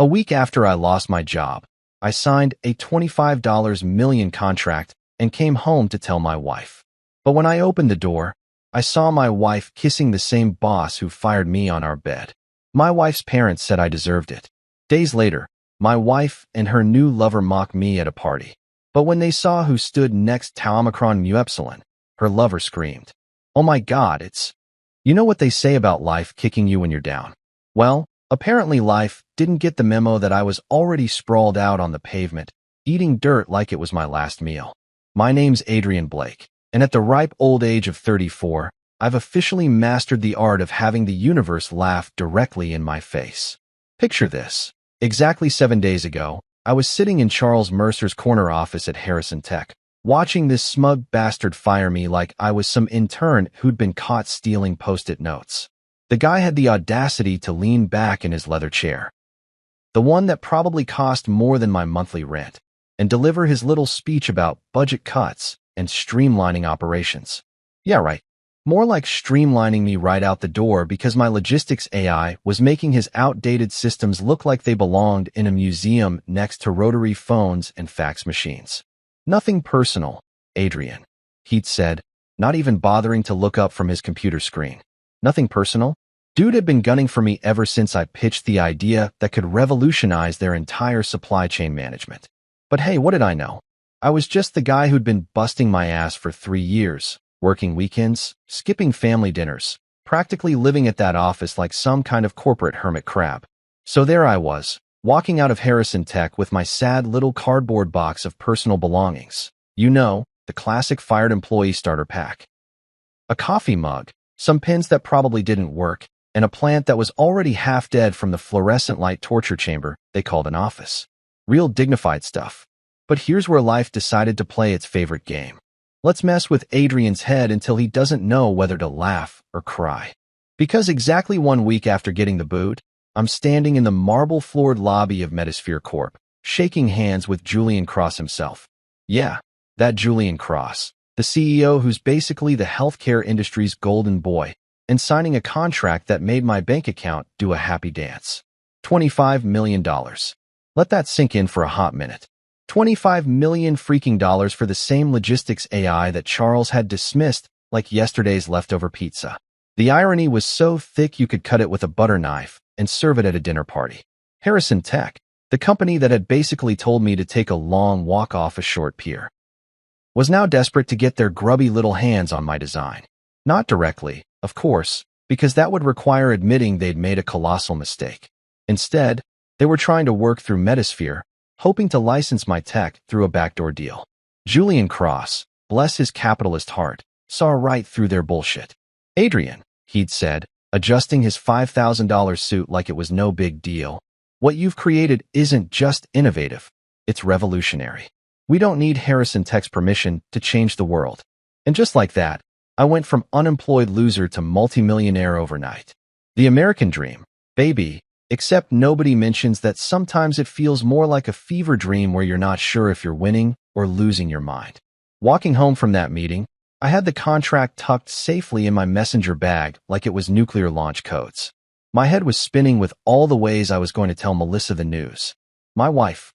A week after I lost my job, I signed a $25 million contract and came home to tell my wife. But when I opened the door, I saw my wife kissing the same boss who fired me on our bed. My wife's parents said I deserved it. Days later, my wife and her new lover mocked me at a party. But when they saw who stood next to Omicron Mu Epsilon, her lover screamed, "Oh my God, it's..." You know what they say about life kicking you when you're down? Well, apparently life didn't get the memo that I was already sprawled out on the pavement, eating dirt like it was my last meal. My name's Adrian Blake, and at the ripe old age of 34, I've officially mastered the art of having the universe laugh directly in my face. Picture this. Exactly 7 days ago, I was sitting in Charles Mercer's corner office at Harrison Tech, watching this smug bastard fire me like I was some intern who'd been caught stealing Post-it notes. The guy had the audacity to lean back in his leather chair, the one that probably cost more than my monthly rent, and deliver his little speech about budget cuts and streamlining operations. Yeah, right. More like streamlining me right out the door because my logistics AI was making his outdated systems look like they belonged in a museum next to rotary phones and fax machines. "Nothing personal, Adrian," he'd said, not even bothering to look up from his computer screen. Nothing personal? Dude had been gunning for me ever since I pitched the idea that could revolutionize their entire supply chain management. But hey, what did I know? I was just the guy who'd been busting my ass for 3 years, working weekends, skipping family dinners, practically living at that office like some kind of corporate hermit crab. So there I was, walking out of Harrison Tech with my sad little cardboard box of personal belongings. You know, the classic fired employee starter pack. A coffee mug, some pens that probably didn't work, and a plant that was already half dead from the fluorescent light torture chamber they called an office. Real dignified stuff. But here's where life decided to play its favorite game. Let's mess with Adrian's head until he doesn't know whether to laugh or cry. Because exactly 1 week after getting the boot, I'm standing in the marble-floored lobby of Metasphere Corp, shaking hands with Julian Cross himself. Yeah, that Julian Cross, the CEO who's basically the healthcare industry's golden boy, and signing a contract that made my bank account do a happy dance. $25 million. Let that sink in for a hot minute. 25 million freaking dollars for the same logistics AI that Charles had dismissed like yesterday's leftover pizza. The irony was so thick you could cut it with a butter knife and serve it at a dinner party. Harrison Tech, the company that had basically told me to take a long walk off a short pier, was now desperate to get their grubby little hands on my design. Not directly, of course, because that would require admitting they'd made a colossal mistake. Instead, they were trying to work through Metasphere, hoping to license my tech through a backdoor deal. Julian Cross, bless his capitalist heart, saw right through their bullshit. "Adrian," he'd said, adjusting his $5,000 suit like it was no big deal, "what you've created isn't just innovative, it's revolutionary. We don't need Harrison Tech's permission to change the world." And just like that, I went from unemployed loser to multimillionaire overnight. The American dream, baby. Except nobody mentions that sometimes it feels more like a fever dream where you're not sure if you're winning or losing your mind. Walking home from that meeting, I had the contract tucked safely in my messenger bag like it was nuclear launch codes. My head was spinning with all the ways I was going to tell Melissa the news. My wife.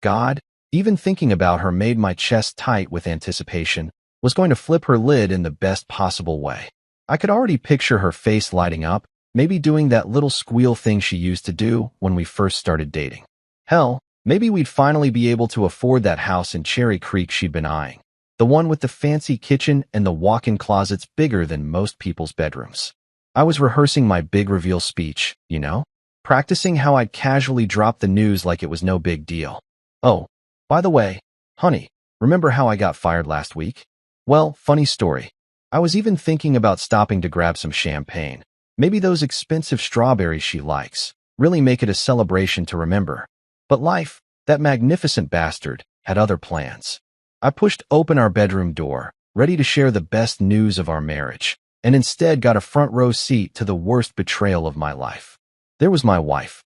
God, even thinking about her made my chest tight with anticipation, was going to flip her lid in the best possible way. I could already picture her face lighting up, maybe doing that little squeal thing she used to do when we first started dating. Hell, maybe we'd finally be able to afford that house in Cherry Creek she'd been eyeing. The one with the fancy kitchen and the walk-in closets bigger than most people's bedrooms. I was rehearsing my big reveal speech, you know? Practicing how I'd casually drop the news like it was no big deal. "Oh, by the way, honey, remember how I got fired last week? Well, funny story. I was even thinking about stopping to grab some champagne. Maybe those expensive strawberries she likes. Really make it a celebration to remember. But life, that magnificent bastard, had other plans. I pushed open our bedroom door, ready to share the best news of our marriage, and instead got a front row seat to the worst betrayal of my life. There was my wife.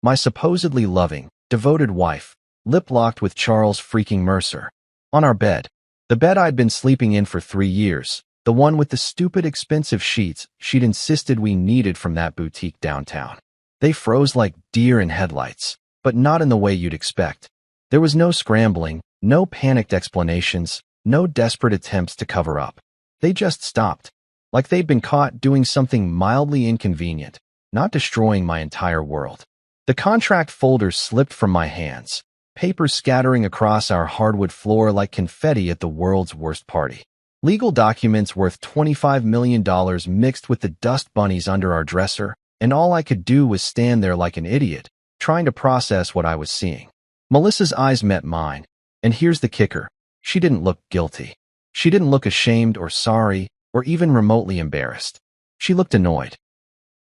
My supposedly loving, devoted wife, lip-locked with Charles freaking Mercer. On our bed. The bed I'd been sleeping in for 3 years. The one with the stupid expensive sheets she'd insisted we needed from that boutique downtown. They froze like deer in headlights, but not in the way you'd expect. There was no scrambling, no panicked explanations, no desperate attempts to cover up. They just stopped, like they'd been caught doing something mildly inconvenient, not destroying my entire world. The contract folder slipped from my hands, papers scattering across our hardwood floor like confetti at the world's worst party. Legal documents worth $25 million mixed with the dust bunnies under our dresser, and all I could do was stand there like an idiot, trying to process what I was seeing. Melissa's eyes met mine, and here's the kicker. She didn't look guilty. She didn't look ashamed or sorry or even remotely embarrassed. She looked annoyed.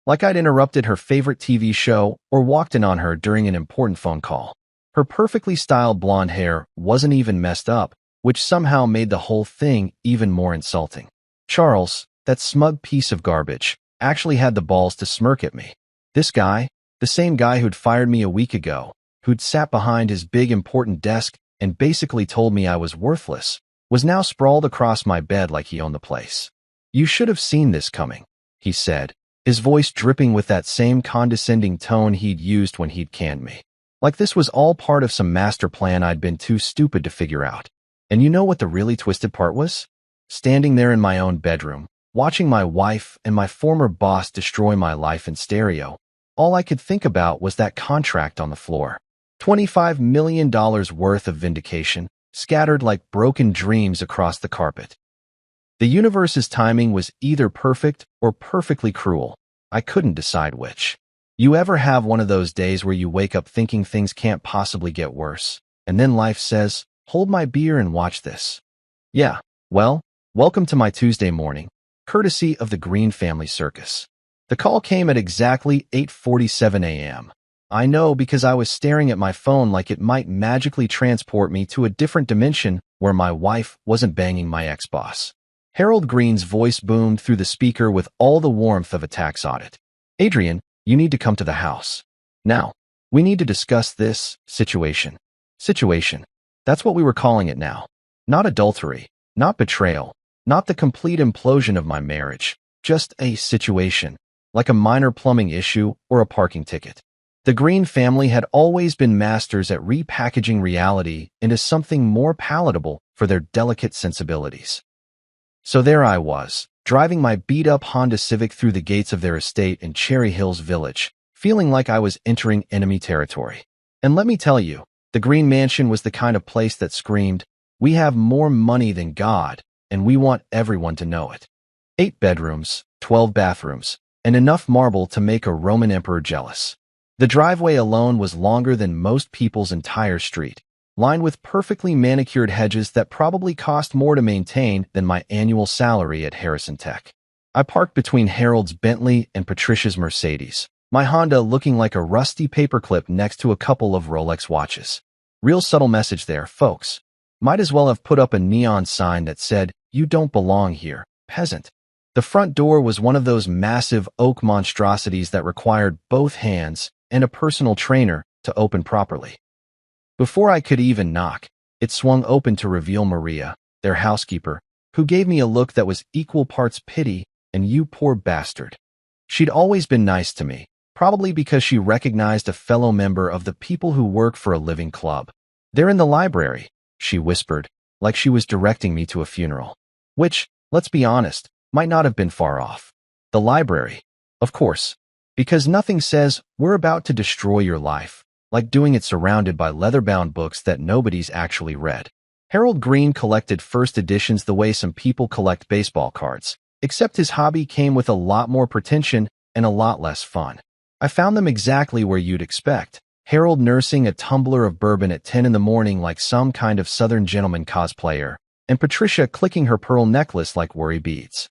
Like I'd interrupted her favorite TV show or walked in on her during an important phone call. Her perfectly styled blonde hair wasn't even messed up, which somehow made the whole thing even more insulting. Charles, that smug piece of garbage, actually had the balls to smirk at me. This guy, the same guy who'd fired me a week ago, who'd sat behind his big important desk and basically told me I was worthless, was now sprawled across my bed like he owned the place. "You should have seen this coming," he said, his voice dripping with that same condescending tone he'd used when he'd canned me. Like this was all part of some master plan I'd been too stupid to figure out. And you know what the really twisted part was? Standing there in my own bedroom, watching my wife and my former boss destroy my life in stereo, all I could think about was that contract on the floor. $25 million worth of vindication, scattered like broken dreams across the carpet. The universe's timing was either perfect or perfectly cruel. I couldn't decide which. You ever have one of those days where you wake up thinking things can't possibly get worse, and then life says, "Hold my beer and watch this"? Yeah, well, welcome to my Tuesday morning, courtesy of the Green Family Circus. The call came at exactly 8:47 a.m. I know because I was staring at my phone like it might magically transport me to a different dimension where my wife wasn't banging my ex-boss. Harold Green's voice boomed through the speaker with all the warmth of a tax audit. "Adrian, you need to come to the house. Now, we need to discuss this situation. Situation. That's what we were calling it now. Not adultery, not betrayal, not the complete implosion of my marriage, just a situation, like a minor plumbing issue or a parking ticket." The Green family had always been masters at repackaging reality into something more palatable for their delicate sensibilities. So there I was, driving my beat-up Honda Civic through the gates of their estate in Cherry Hills Village, feeling like I was entering enemy territory. And let me tell you, the Green Mansion was the kind of place that screamed, "We have more money than God, and we want everyone to know it." 8 bedrooms, 12 bathrooms, and enough marble to make a Roman emperor jealous. The driveway alone was longer than most people's entire street, lined with perfectly manicured hedges that probably cost more to maintain than my annual salary at Harrison Tech. I parked between Harold's Bentley and Patricia's Mercedes, my Honda looking like a rusty paperclip next to a couple of Rolex watches. Real subtle message there, folks. Might as well have put up a neon sign that said, "You don't belong here, peasant." The front door was one of those massive oak monstrosities that required both hands and a personal trainer to open properly. Before I could even knock, it swung open to reveal Maria, their housekeeper, who gave me a look that was equal parts pity and "you poor bastard." She'd always been nice to me, probably because she recognized a fellow member of the people who work for a living club. "They're in the library," she whispered, like she was directing me to a funeral. Which, let's be honest, might not have been far off. The library, of course, because nothing says, "We're about to destroy your life," like doing it surrounded by leather-bound books that nobody's actually read. Harold Green collected first editions the way some people collect baseball cards, except his hobby came with a lot more pretension and a lot less fun. I found them exactly where you'd expect. Harold nursing a tumbler of bourbon at 10 in the morning like some kind of Southern gentleman cosplayer, and Patricia clicking her pearl necklace like worry beads.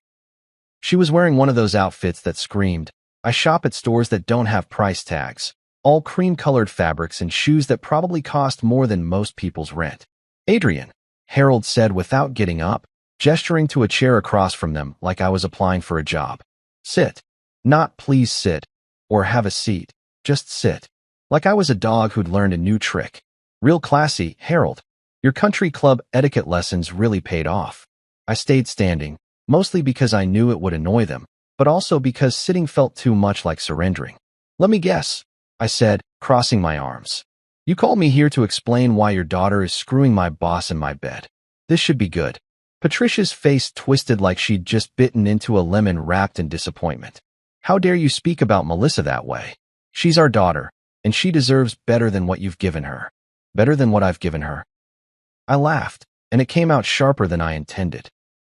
She was wearing one of those outfits that screamed, "I shop at stores that don't have price tags," all cream-colored fabrics and shoes that probably cost more than most people's rent. "Adrian," Harold said without getting up, gesturing to a chair across from them like I was applying for a job. "Sit. Not please sit, or have a seat, just sit." Like I was a dog who'd learned a new trick. "Real classy, Harold. Your country club etiquette lessons really paid off." I stayed standing, mostly because I knew it would annoy them, but also because sitting felt too much like surrendering. Let me guess, I said, crossing my arms. You called me here to explain why your daughter is screwing my boss in my bed. This should be good. Patricia's face twisted like she'd just bitten into a lemon wrapped in disappointment. How dare you speak about Melissa that way? She's our daughter, and she deserves better than what you've given her. Better than what I've given her. I laughed, and it came out sharper than I intended.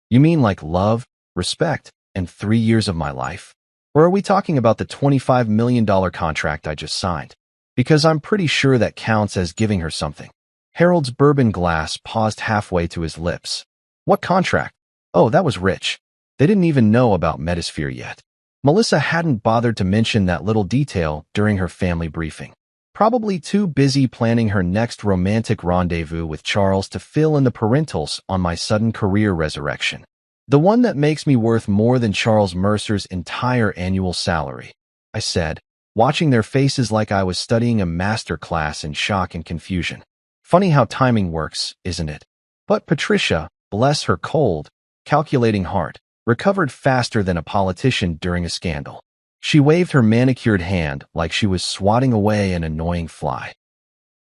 You mean like love, respect, and 3 years of my life? Or are we talking about the $25 million contract I just signed? Because I'm pretty sure that counts as giving her something. Harold's bourbon glass paused halfway to his lips. What contract? Oh, that was rich. They didn't even know about Metasphere yet. Melissa hadn't bothered to mention that little detail during her family briefing. Probably too busy planning her next romantic rendezvous with Charles to fill in the parentals on my sudden career resurrection. The one that makes me worth more than Charles Mercer's entire annual salary, I said, watching their faces like I was studying a master class in shock and confusion. Funny how timing works, isn't it? But Patricia, bless her cold, calculating heart, recovered faster than a politician during a scandal. She waved her manicured hand like she was swatting away an annoying fly.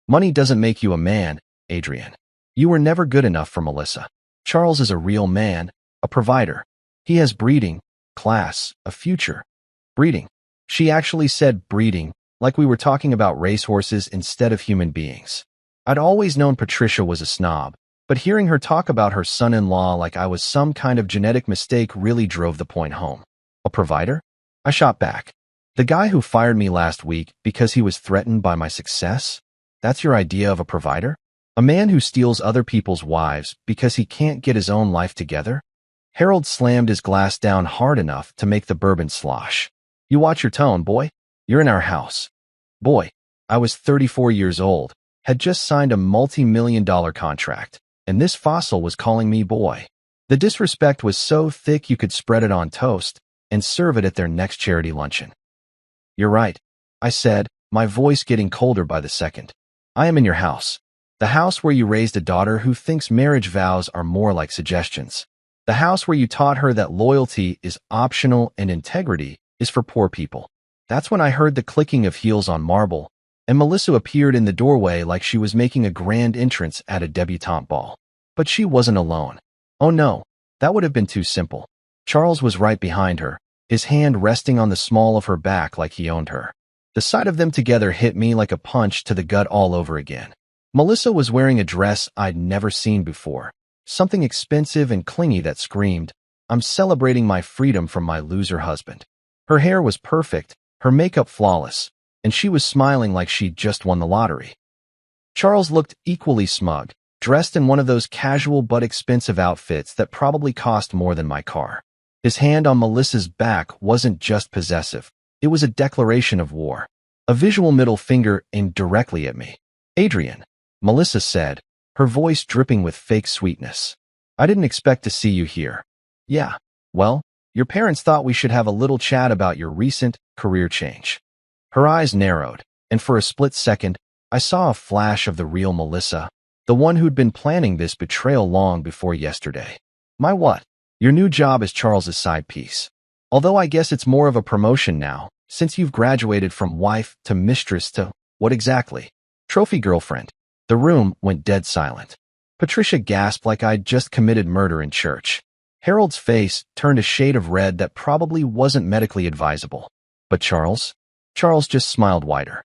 Money doesn't make you a man, Adrian. You were never good enough for Melissa. Charles is a real man, a provider. He has breeding, class, a future. Breeding. She actually said breeding, like we were talking about racehorses instead of human beings. I'd always known Patricia was a snob, but hearing her talk about her son-in-law like I was some kind of genetic mistake really drove the point home. A provider? I shot back. The guy who fired me last week because he was threatened by my success? That's your idea of a provider? A man who steals other people's wives because he can't get his own life together? Harold slammed his glass down hard enough to make the bourbon slosh. You watch your tone, boy. You're in our house. Boy, I was 34 years old, had just signed a multi-million-dollar contract, and this fossil was calling me boy. The disrespect was so thick you could spread it on toast and serve it at their next charity luncheon. You're right, I said, my voice getting colder by the second. I am in your house. The house where you raised a daughter who thinks marriage vows are more like suggestions. The house where you taught her that loyalty is optional and integrity is for poor people. That's when I heard the clicking of heels on marble, and Melissa appeared in the doorway like she was making a grand entrance at a debutante ball. But she wasn't alone. Oh no, that would have been too simple. Charles was right behind her, his hand resting on the small of her back like he owned her. The sight of them together hit me like a punch to the gut all over again. Melissa was wearing a dress I'd never seen before. Something expensive and clingy that screamed, I'm celebrating my freedom from my loser husband. Her hair was perfect, her makeup flawless, and she was smiling like she'd just won the lottery. Charles looked equally smug, dressed in one of those casual but expensive outfits that probably cost more than my car. His hand on Melissa's back wasn't just possessive, it was a declaration of war. A visual middle finger aimed directly at me. Adrian, Melissa said, her voice dripping with fake sweetness. I didn't expect to see you here. Yeah, well, your parents thought we should have a little chat about your recent career change. Her eyes narrowed, and for a split second, I saw a flash of the real Melissa, the one who'd been planning this betrayal long before yesterday. My what? Your new job is Charles's side piece. Although I guess it's more of a promotion now, since you've graduated from wife to mistress to, what exactly? Trophy girlfriend. The room went dead silent. Patricia gasped like I'd just committed murder in church. Harold's face turned a shade of red that probably wasn't medically advisable. But Charles? Charles just smiled wider.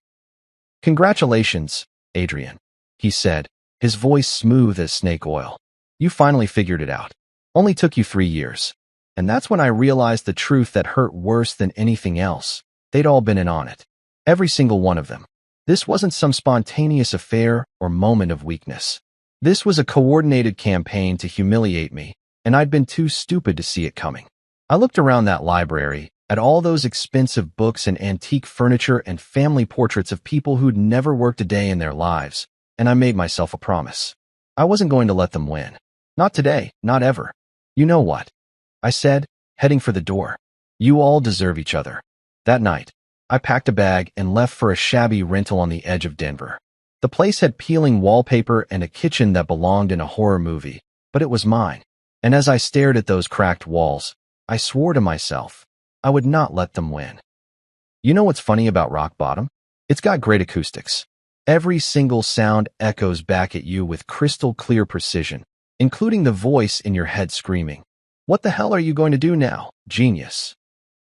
Congratulations, Adrian, he said, his voice smooth as snake oil. You finally figured it out. Only took you 3 years. And that's when I realized the truth that hurt worse than anything else. They'd all been in on it. Every single one of them. This wasn't some spontaneous affair or moment of weakness. This was a coordinated campaign to humiliate me, and I'd been too stupid to see it coming. I looked around that library, at all those expensive books and antique furniture and family portraits of people who'd never worked a day in their lives, and I made myself a promise. I wasn't going to let them win. Not today, not ever. You know what? I said, heading for the door. You all deserve each other. That night, I packed a bag and left for a shabby rental on the edge of Denver. The place had peeling wallpaper and a kitchen that belonged in a horror movie, but it was mine. And as I stared at those cracked walls, I swore to myself, I would not let them win. You know what's funny about rock bottom? It's got great acoustics. Every single sound echoes back at you with crystal clear precision, including the voice in your head screaming, "What the hell are you going to do now, genius?"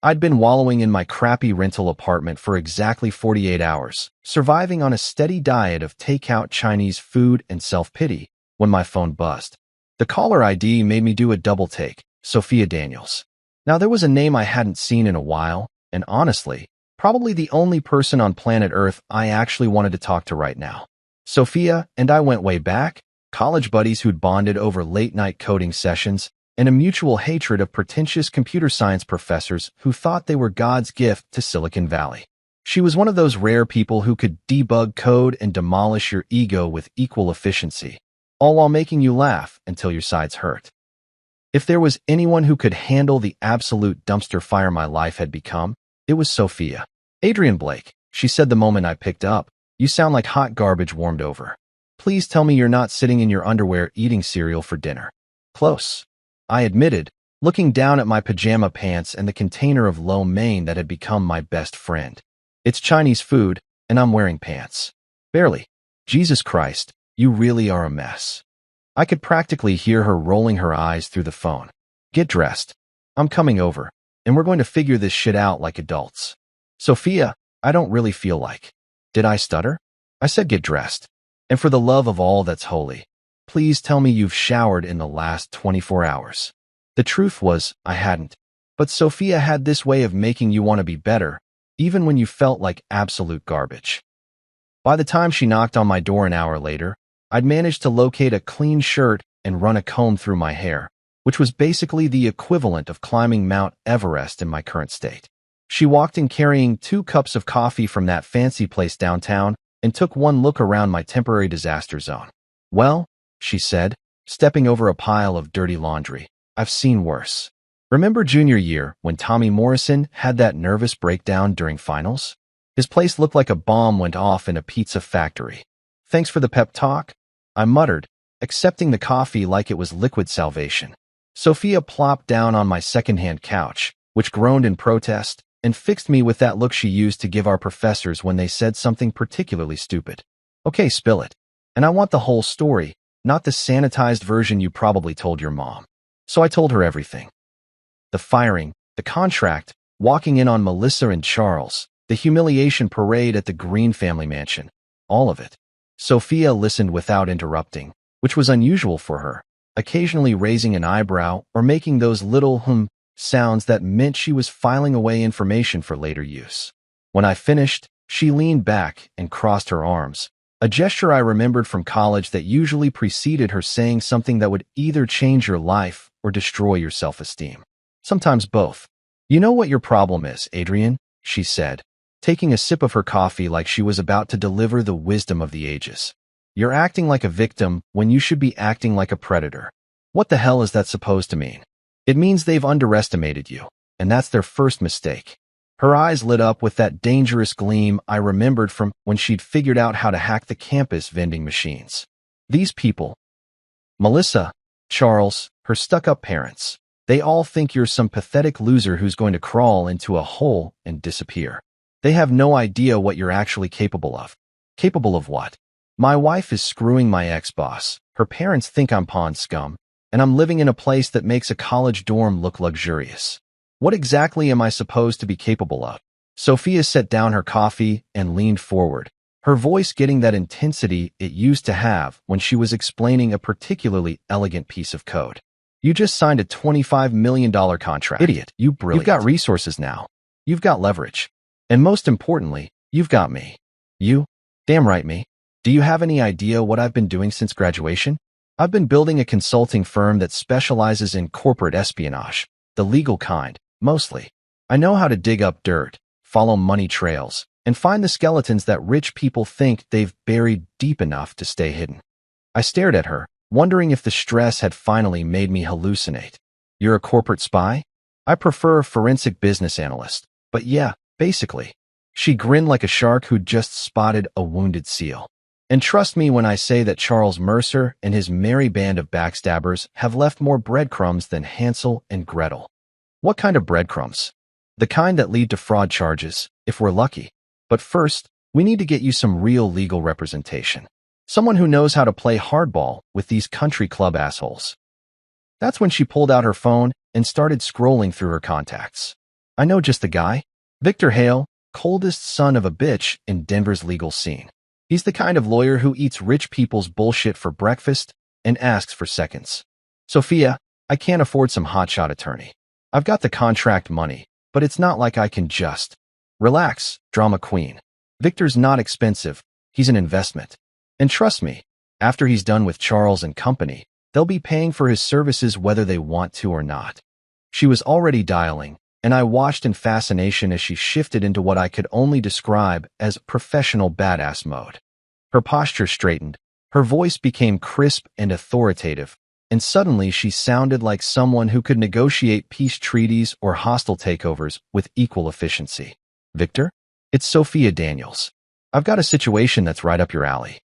I'd been wallowing in my crappy rental apartment for exactly 48 hours, surviving on a steady diet of takeout Chinese food and self-pity, when my phone buzzed. The caller ID made me do a double take, Sophia Daniels. Now, there was a name I hadn't seen in a while, and honestly, probably the only person on planet Earth I actually wanted to talk to right now. Sophia and I went way back, college buddies who'd bonded over late-night coding sessions, and a mutual hatred of pretentious computer science professors who thought they were God's gift to Silicon Valley. She was one of those rare people who could debug code and demolish your ego with equal efficiency, all while making you laugh until your sides hurt. If there was anyone who could handle the absolute dumpster fire my life had become, it was Sophia. "Adrian Blake," she said the moment I picked up, "you sound like hot garbage warmed over. Please tell me you're not sitting in your underwear eating cereal for dinner." "Close," I admitted, looking down at my pajama pants and the container of lo mein that had become my best friend. "It's Chinese food, and I'm wearing pants." "Barely. Jesus Christ, you really are a mess." I could practically hear her rolling her eyes through the phone. "Get dressed. I'm coming over, and we're going to figure this shit out like adults." "Sophia, I don't really feel like." Did I stutter? I said get dressed. "And for the love of all that's holy, please tell me you've showered in the last 24 hours. The truth was, I hadn't. But Sophia had this way of making you want to be better, even when you felt like absolute garbage. By the time she knocked on my door an hour later, I'd managed to locate a clean shirt and run a comb through my hair, which was basically the equivalent of climbing Mount Everest in my current state. She walked in carrying 2 cups of coffee from that fancy place downtown and took one look around my temporary disaster zone. "Well," she said, stepping over a pile of dirty laundry, "I've seen worse. Remember junior year when Tommy Morrison had that nervous breakdown during finals? His place looked like a bomb went off in a pizza factory. Thanks for the pep talk," I muttered, accepting the coffee like it was liquid salvation. Sophia plopped down on my secondhand couch, which groaned in protest, and fixed me with that look she used to give our professors when they said something particularly stupid. "Okay, spill it. And I want the whole story, not the sanitized version you probably told your mom." So I told her everything. The firing, the contract, walking in on Melissa and Charles, the humiliation parade at the Green family mansion, all of it. Sophia listened without interrupting, which was unusual for her, occasionally raising an eyebrow or making those little sounds that meant she was filing away information for later use. When I finished, she leaned back and crossed her arms, a gesture I remembered from college that usually preceded her saying something that would either change your life or destroy your self-esteem. Sometimes both. "You know what your problem is, Adrian," she said, taking a sip of her coffee like she was about to deliver the wisdom of the ages. "You're acting like a victim when you should be acting like a predator. What the hell is that supposed to mean? It means they've underestimated you, and that's their first mistake." Her eyes lit up with that dangerous gleam I remembered from when she'd figured out how to hack the campus vending machines. These people, Melissa, Charles, her stuck-up parents, they all think you're some pathetic loser who's going to crawl into a hole and disappear. They have no idea what you're actually capable of. Capable of what? My wife is screwing my ex-boss. Her parents think I'm pawn scum, and I'm living in a place that makes a college dorm look luxurious. What exactly am I supposed to be capable of? Sophia set down her coffee and leaned forward, her voice getting that intensity it used to have when she was explaining a particularly elegant piece of code. "You just signed a $25 million contract. Idiot, you brilliant. You've got resources now. You've got leverage. And most importantly, you've got me." "You? Damn right, me. Do you have any idea what I've been doing since graduation? I've been building a consulting firm that specializes in corporate espionage, the legal kind, mostly. I know how to dig up dirt, follow money trails, and find the skeletons that rich people think they've buried deep enough to stay hidden." I stared at her, wondering if the stress had finally made me hallucinate. "You're a corporate spy?" "I prefer forensic business analyst, but yeah, basically." She grinned like a shark who'd just spotted a wounded seal. "And trust me when I say that Charles Mercer and his merry band of backstabbers have left more breadcrumbs than Hansel and Gretel." "What kind of breadcrumbs?" The kind that lead to fraud charges, if we're lucky. But first, we need to get you some real legal representation. Someone who knows how to play hardball with these country club assholes. That's when she pulled out her phone and started scrolling through her contacts. I know just the guy. Victor Hale, coldest son of a bitch in Denver's legal scene. He's the kind of lawyer who eats rich people's bullshit for breakfast and asks for seconds. Sophia, I can't afford some hotshot attorney. I've got the contract money, but it's not like I can just. Relax, drama queen. Victor's not expensive. He's an investment. And trust me, after he's done with Charles and company, they'll be paying for his services whether they want to or not. She was already dialing, and I watched in fascination as she shifted into what I could only describe as professional badass mode. Her posture straightened, her voice became crisp and authoritative, and suddenly she sounded like someone who could negotiate peace treaties or hostile takeovers with equal efficiency. Victor? It's Sophia Daniels. I've got a situation that's right up your alley.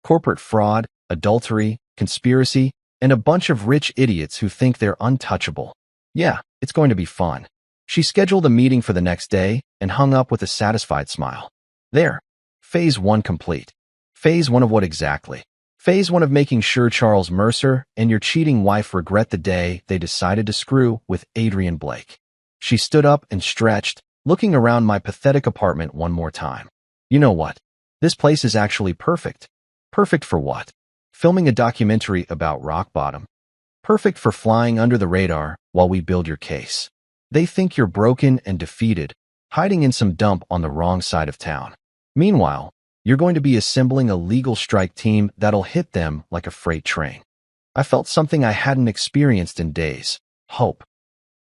Corporate fraud, adultery, conspiracy, and a bunch of rich idiots who think they're untouchable. Yeah, it's going to be fun. She scheduled a meeting for the next day and hung up with a satisfied smile. There. Phase 1 complete. Phase 1 of what exactly? Phase 1 of making sure Charles Mercer and your cheating wife regret the day they decided to screw with Adrian Blake. She stood up and stretched, looking around my pathetic apartment one more time. You know what? This place is actually perfect. Perfect for what? Filming a documentary about rock bottom. Perfect for flying under the radar while we build your case. They think you're broken and defeated, hiding in some dump on the wrong side of town. Meanwhile, you're going to be assembling a legal strike team that'll hit them like a freight train. I felt something I hadn't experienced in days. Hope.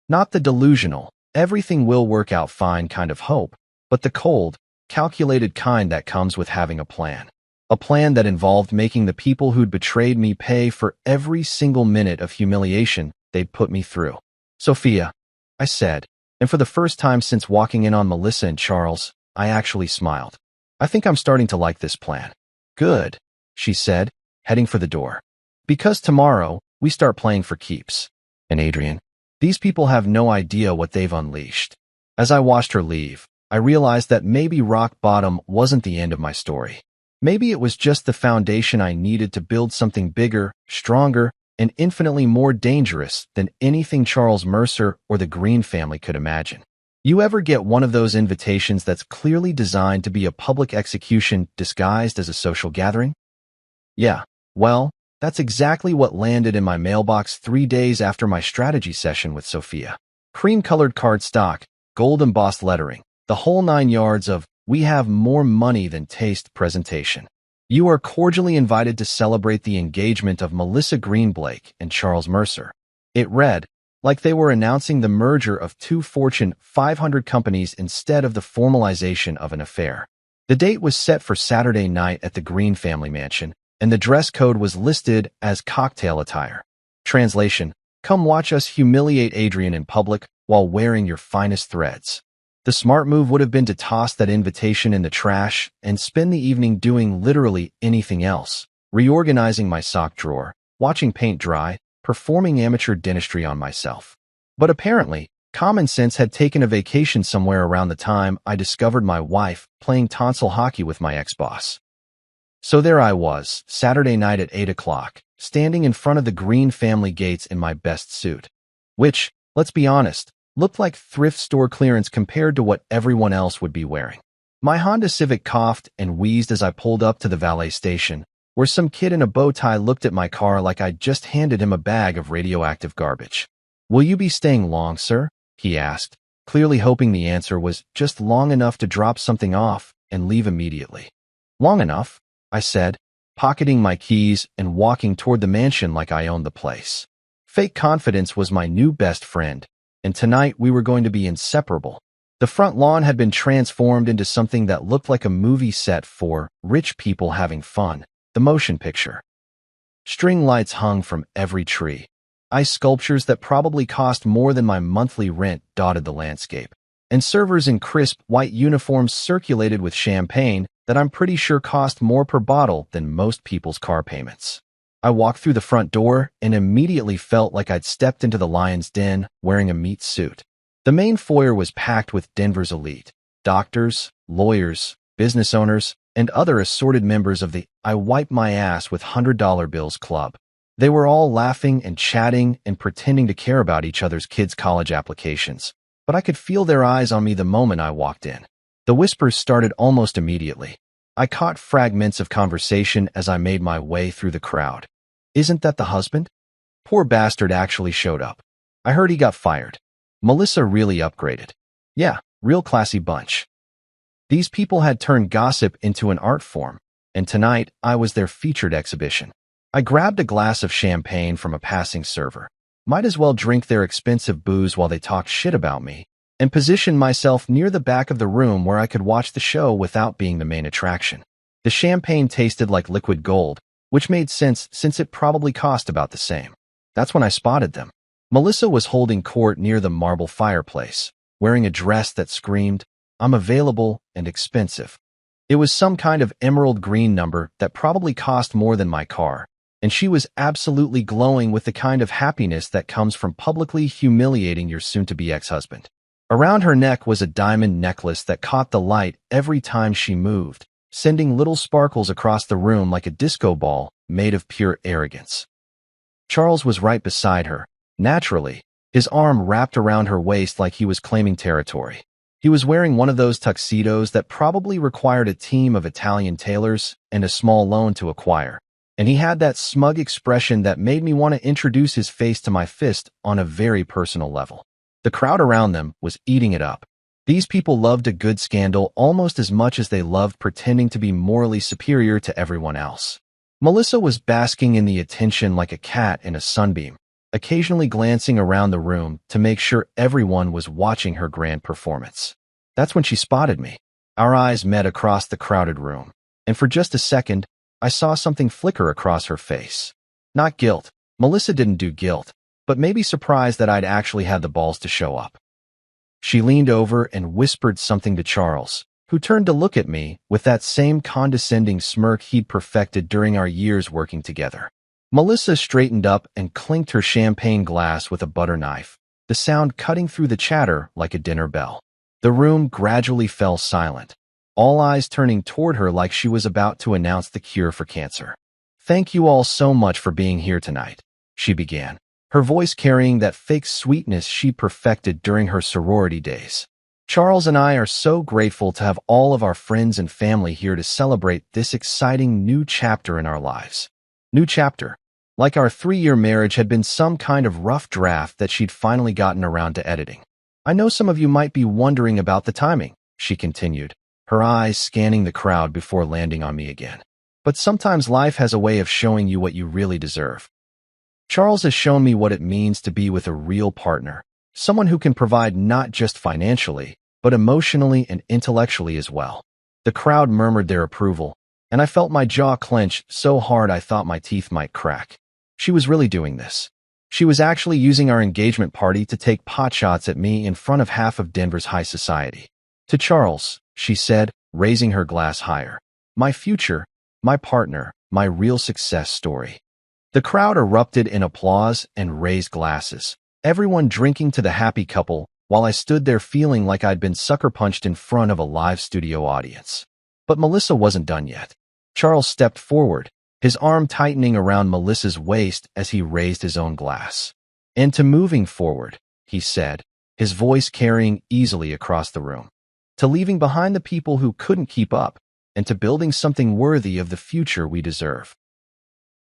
Not the delusional, everything will work out fine kind of hope, but the cold, calculated kind that comes with having a plan. A plan that involved making the people who'd betrayed me pay for every single minute of humiliation they'd put me through. Sophia, I said, and for the first time since walking in on Melissa and Charles, I actually smiled. I think I'm starting to like this plan. Good, she said, heading for the door. Because tomorrow, we start playing for keeps. And Adrian, these people have no idea what they've unleashed. As I watched her leave, I realized that maybe rock bottom wasn't the end of my story. Maybe it was just the foundation I needed to build something bigger, stronger, and infinitely more dangerous than anything Charles Mercer or the Green family could imagine. You ever get one of those invitations that's clearly designed to be a public execution disguised as a social gathering? Yeah, well, that's exactly what landed in my mailbox 3 days after my strategy session with Sophia. Cream-colored cardstock, gold-embossed lettering, the whole 9 yards of "We have more money than taste" presentation. You are cordially invited to celebrate the engagement of Melissa Green-Blake and Charles Mercer. It read, like they were announcing the merger of 2 Fortune 500 companies instead of the formalization of an affair. The date was set for Saturday night at the Green family mansion, and the dress code was listed as cocktail attire. Translation: come watch us humiliate Adrian in public while wearing your finest threads. The smart move would have been to toss that invitation in the trash and spend the evening doing literally anything else, reorganizing my sock drawer, watching paint dry, performing amateur dentistry on myself. But apparently, common sense had taken a vacation somewhere around the time I discovered my wife playing tonsil hockey with my ex-boss. So there I was, Saturday night at 8 o'clock, standing in front of the Green family gates in my best suit. Which, let's be honest, looked like thrift store clearance compared to what everyone else would be wearing. My Honda Civic coughed and wheezed as I pulled up to the valet station, where some kid in a bow tie looked at my car like I'd just handed him a bag of radioactive garbage. "Will you be staying long, sir?" he asked, clearly hoping the answer was just long enough to drop something off and leave immediately. "Long enough," I said, pocketing my keys and walking toward the mansion like I owned the place. Fake confidence was my new best friend, and tonight we were going to be inseparable. The front lawn had been transformed into something that looked like a movie set for rich people having fun, the motion picture. String lights hung from every tree. Ice sculptures that probably cost more than my monthly rent dotted the landscape, and servers in crisp white uniforms circulated with champagne that I'm pretty sure cost more per bottle than most people's car payments. I walked through the front door and immediately felt like I'd stepped into the lion's den wearing a meat suit. The main foyer was packed with Denver's elite: doctors, lawyers, business owners, and other assorted members of the I Wipe My Ass with $100 Bills Club. They were all laughing and chatting and pretending to care about each other's kids' college applications, but I could feel their eyes on me the moment I walked in. The whispers started almost immediately. I caught fragments of conversation as I made my way through the crowd. "Isn't that the husband? Poor bastard actually showed up. I heard he got fired. Melissa really upgraded. Yeah, real classy bunch." These people had turned gossip into an art form, and tonight I was their featured exhibition. I grabbed a glass of champagne from a passing server. Might as well drink their expensive booze while they talked shit about me, and positioned myself near the back of the room where I could watch the show without being the main attraction. The champagne tasted like liquid gold, which made sense since it probably cost about the same. That's when I spotted them. Melissa was holding court near the marble fireplace, wearing a dress that screamed, "I'm available and expensive." It was some kind of emerald green number that probably cost more than my car, and she was absolutely glowing with the kind of happiness that comes from publicly humiliating your soon-to-be ex-husband. Around her neck was a diamond necklace that caught the light every time she moved, sending little sparkles across the room like a disco ball made of pure arrogance. Charles was right beside her, naturally, his arm wrapped around her waist like he was claiming territory. He was wearing one of those tuxedos that probably required a team of Italian tailors and a small loan to acquire, and he had that smug expression that made me want to introduce his face to my fist on a very personal level. The crowd around them was eating it up. These people loved a good scandal almost as much as they loved pretending to be morally superior to everyone else. Melissa was basking in the attention like a cat in a sunbeam, occasionally glancing around the room to make sure everyone was watching her grand performance. That's when she spotted me. Our eyes met across the crowded room, and for just a second, I saw something flicker across her face. Not guilt. Melissa didn't do guilt, but maybe surprised that I'd actually had the balls to show up. She leaned over and whispered something to Charles, who turned to look at me with that same condescending smirk he'd perfected during our years working together. Melissa straightened up and clinked her champagne glass with a butter knife, the sound cutting through the chatter like a dinner bell. The room gradually fell silent, all eyes turning toward her like she was about to announce the cure for cancer. "Thank you all so much for being here tonight," she began, her voice carrying that fake sweetness she perfected during her sorority days. "Charles and I are so grateful to have all of our friends and family here to celebrate this exciting new chapter in our lives." New chapter. Like our 3-year marriage had been some kind of rough draft that she'd finally gotten around to editing. "I know some of you might be wondering about the timing," she continued, her eyes scanning the crowd before landing on me again. "But sometimes life has a way of showing you what you really deserve. Charles has shown me what it means to be with a real partner, someone who can provide not just financially, but emotionally and intellectually as well." The crowd murmured their approval, and I felt my jaw clench so hard I thought my teeth might crack. She was really doing this. She was actually using our engagement party to take potshots at me in front of half of Denver's high society. "To Charles," she said, raising her glass higher. "My future, my partner, my real success story." The crowd erupted in applause and raised glasses, everyone drinking to the happy couple, while I stood there feeling like I'd been sucker punched in front of a live studio audience. But Melissa wasn't done yet. Charles stepped forward, his arm tightening around Melissa's waist as he raised his own glass. "And to moving forward," he said, his voice carrying easily across the room. "To leaving behind the people who couldn't keep up, and to building something worthy of the future we deserve."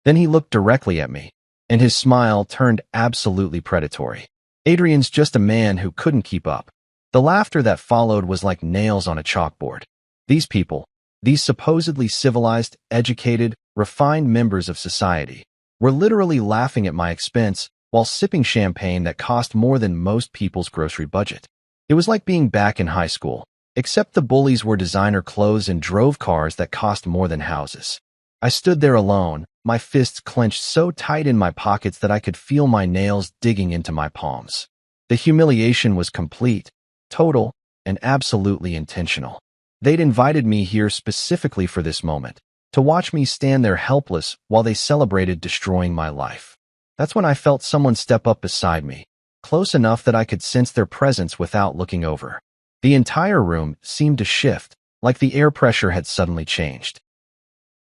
Then he looked directly at me, and his smile turned absolutely predatory. "Adrian's just a man who couldn't keep up." The laughter that followed was like nails on a chalkboard. These people, these supposedly civilized, educated, refined members of society, were literally laughing at my expense while sipping champagne that cost more than most people's grocery budget. It was like being back in high school, except the bullies wore designer clothes and drove cars that cost more than houses. I stood there alone, my fists clenched so tight in my pockets that I could feel my nails digging into my palms. The humiliation was complete, total, and absolutely intentional. They'd invited me here specifically for this moment, to watch me stand there helpless while they celebrated destroying my life. That's when I felt someone step up beside me, close enough that I could sense their presence without looking over. The entire room seemed to shift, like the air pressure had suddenly changed.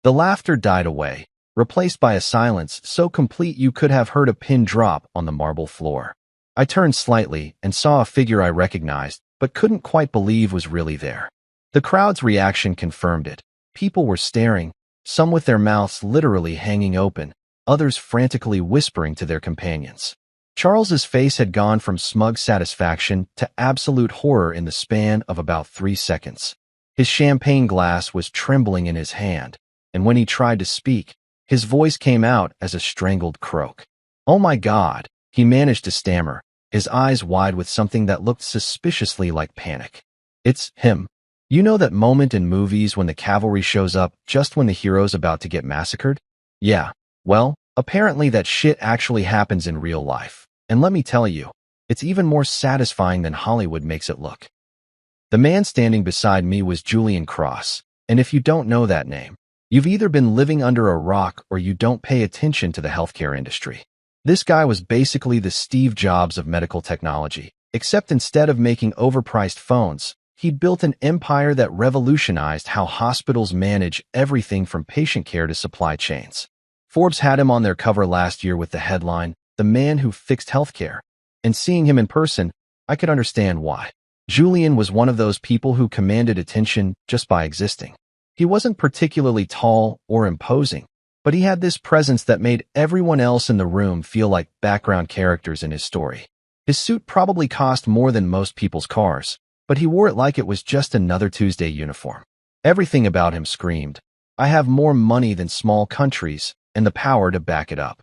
The laughter died away, replaced by a silence so complete you could have heard a pin drop on the marble floor. I turned slightly and saw a figure I recognized, but couldn't quite believe was really there. The crowd's reaction confirmed it. People were staring, some with their mouths literally hanging open, others frantically whispering to their companions. Charles's face had gone from smug satisfaction to absolute horror in the span of about 3 seconds. His champagne glass was trembling in his hand, and when he tried to speak, his voice came out as a strangled croak. "Oh my God," he managed to stammer, his eyes wide with something that looked suspiciously like panic. "It's him. You know that moment in movies when the cavalry shows up just when the hero's about to get massacred? Yeah, well, apparently that shit actually happens in real life. And let me tell you, it's even more satisfying than Hollywood makes it look." The man standing beside me was Julian Cross, and if you don't know that name, you've either been living under a rock or you don't pay attention to the healthcare industry. This guy was basically the Steve Jobs of medical technology, except instead of making overpriced phones, he'd built an empire that revolutionized how hospitals manage everything from patient care to supply chains. Forbes had him on their cover last year with the headline, "The Man Who Fixed Healthcare," and seeing him in person, I could understand why. Julian was one of those people who commanded attention just by existing. He wasn't particularly tall or imposing, but he had this presence that made everyone else in the room feel like background characters in his story. His suit probably cost more than most people's cars, but he wore it like it was just another Tuesday uniform. Everything about him screamed, "I have more money than small countries and the power to back it up."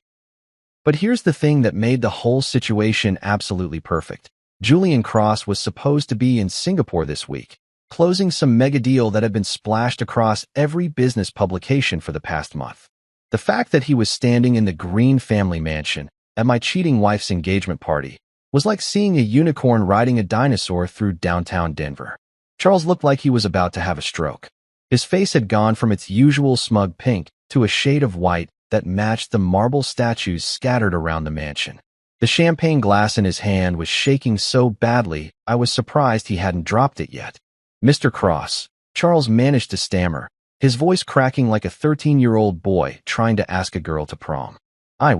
But here's the thing that made the whole situation absolutely perfect. Julian Cross was supposed to be in Singapore this week, closing some mega deal that had been splashed across every business publication for the past month. The fact that he was standing in the Green family mansion at my cheating wife's engagement party was like seeing a unicorn riding a dinosaur through downtown Denver. Charles looked like he was about to have a stroke. His face had gone from its usual smug pink to a shade of white that matched the marble statues scattered around the mansion. The champagne glass in his hand was shaking so badly I was surprised he hadn't dropped it yet. "Mr. Cross," Charles managed to stammer, his voice cracking like a 13-year-old boy trying to ask a girl to prom. I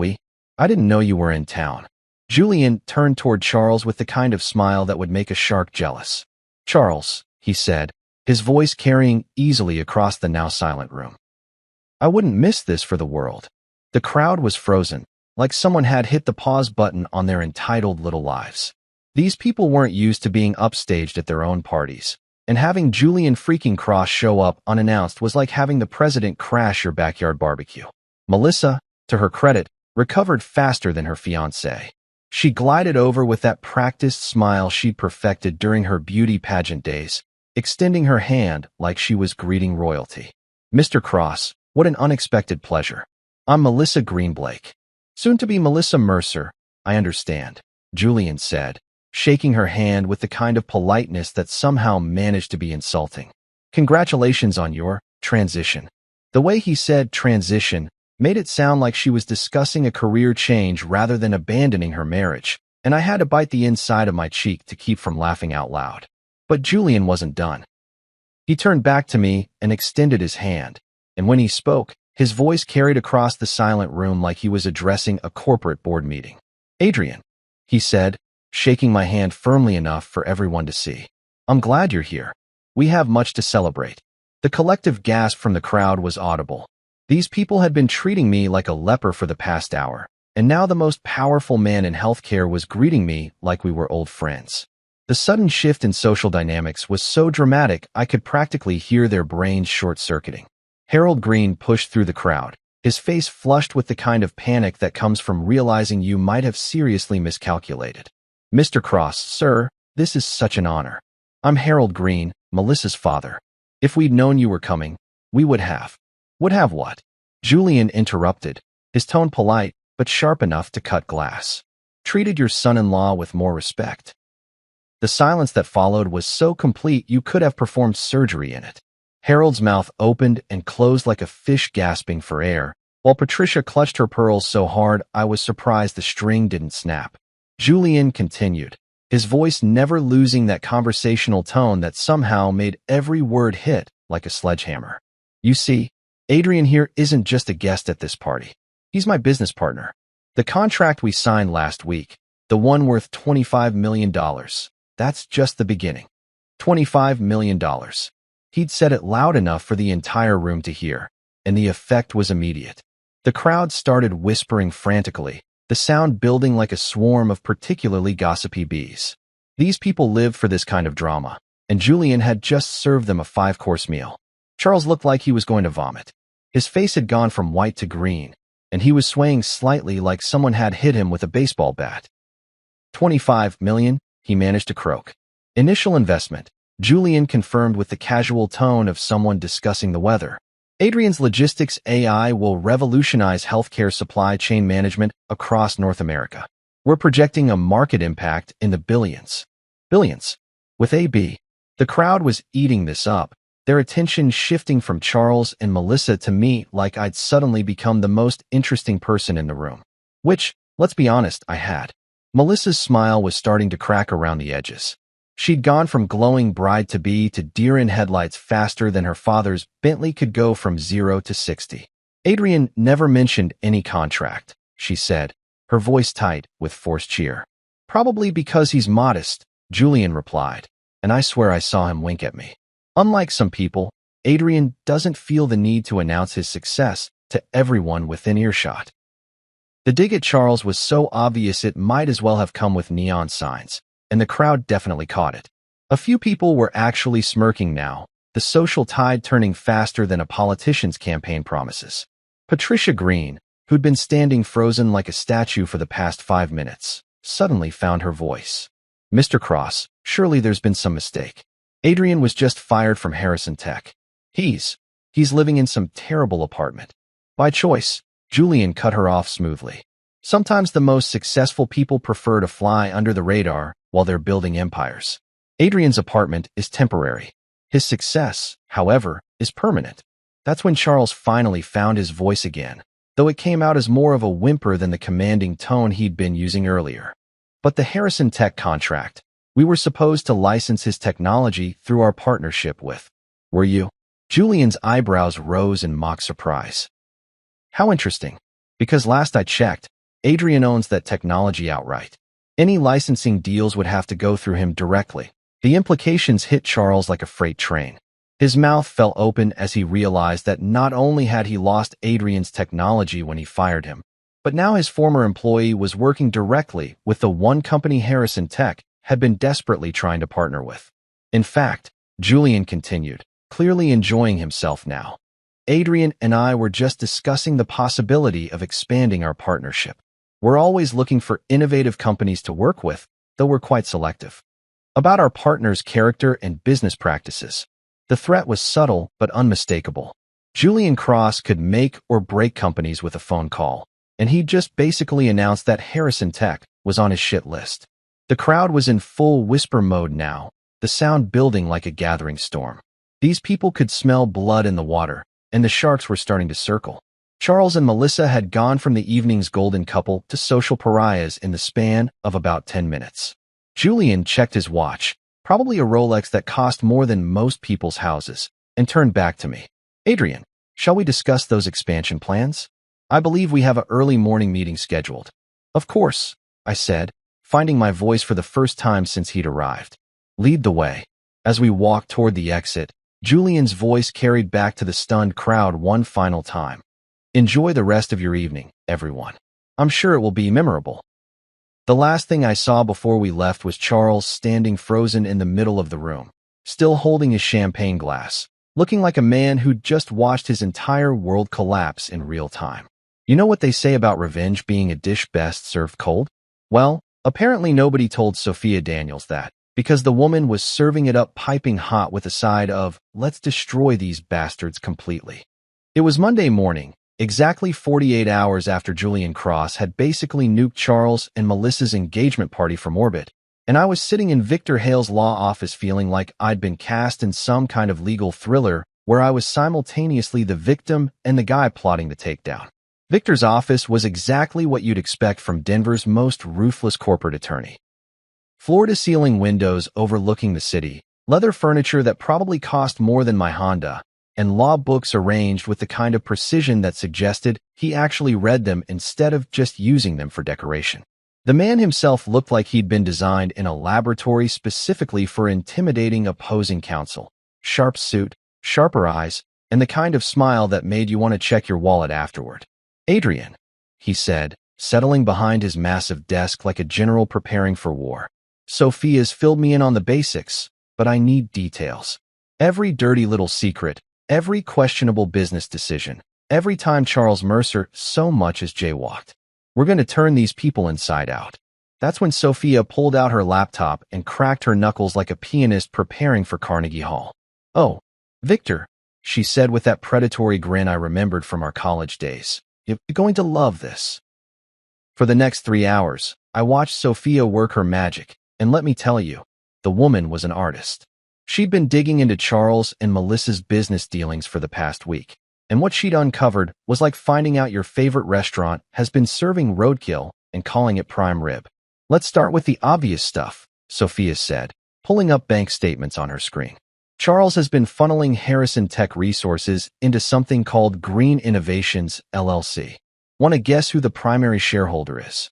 didn't know you were in town." Julian turned toward Charles with the kind of smile that would make a shark jealous. "Charles," he said, his voice carrying easily across the now silent room. "I wouldn't miss this for the world." The crowd was frozen, like someone had hit the pause button on their entitled little lives. These people weren't used to being upstaged at their own parties, and having Julian freaking Cross show up unannounced was like having the president crash your backyard barbecue. Melissa, to her credit, recovered faster than her fiancé. She glided over with that practiced smile she'd perfected during her beauty pageant days, extending her hand like she was greeting royalty. "Mr. Cross, what an unexpected pleasure. I'm Melissa Greenblake. Soon to be Melissa Mercer, I understand," Julian said, shaking her hand with the kind of politeness that somehow managed to be insulting. "Congratulations on your transition." The way he said transition made it sound like she was discussing a career change rather than abandoning her marriage, and I had to bite the inside of my cheek to keep from laughing out loud. But Julian wasn't done. He turned back to me and extended his hand, and when he spoke, his voice carried across the silent room like he was addressing a corporate board meeting. "Adrian," he said, shaking my hand firmly enough for everyone to see. "I'm glad you're here. We have much to celebrate." The collective gasp from the crowd was audible. These people had been treating me like a leper for the past hour, and now the most powerful man in healthcare was greeting me like we were old friends. The sudden shift in social dynamics was so dramatic I could practically hear their brains short-circuiting. Harold Green pushed through the crowd, his face flushed with the kind of panic that comes from realizing you might have seriously miscalculated. "Mr. Cross, sir, this is such an honor. I'm Harold Green, Melissa's father. If we'd known you were coming, we would have." "Would have what?" Julian interrupted, his tone polite but sharp enough to cut glass. "Treated your son-in-law with more respect." The silence that followed was so complete you could have performed surgery in it. Harold's mouth opened and closed like a fish gasping for air, while Patricia clutched her pearls so hard I was surprised the string didn't snap. Julian continued, his voice never losing that conversational tone that somehow made every word hit like a sledgehammer. You see, Adrian here isn't just a guest at this party. He's my business partner. The contract we signed last week, the one worth $25 million, that's just the beginning. $25 million. He'd said it loud enough for the entire room to hear, and the effect was immediate. The crowd started whispering frantically, the sound building like a swarm of particularly gossipy bees. These people lived for this kind of drama, and Julian had just served them a 5-course meal. Charles looked like he was going to vomit. His face had gone from white to green, and he was swaying slightly like someone had hit him with a baseball bat. $25 million, he managed to croak. Initial investment, Julian confirmed with the casual tone of someone discussing the weather. Adrian's logistics AI will revolutionize healthcare supply chain management across North America. We're projecting a market impact in the billions. Billions. With AB, the crowd was eating this up, their attention shifting from Charles and Melissa to me like I'd suddenly become the most interesting person in the room. Which, let's be honest, I had. Melissa's smile was starting to crack around the edges. She'd gone from glowing bride-to-be to deer in headlights faster than her father's Bentley could go from 0 to 60. Adrian never mentioned any contract, she said, her voice tight with forced cheer. Probably because he's modest, Julian replied, and I swear I saw him wink at me. Unlike some people, Adrian doesn't feel the need to announce his success to everyone within earshot. The dig at Charles was so obvious it might as well have come with neon signs, and the crowd definitely caught it. A few people were actually smirking now, the social tide turning faster than a politician's campaign promises. Patricia Green, who'd been standing frozen like a statue for the past 5 minutes, suddenly found her voice. Mr. Cross, surely there's been some mistake. Adrian was just fired from Harrison Tech. He's living in some terrible apartment. By choice, Julian cut her off smoothly. Sometimes the most successful people prefer to fly under the radar while they're building empires. Adrian's apartment is temporary. His success, however, is permanent. That's when Charles finally found his voice again, though it came out as more of a whimper than the commanding tone he'd been using earlier. But the Harrison Tech contract, we were supposed to license his technology through our partnership with. Were you? Julian's eyebrows rose in mock surprise. How interesting, because last I checked, Adrian owns that technology outright. Any licensing deals would have to go through him directly. The implications hit Charles like a freight train. His mouth fell open as he realized that not only had he lost Adrian's technology when he fired him, but now his former employee was working directly with the one company Harrison Tech had been desperately trying to partner with. In fact, Julian continued, clearly enjoying himself now. Adrian and I were just discussing the possibility of expanding our partnership. We're always looking for innovative companies to work with, though we're quite selective. About our partner's character and business practices. The threat was subtle but unmistakable. Julian Cross could make or break companies with a phone call, and he just basically announced that Harrison Tech was on his shit list. The crowd was in full whisper mode now, the sound building like a gathering storm. These people could smell blood in the water, and the sharks were starting to circle. Charles and Melissa had gone from the evening's golden couple to social pariahs in the span of about 10 minutes. Julian checked his watch, probably a Rolex that cost more than most people's houses, and turned back to me. Adrian, shall we discuss those expansion plans? I believe we have an early morning meeting scheduled. Of course, I said, finding my voice for the first time since he'd arrived. Lead the way. As we walked toward the exit, Julian's voice carried back to the stunned crowd one final time. Enjoy the rest of your evening, everyone. I'm sure it will be memorable. The last thing I saw before we left was Charles standing frozen in the middle of the room, still holding his champagne glass, looking like a man who'd just watched his entire world collapse in real time. You know what they say about revenge being a dish best served cold? Well, apparently nobody told Sophia Daniels that, because the woman was serving it up piping hot with a side of, let's destroy these bastards completely. It was Monday morning, exactly 48 hours after Julian Cross had basically nuked Charles and Melissa's engagement party from orbit, and I was sitting in Victor Hale's law office feeling like I'd been cast in some kind of legal thriller where I was simultaneously the victim and the guy plotting the takedown. Victor's office was exactly what you'd expect from Denver's most ruthless corporate attorney. Floor-to-ceiling windows overlooking the city, leather furniture that probably cost more than my Honda, and law books arranged with the kind of precision that suggested he actually read them instead of just using them for decoration. The man himself looked like he'd been designed in a laboratory specifically for intimidating opposing counsel. Sharp suit, sharper eyes, and the kind of smile that made you want to check your wallet afterward. "Adrian," he said, settling behind his massive desk like a general preparing for war. "Sophia's filled me in on the basics, but I need details. Every dirty little secret, every questionable business decision, every time Charles Mercer so much as jaywalked. We're going to turn these people inside out." That's when Sophia pulled out her laptop and cracked her knuckles like a pianist preparing for Carnegie Hall. "Oh, Victor," she said with that predatory grin I remembered from our college days. "You're going to love this." For the next 3 hours, I watched Sophia work her magic, and let me tell you, the woman was an artist. She'd been digging into Charles and Melissa's business dealings for the past week, and what she'd uncovered was like finding out your favorite restaurant has been serving roadkill and calling it prime rib. "Let's start with the obvious stuff," Sophia said, pulling up bank statements on her screen. "Charles has been funneling Harrison Tech resources into something called Green Innovations, LLC. Want to guess who the primary shareholder is?"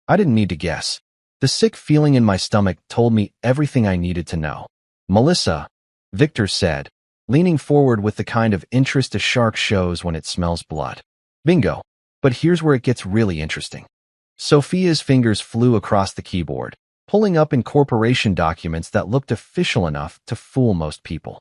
I didn't need to guess. The sick feeling in my stomach told me everything I needed to know. "Melissa," Victor said, leaning forward with the kind of interest a shark shows when it smells blood. "Bingo. But here's where it gets really interesting." Sophia's fingers flew across the keyboard, pulling up incorporation documents that looked official enough to fool most people.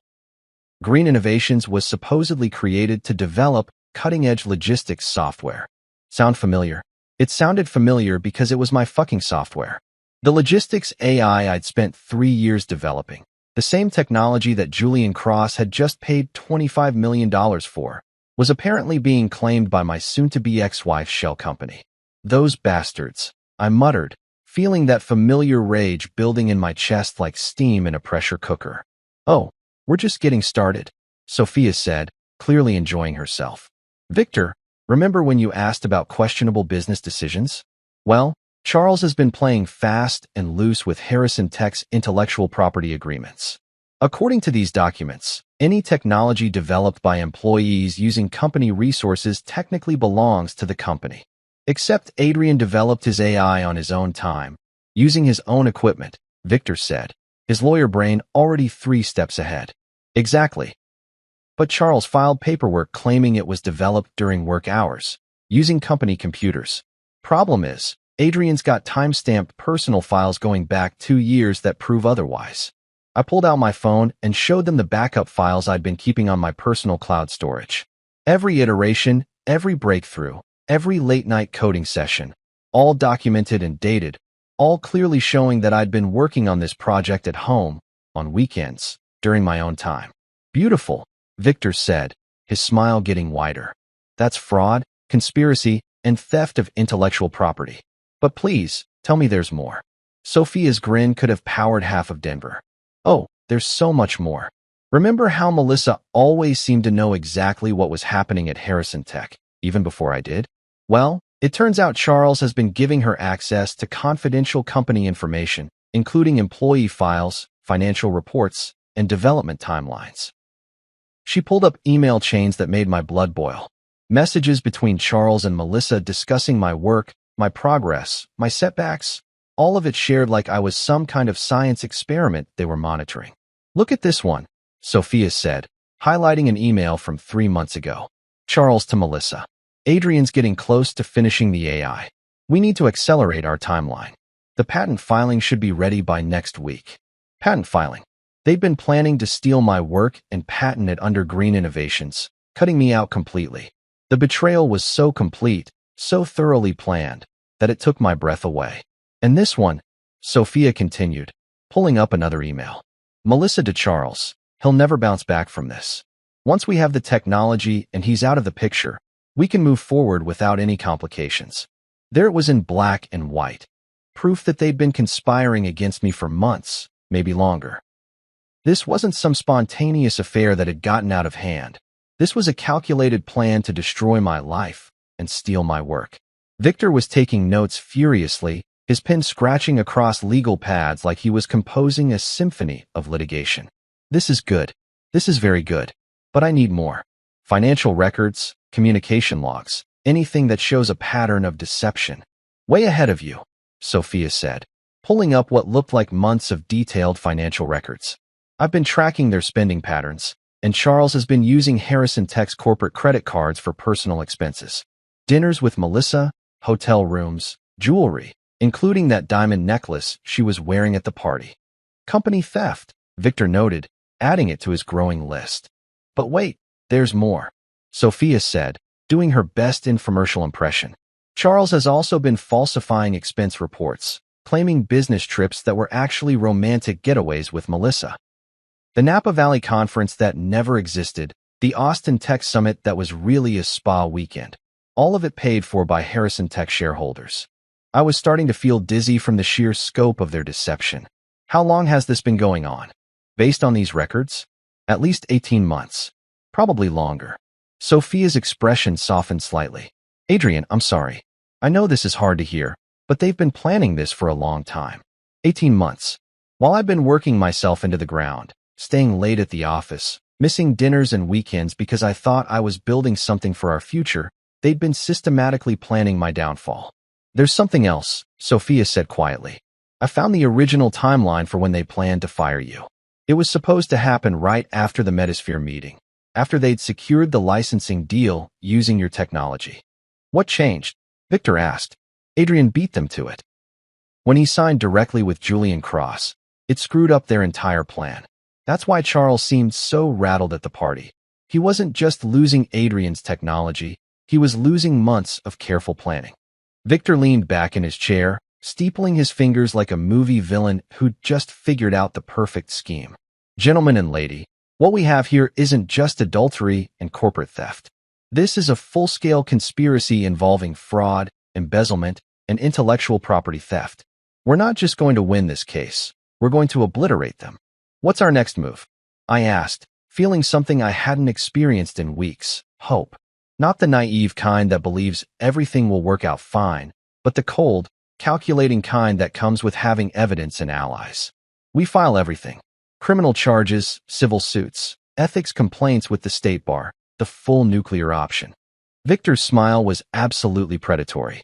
Green Innovations was supposedly created to develop cutting-edge logistics software. Sound familiar? It sounded familiar because it was my fucking software. The logistics AI I'd spent 3 years developing, the same technology that Julian Cross had just paid $25 million for, was apparently being claimed by my soon-to-be ex-wife's shell company. "Those bastards," I muttered, feeling that familiar rage building in my chest like steam in a pressure cooker. "Oh, we're just getting started," Sophia said, clearly enjoying herself. "Victor, remember when you asked about questionable business decisions? Well, Charles has been playing fast and loose with Harrison Tech's intellectual property agreements. According to these documents, any technology developed by employees using company resources technically belongs to the company. Except Adrian developed his AI on his own time, using his own equipment," Victor said, his lawyer brain already 3 steps ahead. "Exactly. But Charles filed paperwork claiming it was developed during work hours, using company computers. Problem is, Adrian's got time-stamped personal files going back 2 years that prove otherwise." I pulled out my phone and showed them the backup files I'd been keeping on my personal cloud storage. Every iteration, every breakthrough, every late-night coding session, all documented and dated, all clearly showing that I'd been working on this project at home, on weekends, during my own time. "Beautiful," Victor said, his smile getting wider. "That's fraud, conspiracy, and theft of intellectual property. But please, tell me there's more." Sophia's grin could have powered half of Denver. "Oh, there's so much more. Remember how Melissa always seemed to know exactly what was happening at Harrison Tech, even before I did? Well, it turns out Charles has been giving her access to confidential company information, including employee files, financial reports, and development timelines." She pulled up email chains that made my blood boil. Messages between Charles and Melissa discussing my work, my progress, my setbacks, all of it shared like I was some kind of science experiment they were monitoring. "Look at this one," Sophia said, highlighting an email from 3 months ago. Charles to Melissa. "Adrian's getting close to finishing the AI. We need to accelerate our timeline. The patent filing should be ready by next week." Patent filing. They'd been planning to steal my work and patent it under Green Innovations, cutting me out completely. The betrayal was so complete, so thoroughly planned, that it took my breath away. "And this one," Sophia continued, pulling up another email. "Melissa to Charles, he'll never bounce back from this. Once we have the technology and he's out of the picture, we can move forward without any complications." There it was in black and white. Proof that they'd been conspiring against me for months, maybe longer. This wasn't some spontaneous affair that had gotten out of hand. This was a calculated plan to destroy my life, and steal my work. Victor was taking notes furiously, his pen scratching across legal pads like he was composing a symphony of litigation. This is good. This is very good. But I need more. Financial records, communication logs, anything that shows a pattern of deception. Way ahead of you, Sophia said, pulling up what looked like months of detailed financial records. I've been tracking their spending patterns, and Charles has been using Harrison Tech's corporate credit cards for personal expenses. Dinners with Melissa, hotel rooms, jewelry, including that diamond necklace she was wearing at the party. Company theft, Victor noted, adding it to his growing list. But wait, there's more, Sophia said, doing her best infomercial impression. Charles has also been falsifying expense reports, claiming business trips that were actually romantic getaways with Melissa. The Napa Valley conference that never existed, the Austin Tech Summit that was really a spa weekend. All of it paid for by Harrison Tech shareholders. I was starting to feel dizzy from the sheer scope of their deception. How long has this been going on? Based on these records? At least 18 months. Probably longer. Sophia's expression softened slightly. Adrian, I'm sorry. I know this is hard to hear, but they've been planning this for a long time. 18 months. While I've been working myself into the ground, staying late at the office, missing dinners and weekends because I thought I was building something for our future, they'd been systematically planning my downfall. There's something else, Sophia said quietly. I found the original timeline for when they planned to fire you. It was supposed to happen right after the Metasphere meeting, after they'd secured the licensing deal using your technology. What changed? Victor asked. Adrian beat them to it. When he signed directly with Julian Cross, it screwed up their entire plan. That's why Charles seemed so rattled at the party. He wasn't just losing Adrian's technology, he was losing months of careful planning. Victor leaned back in his chair, steepling his fingers like a movie villain who'd just figured out the perfect scheme. Gentlemen and lady, what we have here isn't just adultery and corporate theft. This is a full-scale conspiracy involving fraud, embezzlement, and intellectual property theft. We're not just going to win this case, we're going to obliterate them. What's our next move? I asked, feeling something I hadn't experienced in weeks, hope. Not the naive kind that believes everything will work out fine, but the cold, calculating kind that comes with having evidence and allies. We file everything. Criminal charges, civil suits, ethics complaints with the state bar, the full nuclear option. Victor's smile was absolutely predatory.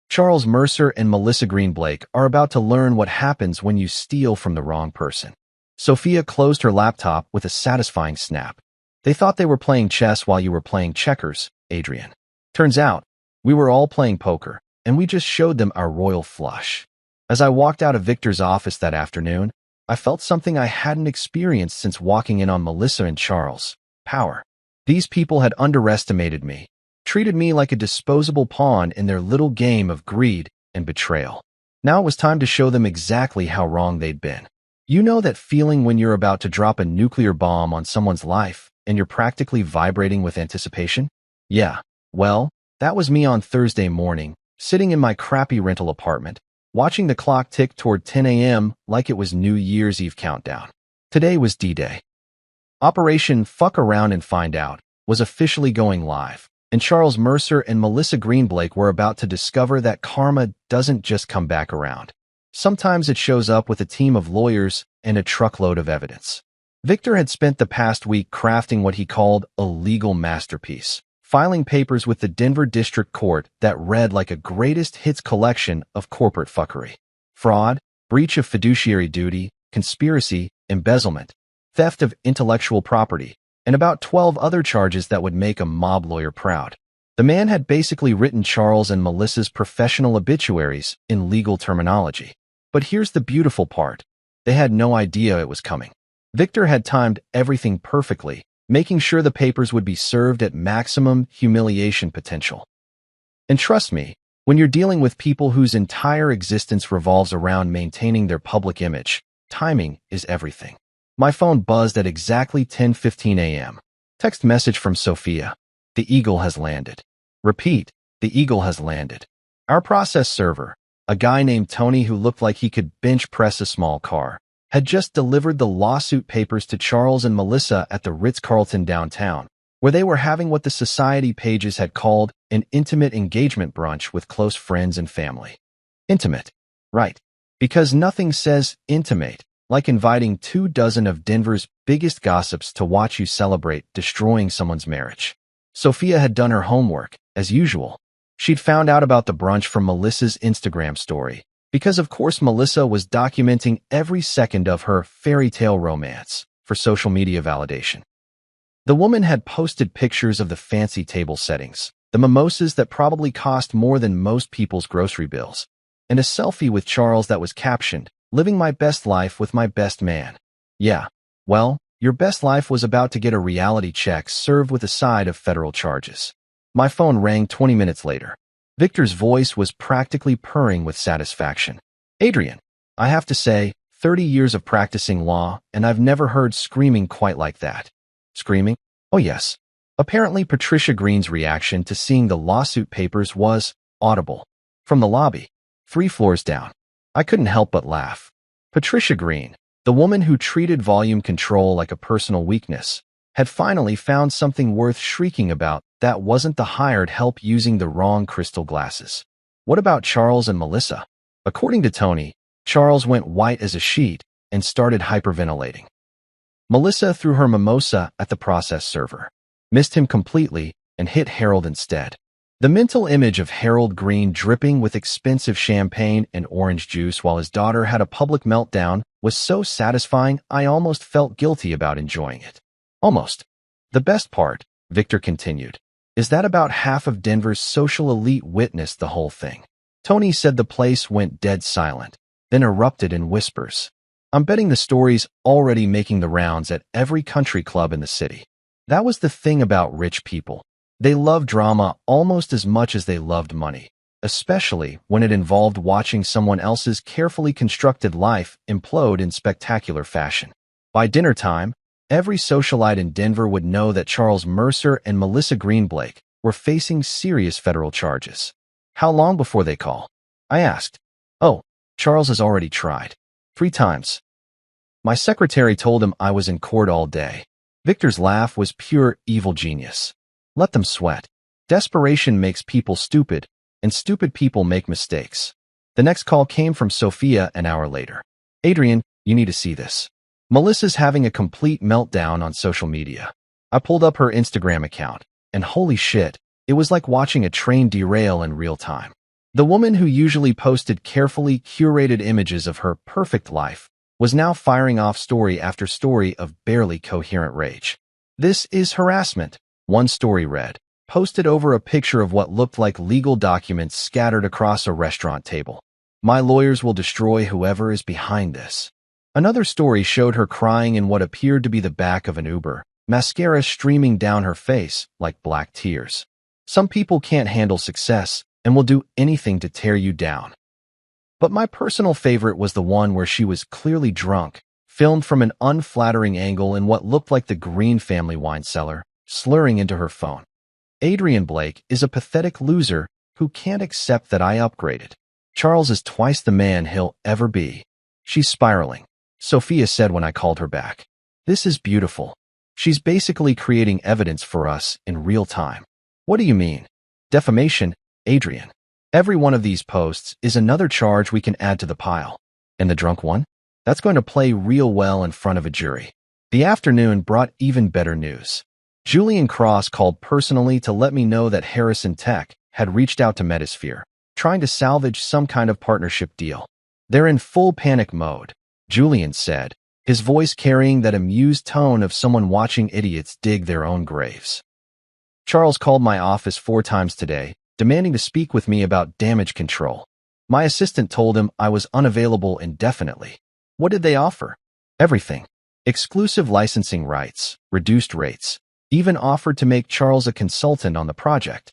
Charles Mercer and Melissa Green-Blake are about to learn what happens when you steal from the wrong person. Sophia closed her laptop with a satisfying snap. They thought they were playing chess while you were playing checkers, Adrian. Turns out, we were all playing poker, and we just showed them our royal flush. As I walked out of Victor's office that afternoon, I felt something I hadn't experienced since walking in on Melissa and Charles. Power. These people had underestimated me, treated me like a disposable pawn in their little game of greed and betrayal. Now it was time to show them exactly how wrong they'd been. You know that feeling when you're about to drop a nuclear bomb on someone's life and you're practically vibrating with anticipation? Yeah, well, that was me on Thursday morning, sitting in my crappy rental apartment, watching the clock tick toward 10 a.m. like it was New Year's Eve countdown. Today was D-Day. Operation Fuck Around and Find Out was officially going live, and Charles Mercer and Melissa Green-Blake were about to discover that karma doesn't just come back around. Sometimes it shows up with a team of lawyers and a truckload of evidence. Victor had spent the past week crafting what he called a legal masterpiece, filing papers with the Denver District Court that read like a greatest hits collection of corporate fuckery. Fraud, breach of fiduciary duty, conspiracy, embezzlement, theft of intellectual property, and about 12 other charges that would make a mob lawyer proud. The man had basically written Charles and Melissa's professional obituaries in legal terminology. But here's the beautiful part. They had no idea it was coming. Victor had timed everything perfectly, making sure the papers would be served at maximum humiliation potential. And trust me, when you're dealing with people whose entire existence revolves around maintaining their public image, timing is everything. My phone buzzed at exactly 10:15 a.m. Text message from Sophia. The Eagle has landed. Repeat, the Eagle has landed. Our process server, a guy named Tony who looked like he could bench press a small car, had just delivered the lawsuit papers to Charles and Melissa at the Ritz-Carlton downtown. where they were having what the society pages had called an intimate engagement brunch with close friends and family. Intimate. Right. Because nothing says intimate like inviting 24 of Denver's biggest gossips to watch you celebrate destroying someone's marriage. Sophia had done her homework, as usual. She'd found out about the brunch from Melissa's Instagram story, because of course Melissa was documenting every second of her fairy tale romance for social media validation. The woman had posted pictures of the fancy table settings, the mimosas that probably cost more than most people's grocery bills, and a selfie with Charles that was captioned, "Living my best life with my best man." Yeah, well, your best life was about to get a reality check served with a side of federal charges. My phone rang 20 minutes later. Victor's voice was practically purring with satisfaction. "Adrian, I have to say, 30 years of practicing law, and I've never heard screaming quite like that." Screaming? Oh yes. Apparently Patricia Green's reaction to seeing the lawsuit papers was audible. From the lobby, 3 floors down. I couldn't help but laugh. Patricia Green, the woman who treated volume control like a personal weakness, had finally found something worth shrieking about that wasn't the hired help using the wrong crystal glasses. What about Charles and Melissa? According to Tony, Charles went white as a sheet and started hyperventilating. Melissa threw her mimosa at the process server, missed him completely, and hit Harold instead. The mental image of Harold Green dripping with expensive champagne and orange juice while his daughter had a public meltdown was so satisfying I almost felt guilty about enjoying it. Almost. The best part, Victor continued, is that about half of Denver's social elite witnessed the whole thing. Tony said the place went dead silent, then erupted in whispers. I'm betting the story's already making the rounds at every country club in the city. That was the thing about rich people. They loved drama almost as much as they loved money, especially when it involved watching someone else's carefully constructed life implode in spectacular fashion. By dinner time, every socialite in Denver would know that Charles Mercer and Melissa Greenblake were facing serious federal charges. How long before they call? I asked. Oh, Charles has already tried. 3 times. My secretary told him I was in court all day. Victor's laugh was pure evil genius. Let them sweat. Desperation makes people stupid, and stupid people make mistakes. The next call came from Sophia an hour later. Adrian, you need to see this. Melissa's having a complete meltdown on social media. I pulled up her Instagram account, and holy shit, it was like watching a train derail in real time. The woman who usually posted carefully curated images of her perfect life was now firing off story after story of barely coherent rage. This is harassment, one story read, posted over a picture of what looked like legal documents scattered across a restaurant table. My lawyers will destroy whoever is behind this. Another story showed her crying in what appeared to be the back of an Uber, mascara streaming down her face like black tears. Some people can't handle success and will do anything to tear you down. But my personal favorite was the one where she was clearly drunk, filmed from an unflattering angle in what looked like the Green family wine cellar, slurring into her phone. Adrian Blake is a pathetic loser who can't accept that I upgraded. Charles is twice the man he'll ever be. She's spiraling, Sophia said when I called her back. This is beautiful. She's basically creating evidence for us in real time. What do you mean? Defamation, Adrian. Every one of these posts is another charge we can add to the pile. And the drunk one? That's going to play real well in front of a jury. The afternoon brought even better news. Julian Cross called personally to let me know that Harrison Tech had reached out to Metasphere, trying to salvage some kind of partnership deal. They're in full panic mode, Julian said, his voice carrying that amused tone of someone watching idiots dig their own graves. Charles called my office 4 times today, demanding to speak with me about damage control. My assistant told him I was unavailable indefinitely. What did they offer? Everything. Exclusive licensing rights, reduced rates, even offered to make Charles a consultant on the project.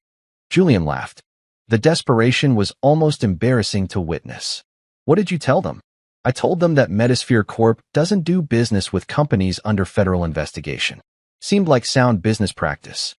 Julian laughed. The desperation was almost embarrassing to witness. What did you tell them? I told them that Metasphere Corp doesn't do business with companies under federal investigation. Seemed like sound business practice.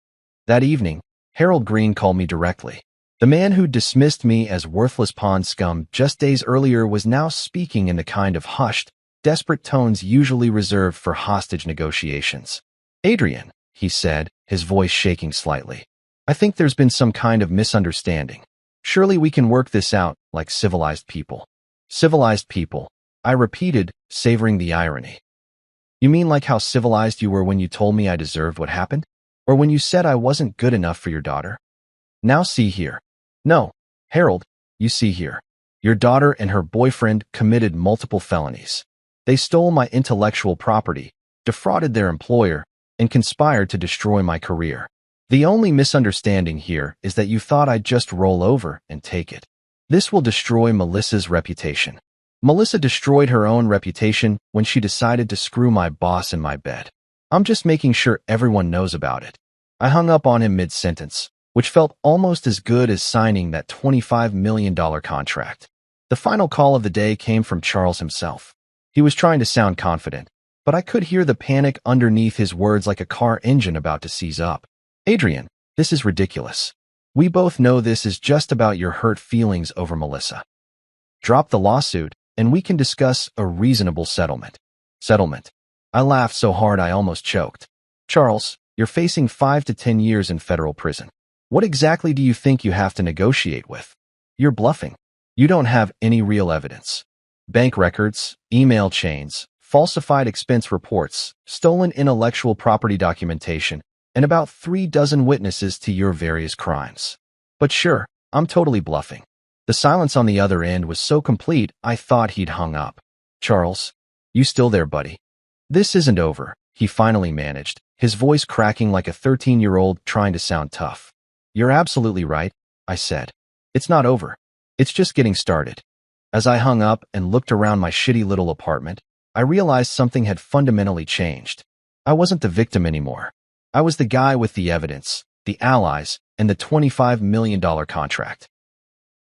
That evening, Harold Green called me directly. The man who dismissed me as worthless pond scum just days earlier was now speaking in the kind of hushed, desperate tones usually reserved for hostage negotiations. Adrian, he said, his voice shaking slightly. I think there's been some kind of misunderstanding. Surely we can work this out like civilized people. Civilized people, I repeated, savoring the irony. You mean like how civilized you were when you told me I deserved what happened? Or when you said I wasn't good enough for your daughter? Now see here. No, Harold, you see here. Your daughter and her boyfriend committed multiple felonies. They stole my intellectual property, defrauded their employer, and conspired to destroy my career. The only misunderstanding here is that you thought I'd just roll over and take it. This will destroy Melissa's reputation. Melissa destroyed her own reputation when she decided to screw my boss in my bed. I'm just making sure everyone knows about it. I hung up on him mid-sentence, which felt almost as good as signing that $25 million contract. The final call of the day came from Charles himself. He was trying to sound confident, but I could hear the panic underneath his words like a car engine about to seize up. Adrian, this is ridiculous. We both know this is just about your hurt feelings over Melissa. Drop the lawsuit, and we can discuss a reasonable settlement. Settlement. I laughed so hard I almost choked. Charles, you're facing 5 to 10 years in federal prison. What exactly do you think you have to negotiate with? You're bluffing. You don't have any real evidence. Bank records, email chains, falsified expense reports, stolen intellectual property documentation, and about 3 dozen witnesses to your various crimes. But sure, I'm totally bluffing. The silence on the other end was so complete, I thought he'd hung up. Charles, you still there, buddy? This isn't over, he finally managed, his voice cracking like a 13-year-old trying to sound tough. You're absolutely right, I said. It's not over. It's just getting started. As I hung up and looked around my shitty little apartment, I realized something had fundamentally changed. I wasn't the victim anymore. I was the guy with the evidence, the allies, and the $25 million contract.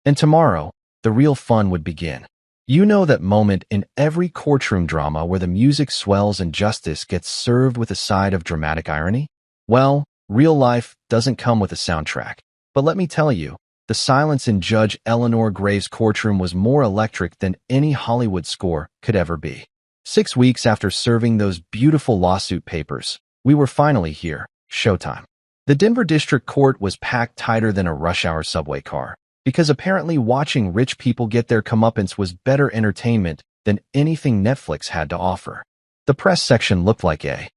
And tomorrow, the real fun would begin. You know that moment in every courtroom drama where the music swells and justice gets served with a side of dramatic irony? Well, real life doesn't come with a soundtrack. But let me tell you, the silence in Judge Eleanor Graves' courtroom was more electric than any Hollywood score could ever be. 6 weeks after serving those beautiful lawsuit papers, we were finally here, showtime. The Denver District Court was packed tighter than a rush-hour subway car, because apparently watching rich people get their comeuppance was better entertainment than anything Netflix had to offer. The press section looked like a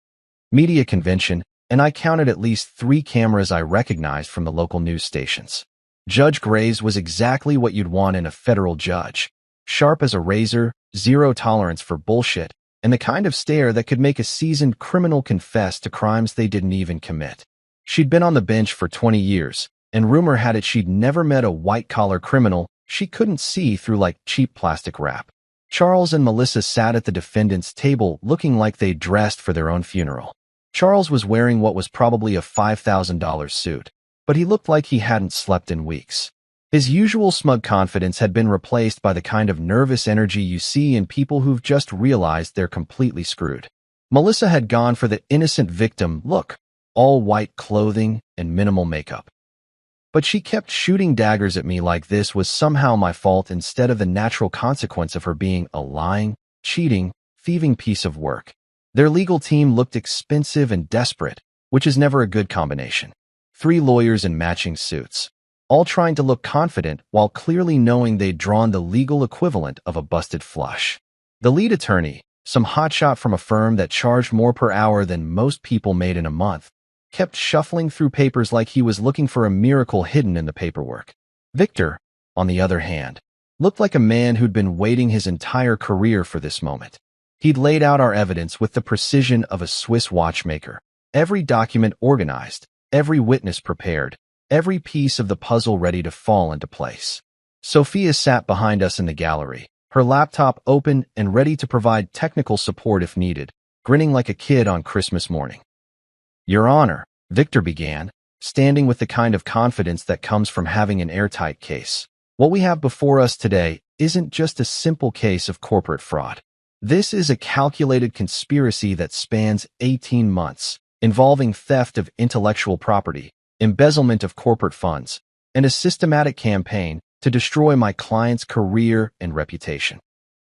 media convention, and I counted at least 3 cameras I recognized from the local news stations. Judge Graves was exactly what you'd want in a federal judge. Sharp as a razor, zero tolerance for bullshit, and the kind of stare that could make a seasoned criminal confess to crimes they didn't even commit. She'd been on the bench for 20 years, and rumor had it she'd never met a white-collar criminal she couldn't see through like cheap plastic wrap. Charles and Melissa sat at the defendant's table looking like they'd dressed for their own funeral. Charles was wearing what was probably a $5,000 suit, but he looked like he hadn't slept in weeks. His usual smug confidence had been replaced by the kind of nervous energy you see in people who've just realized they're completely screwed. Melissa had gone for the innocent victim look, all white clothing and minimal makeup. But she kept shooting daggers at me like this was somehow my fault instead of the natural consequence of her being a lying, cheating, thieving piece of work. Their legal team looked expensive and desperate, which is never a good combination. 3 lawyers in matching suits, all trying to look confident while clearly knowing they'd drawn the legal equivalent of a busted flush. The lead attorney, some hotshot from a firm that charged more per hour than most people made in a month, kept shuffling through papers like he was looking for a miracle hidden in the paperwork. Victor, on the other hand, looked like a man who'd been waiting his entire career for this moment. He'd laid out our evidence with the precision of a Swiss watchmaker, every document organized, every witness prepared, every piece of the puzzle ready to fall into place. Sophia sat behind us in the gallery, her laptop open and ready to provide technical support if needed, grinning like a kid on Christmas morning. Your Honor, Victor began, standing with the kind of confidence that comes from having an airtight case. What we have before us today isn't just a simple case of corporate fraud. This is a calculated conspiracy that spans 18 months, involving theft of intellectual property, embezzlement of corporate funds, and a systematic campaign to destroy my client's career and reputation.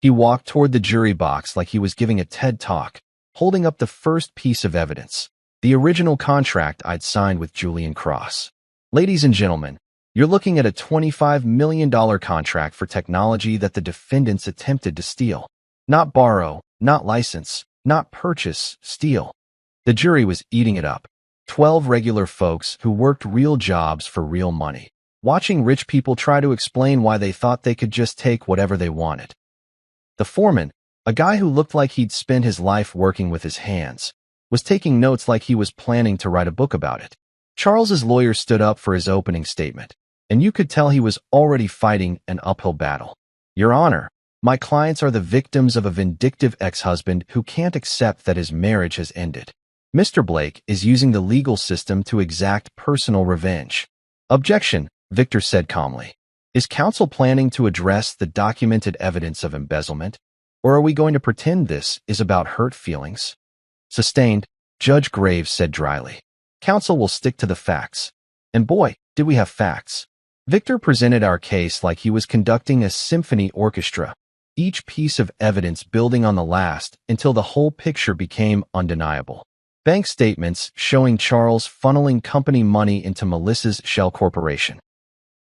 He walked toward the jury box like he was giving a TED Talk, holding up the first piece of evidence, The original contract I'd signed with Julian Cross. Ladies and gentlemen, you're looking at a $25 million contract for technology that the defendants attempted to steal. Not borrow, not license, not purchase, steal. The jury was eating it up. 12 regular folks who worked real jobs for real money, watching rich people try to explain why they thought they could just take whatever they wanted. The foreman, a guy who looked like he'd spent his life working with his hands, was taking notes like he was planning to write a book about it. Charles's lawyer stood up for his opening statement, and you could tell he was already fighting an uphill battle. Your Honor, my clients are the victims of a vindictive ex-husband who can't accept that his marriage has ended. Mr. Blake is using the legal system to exact personal revenge. Objection, Victor said calmly. Is counsel planning to address the documented evidence of embezzlement, or are we going to pretend this is about hurt feelings? Sustained, Judge Graves said dryly. Counsel will stick to the facts. And boy, did we have facts. Victor presented our case like he was conducting a symphony orchestra, each piece of evidence building on the last until the whole picture became undeniable. Bank statements showing Charles funneling company money into Melissa's shell corporation.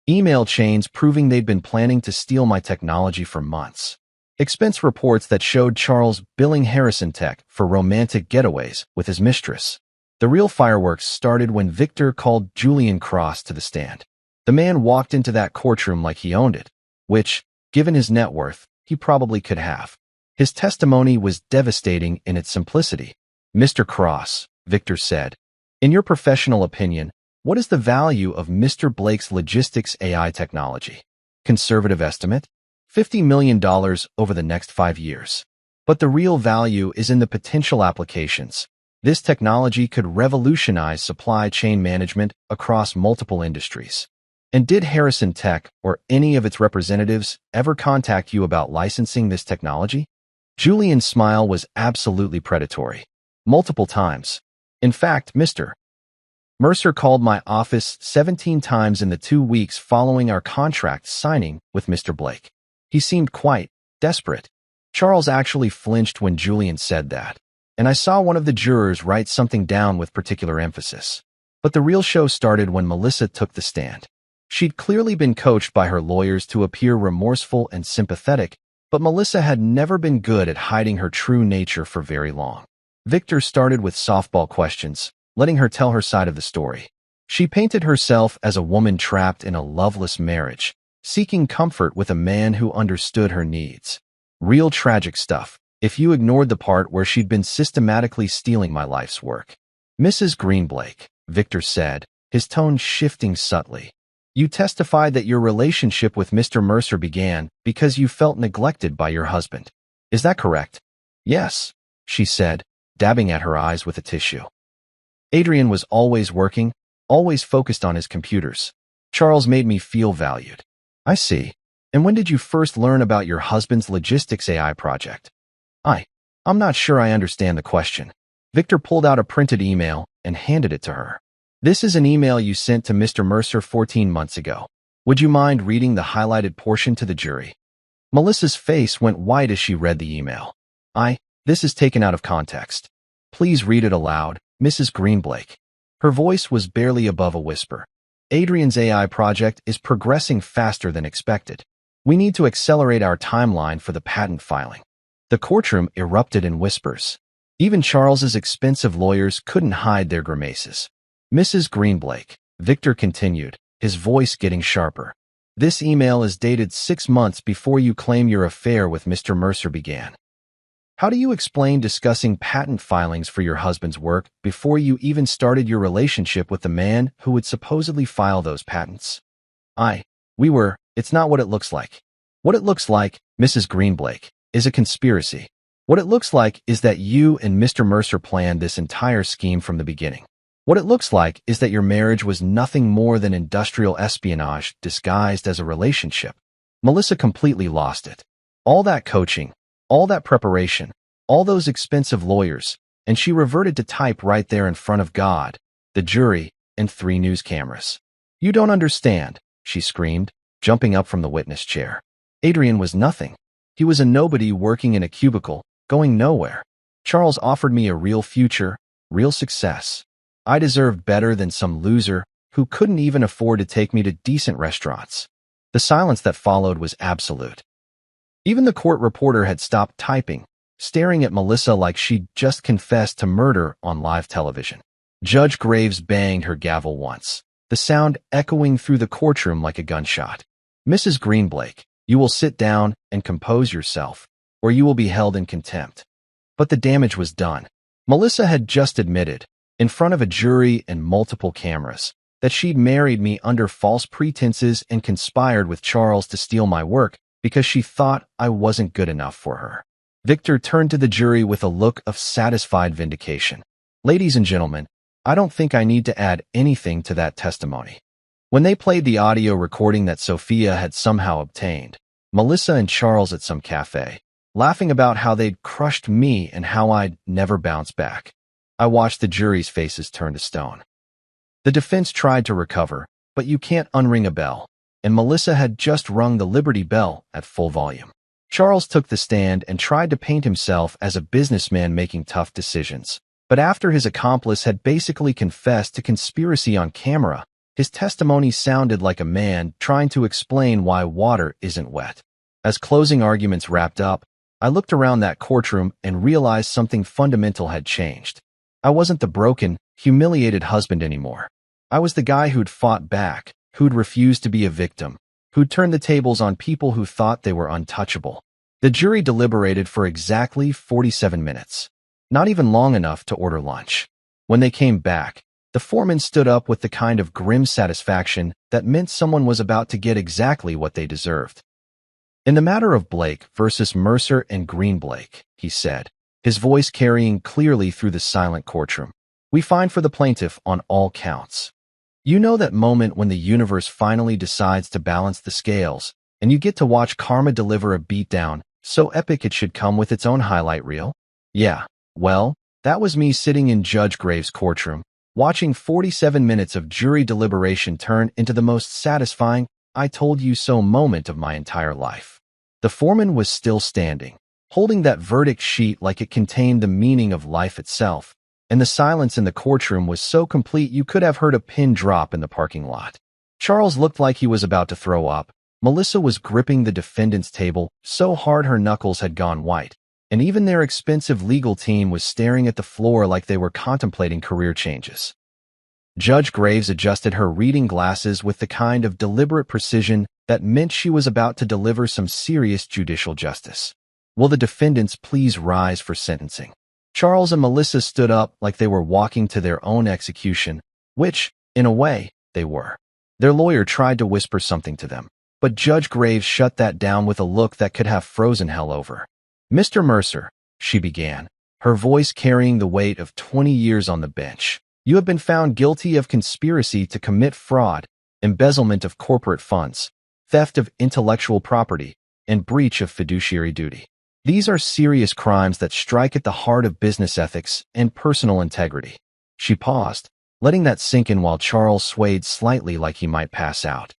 Email chains proving they'd been planning to steal my technology for months. Expense reports that showed Charles billing Harrison Tech for romantic getaways with his mistress. The real fireworks started when Victor called Julian Cross to the stand. The man walked into that courtroom like he owned it, which, given his net worth, he probably could have. His testimony was devastating in its simplicity. Mr. Cross, Victor said, in your professional opinion, what is the value of Mr. Blake's logistics AI technology? Conservative estimate? $50 million over the next 5 years. But the real value is in the potential applications. This technology could revolutionize supply chain management across multiple industries. And did Harrison Tech or any of its representatives ever contact you about licensing this technology? Julian's smile was absolutely predatory. Multiple times. In fact, Mr. Mercer called my office 17 times in the 2 weeks following our contract signing with Mr. Blake. He seemed quite desperate. Charles actually flinched when Julian said that, and I saw one of the jurors write something down with particular emphasis. But the real show started when Melissa took the stand. She'd clearly been coached by her lawyers to appear remorseful and sympathetic, but Melissa had never been good at hiding her true nature for very long. Victor started with softball questions, letting her tell her side of the story. She painted herself as a woman trapped in a loveless marriage, seeking comfort with a man who understood her needs. Real tragic stuff, if you ignored the part where she'd been systematically stealing my life's work. Mrs. Greenblake, Victor said, his tone shifting subtly. You testified that your relationship with Mr. Mercer began because you felt neglected by your husband. Is that correct? Yes, she said, dabbing at her eyes with a tissue. Adrian was always working, always focused on his computers. Charles made me feel valued. I see. And when did you first learn about your husband's logistics AI project? I'm not sure I understand the question. Victor pulled out a printed email and handed it to her. This is an email you sent to Mr. Mercer 14 months ago. Would you mind reading the highlighted portion to the jury? Melissa's face went white as she read the email. This is taken out of context. Please read it aloud, Mrs. Greenblake. Her voice was barely above a whisper. Adrian's AI project is progressing faster than expected. We need to accelerate our timeline for the patent filing. The courtroom erupted in whispers. Even Charles's expensive lawyers couldn't hide their grimaces. Mrs. Greenblake, Victor continued, his voice getting sharper. This email is dated 6 months before you claim your affair with Mr. Mercer began. How do you explain discussing patent filings for your husband's work before you even started your relationship with the man who would supposedly file those patents? It's not what it looks like. What it looks like, Mrs. Greenblake, is a conspiracy. What it looks like is that you and Mr. Mercer planned this entire scheme from the beginning. What it looks like is that your marriage was nothing more than industrial espionage disguised as a relationship. Melissa completely lost it. All that coaching, all that preparation, all those expensive lawyers, and she reverted to type right there in front of God, the jury, and 3 news cameras. You don't understand, she screamed, jumping up from the witness chair. Adrian was nothing. He was a nobody working in a cubicle, going nowhere. Charles offered me a real future, Real success. I deserved better than some loser who couldn't even afford to take me to decent restaurants. The silence that followed was absolute. Even the court reporter had stopped typing, staring at Melissa like she'd just confessed to murder on live television. Judge Graves banged her gavel once, the sound echoing through the courtroom like a gunshot. "Mrs. Greenblake, you will sit down and compose yourself, or you will be held in contempt." But the damage was done. Melissa had just admitted, in front of a jury and multiple cameras, that she'd married me under false pretenses and conspired with Charles to steal my work because she thought I wasn't good enough for her. Victor turned to the jury with a look of satisfied vindication. "Ladies and gentlemen, I don't think I need to add anything to that testimony." When they played the audio recording that Sophia had somehow obtained, Melissa and Charles at some cafe, laughing about how they'd crushed me and how I'd never bounce back, I watched the jury's faces turn to stone. The defense tried to recover, but you can't unring a bell, and Melissa had just rung the Liberty Bell at full volume. Charles took the stand and tried to paint himself as a businessman making tough decisions. But after his accomplice had basically confessed to conspiracy on camera, his testimony sounded like a man trying to explain why water isn't wet. As closing arguments wrapped up, I looked around that courtroom and realized something fundamental had changed. I wasn't the broken, humiliated husband anymore. I was the guy who'd fought back, who'd refused to be a victim, who'd turned the tables on people who thought they were untouchable. The jury deliberated for exactly 47 minutes. Not even long enough to order lunch. When they came back, the foreman stood up with the kind of grim satisfaction that meant someone was about to get exactly what they deserved. "In the matter of Blake versus Mercer and Greenblake," he said, his voice carrying clearly through the silent courtroom, "we find for the plaintiff on all counts." You know that moment when the universe finally decides to balance the scales, and you get to watch karma deliver a beatdown so epic it should come with its own highlight reel? Yeah. Well, that was me sitting in Judge Graves' courtroom, watching 47 minutes of jury deliberation turn into the most satisfying "I told you so" moment of my entire life. The foreman was still standing, holding that verdict sheet like it contained the meaning of life itself, and the silence in the courtroom was so complete you could have heard a pin drop in the parking lot. Charles looked like he was about to throw up. Melissa was gripping the defendant's table so hard her knuckles had gone white, and even their expensive legal team was staring at the floor like they were contemplating career changes. Judge Graves adjusted her reading glasses with the kind of deliberate precision that meant she was about to deliver some serious judicial justice. "Will the defendants please rise for sentencing?" Charles and Melissa stood up like they were walking to their own execution, which, in a way, they were. Their lawyer tried to whisper something to them, but Judge Graves shut that down with a look that could have frozen hell over. "Mr. Mercer," she began, her voice carrying the weight of 20 years on the bench, "you have been found guilty of conspiracy to commit fraud, embezzlement of corporate funds, theft of intellectual property, and breach of fiduciary duty. These are serious crimes that strike at the heart of business ethics and personal integrity." She paused, letting that sink in while Charles swayed slightly like he might pass out.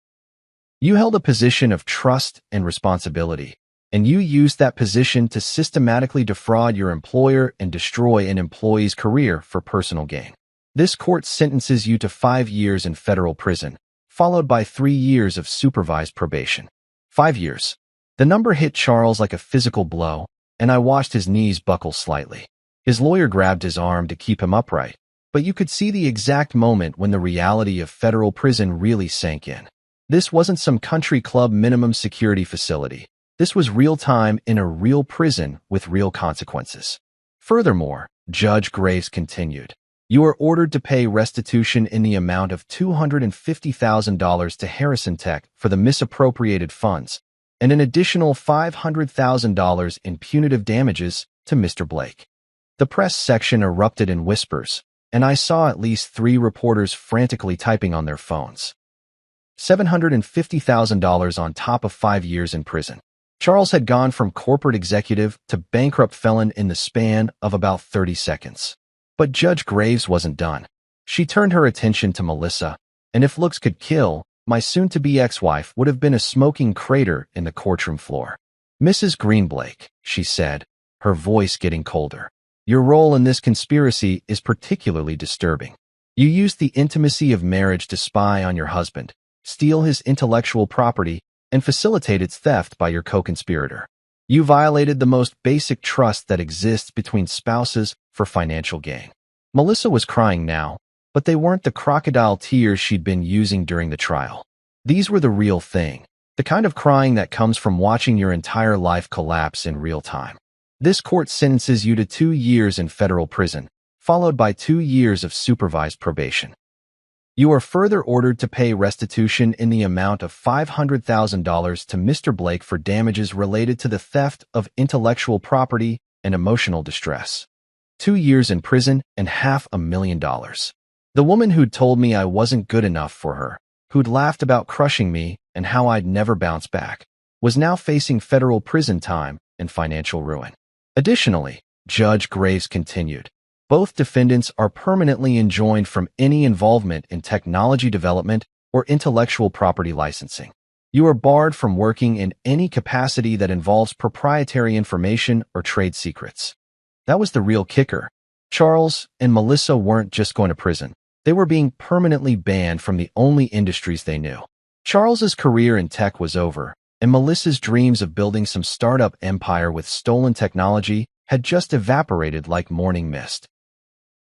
"You held a position of trust and responsibility, and you used that position to systematically defraud your employer and destroy an employee's career for personal gain. This court sentences you to 5 years in federal prison, followed by 3 years of supervised probation." 5 years. The number hit Charles like a physical blow, and I watched his knees buckle slightly. His lawyer grabbed his arm to keep him upright, but you could see the exact moment when the reality of federal prison really sank in. This wasn't some country club minimum security facility. This was real time in a real prison with real consequences. Furthermore, Judge Graves continued, "You are ordered to pay restitution in the amount of $250,000 to Harrison Tech for the misappropriated funds, and an additional $500,000 in punitive damages to Mr. Blake." The press section erupted in whispers, and I saw at least 3 reporters frantically typing on their phones. $750,000 on top of 5 years in prison. Charles had gone from corporate executive to bankrupt felon in the span of about 30 seconds. But Judge Graves wasn't done. She turned her attention to Melissa, and if looks could kill, my soon-to-be ex-wife would have been a smoking crater in the courtroom floor. "Mrs. Greenblake," she said, her voice getting colder, Your role in this conspiracy is particularly disturbing. You used the intimacy of marriage to spy on your husband, steal his intellectual property, and facilitate its theft by your co-conspirator. You violated the most basic trust that exists between spouses for financial gain. Melissa was crying now, but they weren't the crocodile tears she'd been using during the trial. These were the real thing, the kind of crying that comes from watching your entire life collapse in real time. This court sentences you to 2 years in federal prison, followed by 2 years of supervised probation. You are further ordered to pay restitution in the amount of $500,000 to Mr. Blake for damages related to the theft of intellectual property and emotional distress. 2 years in prison and $500,000. The woman who'd told me I wasn't good enough for her, who'd laughed about crushing me and how I'd never bounce back, was now facing federal prison time and financial ruin. Additionally, Judge Graves continued, both defendants are permanently enjoined from any involvement in technology development or intellectual property licensing. You are barred from working in any capacity that involves proprietary information or trade secrets. That was the real kicker. Charles and Melissa weren't just going to prison. They were being permanently banned from the only industries they knew. Charles's career in tech was over, and Melissa's dreams of building some startup empire with stolen technology had just evaporated like morning mist.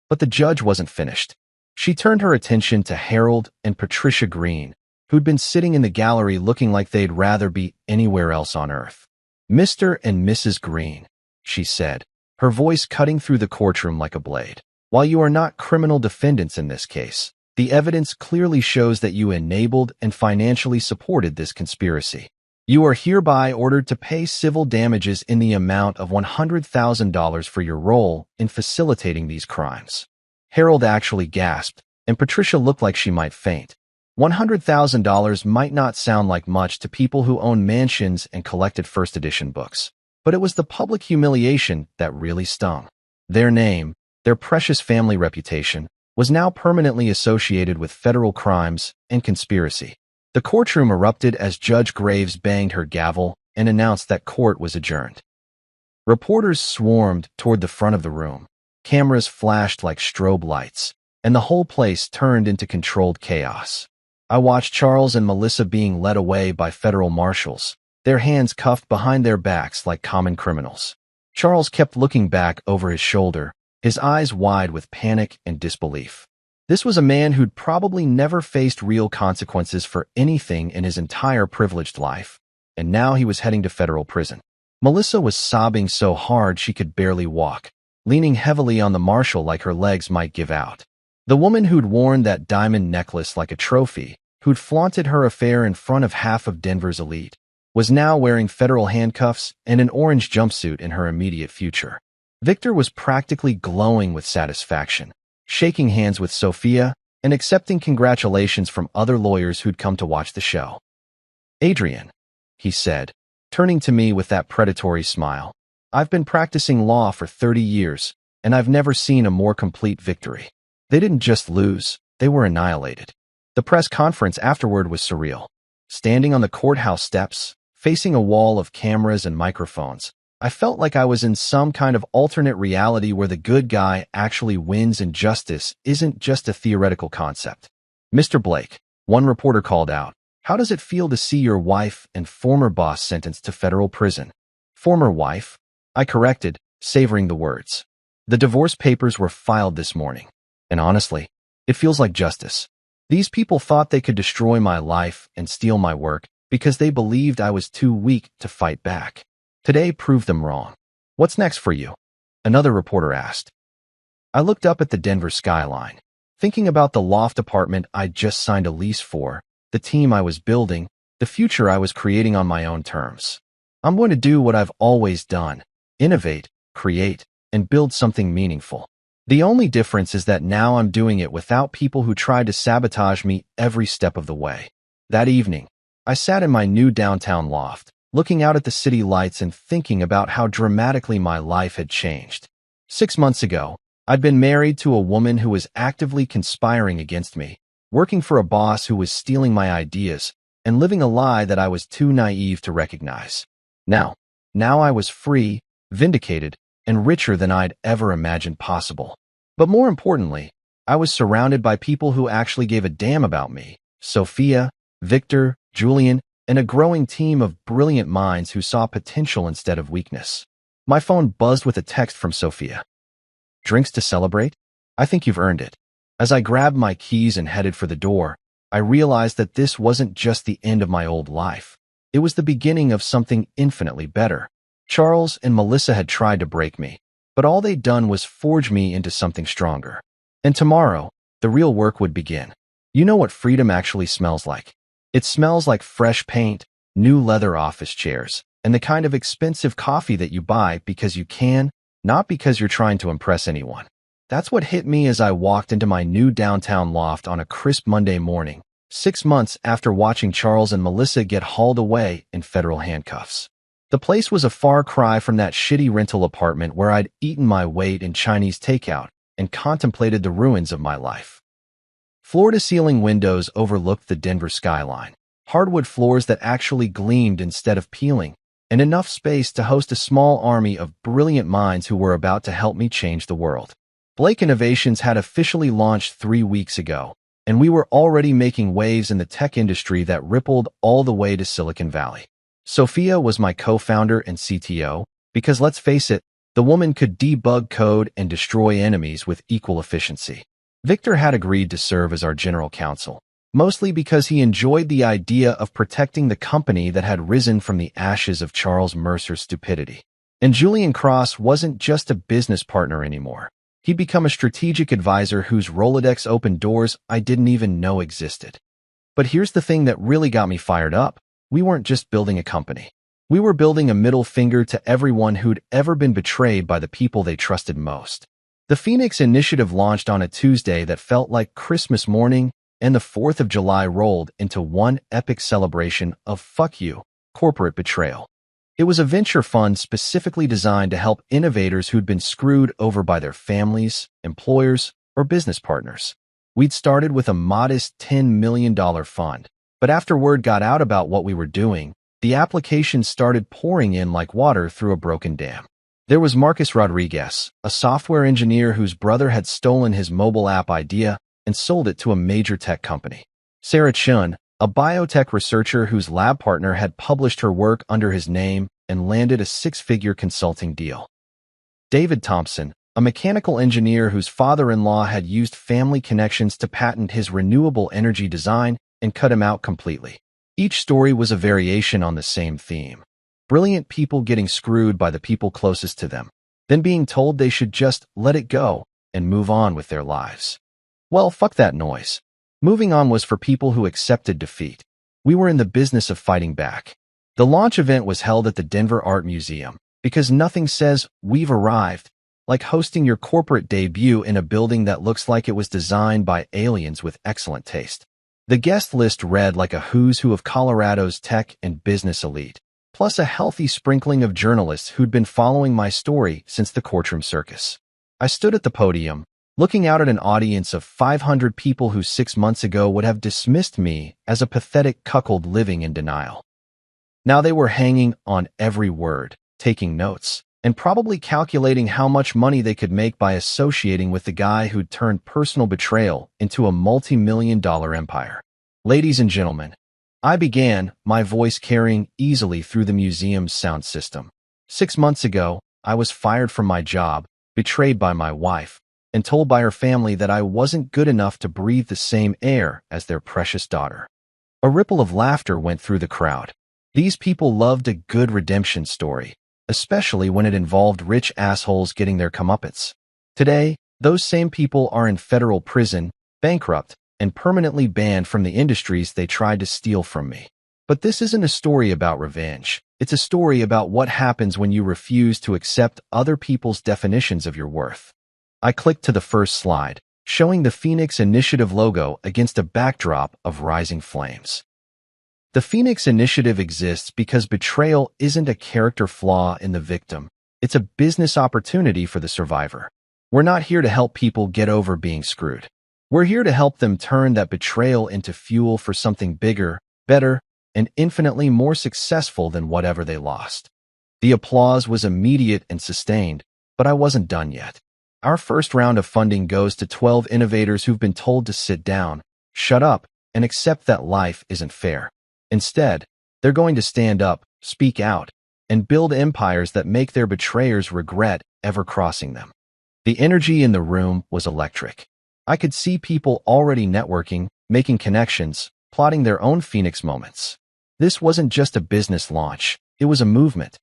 But the judge wasn't finished. She turned her attention to Harold and Patricia Green, who'd been sitting in the gallery looking like they'd rather be anywhere else on earth. Mr. and Mrs. Green, she said, her voice cutting through the courtroom like a blade. While you are not criminal defendants in this case, the evidence clearly shows that you enabled and financially supported this conspiracy. You are hereby ordered to pay civil damages in the amount of $100,000 for your role in facilitating these crimes. Harold actually gasped, and Patricia looked like she might faint. $100,000 might not sound like much to people who own mansions and collected first edition books, but it was the public humiliation that really stung. Their name, their precious family reputation, was now permanently associated with federal crimes and conspiracy. The courtroom erupted as Judge Graves banged her gavel and announced that court was adjourned. Reporters swarmed toward the front of the room. Cameras flashed like strobe lights, and the whole place turned into controlled chaos. I watched Charles and Melissa being led away by federal marshals, their hands cuffed behind their backs like common criminals. Charles kept looking back over his shoulder, his eyes wide with panic and disbelief. This was a man who'd probably never faced real consequences for anything in his entire privileged life, and now he was heading to federal prison. Melissa was sobbing so hard she could barely walk, leaning heavily on the marshal like her legs might give out. The woman who'd worn that diamond necklace like a trophy, who'd flaunted her affair in front of half of Denver's elite, was now wearing federal handcuffs and an orange jumpsuit in her immediate future. Victor was practically glowing with satisfaction, shaking hands with Sophia and accepting congratulations from other lawyers who'd come to watch the show. Adrian, he said, turning to me with that predatory smile, I've been practicing law for 30 years, and I've never seen a more complete victory. They didn't just lose, they were annihilated. The press conference afterward was surreal. Standing on the courthouse steps, facing a wall of cameras and microphones, I felt like I was in some kind of alternate reality where the good guy actually wins and justice isn't just a theoretical concept. Mr. Blake, one reporter called out, how does it feel to see your wife and former boss sentenced to federal prison? Former wife? I corrected, savoring the words. The divorce papers were filed this morning, and honestly, it feels like justice. These people thought they could destroy my life and steal my work because they believed I was too weak to fight back. Today proved them wrong. What's next for you? Another reporter asked. I looked up at the Denver skyline, thinking about the loft apartment I'd just signed a lease for, the team I was building, the future I was creating on my own terms. I'm going to do what I've always done, innovate, create, and build something meaningful. The only difference is that now I'm doing it without people who tried to sabotage me every step of the way. That evening, I sat in my new downtown loft, looking out at the city lights and thinking about how dramatically my life had changed. 6 months ago, I'd been married to a woman who was actively conspiring against me, working for a boss who was stealing my ideas, and living a lie that I was too naive to recognize. Now I was free, vindicated, and richer than I'd ever imagined possible. But more importantly, I was surrounded by people who actually gave a damn about me. Sophia, Victor, Julian, and a growing team of brilliant minds who saw potential instead of weakness. My phone buzzed with a text from Sophia. "Drinks to celebrate? I think you've earned it." As I grabbed my keys and headed for the door, I realized that this wasn't just the end of my old life. It was the beginning of something infinitely better. Charles and Melissa had tried to break me, but all they'd done was forge me into something stronger. And tomorrow, the real work would begin. You know what freedom actually smells like? It smells like fresh paint, new leather office chairs, and the kind of expensive coffee that you buy because you can, not because you're trying to impress anyone. That's what hit me as I walked into my new downtown loft on a crisp Monday morning, 6 months after watching Charles and Melissa get hauled away in federal handcuffs. The place was a far cry from that shitty rental apartment where I'd eaten my weight in Chinese takeout and contemplated the ruins of my life. Floor-to-ceiling windows overlooked the Denver skyline, hardwood floors that actually gleamed instead of peeling, and enough space to host a small army of brilliant minds who were about to help me change the world. Blake Innovations had officially launched 3 weeks ago, and we were already making waves in the tech industry that rippled all the way to Silicon Valley. Sophia was my co-founder and CTO, because let's face it, the woman could debug code and destroy enemies with equal efficiency. Victor had agreed to serve as our general counsel, mostly because he enjoyed the idea of protecting the company that had risen from the ashes of Charles Mercer's stupidity. And Julian Cross wasn't just a business partner anymore. He'd become a strategic advisor whose Rolodex opened doors I didn't even know existed. But here's the thing that really got me fired up. We weren't just building a company. We were building a middle finger to everyone who'd ever been betrayed by the people they trusted most. The Phoenix Initiative launched on a Tuesday that felt like Christmas morning, and the 4th of July rolled into one epic celebration of fuck you, corporate betrayal. It was a venture fund specifically designed to help innovators who'd been screwed over by their families, employers, or business partners. We'd started with a modest $10 million fund, but after word got out about what we were doing, the applications started pouring in like water through a broken dam. There was Marcus Rodriguez, a software engineer whose brother had stolen his mobile app idea and sold it to a major tech company. Sarah Chun, a biotech researcher whose lab partner had published her work under his name and landed a 6-figure consulting deal. David Thompson, a mechanical engineer whose father-in-law had used family connections to patent his renewable energy design and cut him out completely. Each story was a variation on the same theme. Brilliant people getting screwed by the people closest to them, then being told they should just let it go and move on with their lives. Well, fuck that noise. Moving on was for people who accepted defeat. We were in the business of fighting back. The launch event was held at the Denver Art Museum, because nothing says, "we've arrived," like hosting your corporate debut in a building that looks like it was designed by aliens with excellent taste. The guest list read like a who's who of Colorado's tech and business elite, plus a healthy sprinkling of journalists who'd been following my story since the courtroom circus. I stood at the podium, looking out at an audience of 500 people who 6 months ago would have dismissed me as a pathetic cuckold living in denial. Now they were hanging on every word, taking notes, and probably calculating how much money they could make by associating with the guy who'd turned personal betrayal into a multi-million-dollar empire. Ladies and gentlemen, I began, my voice carrying easily through the museum's sound system. 6 months ago, I was fired from my job, betrayed by my wife, and told by her family that I wasn't good enough to breathe the same air as their precious daughter. A ripple of laughter went through the crowd. These people loved a good redemption story, especially when it involved rich assholes getting their comeuppance. Today, those same people are in federal prison, bankrupt, and permanently banned from the industries they tried to steal from me. But this isn't a story about revenge. It's a story about what happens when you refuse to accept other people's definitions of your worth. I clicked to the first slide, showing the Phoenix Initiative logo against a backdrop of rising flames. The Phoenix Initiative exists because betrayal isn't a character flaw in the victim. It's a business opportunity for the survivor. We're not here to help people get over being screwed. We're here to help them turn that betrayal into fuel for something bigger, better, and infinitely more successful than whatever they lost. The applause was immediate and sustained, But I wasn't done yet. Our first round of funding goes to 12 innovators who've been told to sit down, shut up, and accept that life isn't fair. Instead, they're going to stand up, speak out, and build empires that make their betrayers regret ever crossing them. The energy in the room was electric. I could see people already networking, making connections, plotting their own Phoenix moments. This wasn't just a business launch, it was a movement.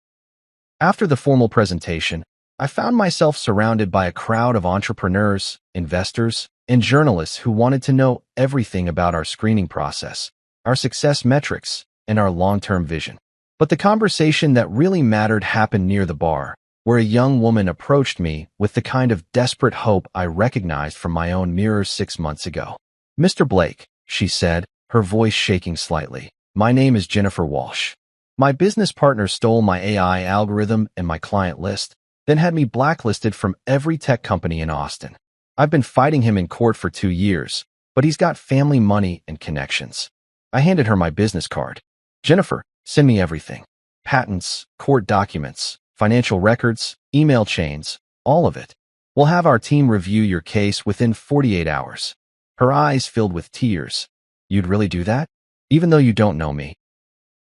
After the formal presentation, I found myself surrounded by a crowd of entrepreneurs, investors, and journalists who wanted to know everything about our screening process, our success metrics, and our long-term vision. But the conversation that really mattered happened near the bar, where a young woman approached me with the kind of desperate hope I recognized from my own mirror 6 months ago. "Mr. Blake," she said, her voice shaking slightly, "my name is Jennifer Walsh. My business partner stole my AI algorithm and my client list, then had me blacklisted from every tech company in Austin. I've been fighting him in court for 2 years, but he's got family money and connections." I handed her my business card. "Jennifer, send me everything. Patents, court documents, financial records, email chains, all of it. We'll have our team review your case within 48 hours. Her eyes filled with tears. "You'd really do that? Even though you don't know me?"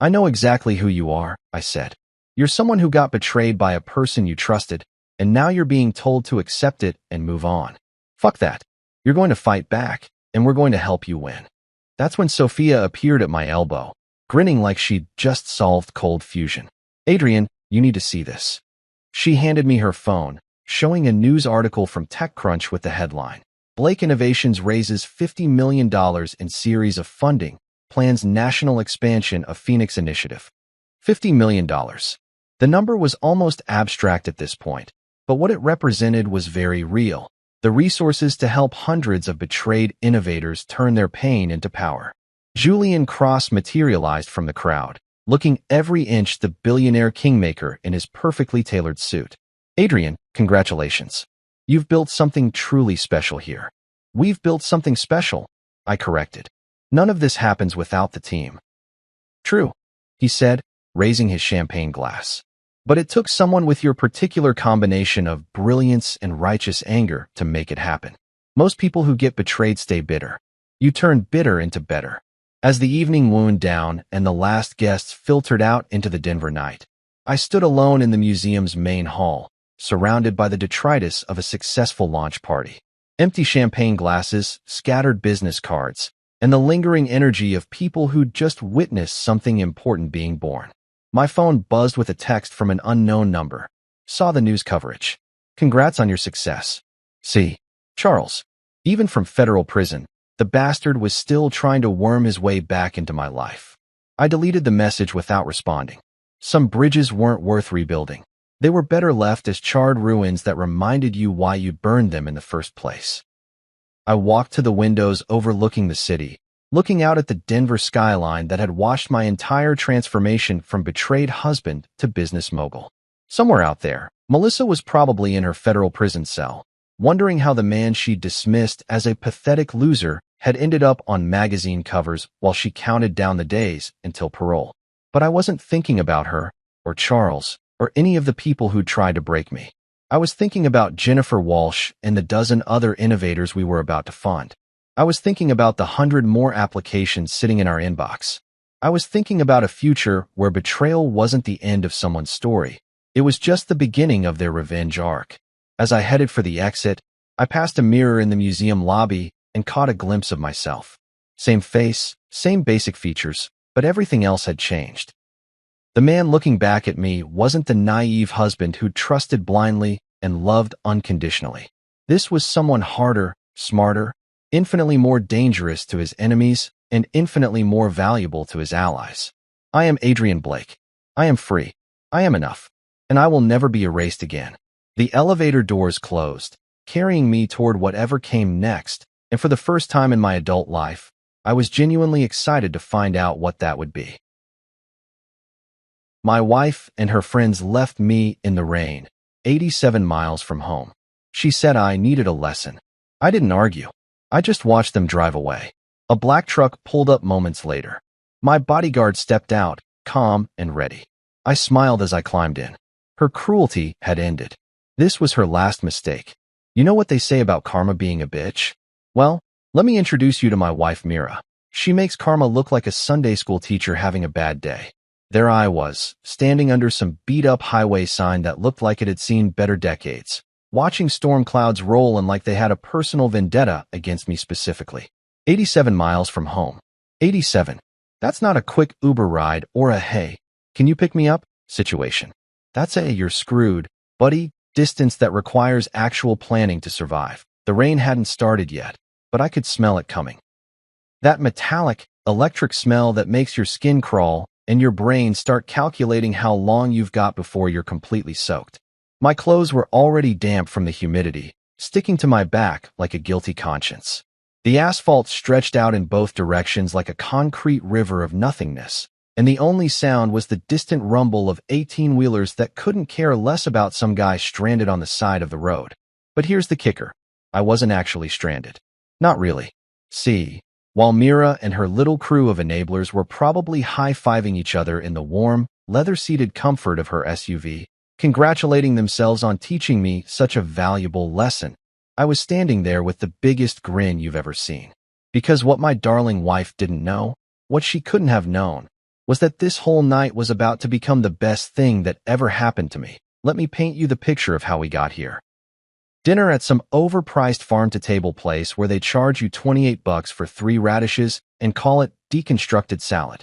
"I know exactly who you are," I said. "You're someone who got betrayed by a person you trusted, and now you're being told to accept it and move on. Fuck that. You're going to fight back, and we're going to help you win." That's when Sophia appeared at my elbow, grinning like she'd just solved cold fusion. "Adrian, you need to see this." She handed me her phone, showing a news article from TechCrunch with the headline, "Blake Innovations raises $50 million in series of funding, plans national expansion of Phoenix initiative." $50 million. The number was almost abstract at this point, but what it represented was very real. The resources to help hundreds of betrayed innovators turn their pain into power. Julian Cross materialized from the crowd, looking every inch the billionaire kingmaker in his perfectly tailored suit. "Adrian, congratulations. You've built something truly special here." "We've built something special," I corrected. "None of this happens without the team." "True," he said, raising his champagne glass. "But it took someone with your particular combination of brilliance and righteous anger to make it happen. Most people who get betrayed stay bitter. You turn bitter into better." As the evening wound down and the last guests filtered out into the Denver night, I stood alone in the museum's main hall, surrounded by the detritus of a successful launch party. Empty champagne glasses, scattered business cards, and the lingering energy of people who'd just witnessed something important being born. My phone buzzed with a text from an unknown number. Saw the news coverage. "Congrats on your success. See, Charles." Even from federal prison, the bastard was still trying to worm his way back into my life. I deleted the message without responding. Some bridges weren't worth rebuilding. They were better left as charred ruins that reminded you why you burned them in the first place. I walked to the windows overlooking the city, looking out at the Denver skyline that had watched my entire transformation from betrayed husband to business mogul. Somewhere out there, Melissa was probably in her federal prison cell, wondering how the man she dismissed as a pathetic loser had ended up on magazine covers while she counted down the days until parole. But I wasn't thinking about her, or Charles, or any of the people who'd tried to break me. I was thinking about Jennifer Walsh and the dozen other innovators we were about to fund. I was thinking about the 100 more applications sitting in our inbox. I was thinking about a future where betrayal wasn't the end of someone's story. It was just the beginning of their revenge arc. As I headed for the exit, I passed a mirror in the museum lobby and caught a glimpse of myself. Same face, same basic features, but everything else had changed. The man looking back at me wasn't the naive husband who trusted blindly and loved unconditionally. This was someone harder, smarter, infinitely more dangerous to his enemies, and infinitely more valuable to his allies. I am Adrian Blake. I am free. I am enough. And I will never be erased again. The elevator doors closed, carrying me toward whatever came next, and for the first time in my adult life, I was genuinely excited to find out what that would be. My wife and her friends left me in the rain, 87 miles from home. She said I needed a lesson. I didn't argue. I just watched them drive away. A black truck pulled up moments later. My bodyguard stepped out, calm and ready. I smiled as I climbed in. Her cruelty had ended. This was her last mistake. You know what they say about karma being a bitch? Well, let me introduce you to my wife, Mira. She makes karma look like a Sunday school teacher having a bad day. There I was, standing under some beat-up highway sign that looked like it had seen better decades, watching storm clouds roll and like they had a personal vendetta against me specifically. 87 miles from home. 87. That's not a quick Uber ride or a hey, can you pick me up situation. That's a you're screwed, buddy, distance that requires actual planning to survive. The rain hadn't started yet, but I could smell it coming. That metallic, electric smell that makes your skin crawl and your brain start calculating how long you've got before you're completely soaked. My clothes were already damp from the humidity, sticking to my back like a guilty conscience. The asphalt stretched out in both directions like a concrete river of nothingness, and the only sound was the distant rumble of 18-wheelers that couldn't care less about some guy stranded on the side of the road. But here's the kicker. I wasn't actually stranded. Not really. See, while Mira and her little crew of enablers were probably high-fiving each other in the warm, leather-seated comfort of her SUV, congratulating themselves on teaching me such a valuable lesson, I was standing there with the biggest grin you've ever seen. Because what my darling wife didn't know, what she couldn't have known, was that this whole night was about to become the best thing that ever happened to me. Let me paint you the picture of how we got here. Dinner at some overpriced farm-to-table place where they charge you $28 for 3 radishes and call it deconstructed salad.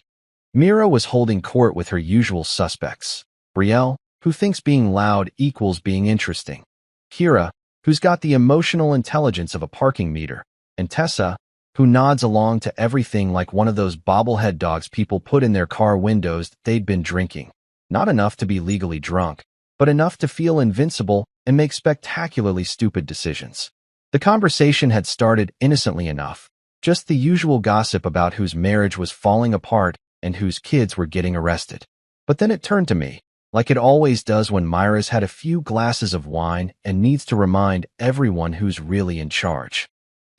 Mira was holding court with her usual suspects. Brielle, who thinks being loud equals being interesting. Kira, who's got the emotional intelligence of a parking meter. And Tessa, who nods along to everything like one of those bobblehead dogs people put in their car windows they'd been drinking. Not enough to be legally drunk, but enough to feel invincible and make spectacularly stupid decisions. The conversation had started innocently enough, just the usual gossip about whose marriage was falling apart and whose kids were getting arrested. But then it turned to me, like it always does when Myra's had a few glasses of wine and needs to remind everyone who's really in charge.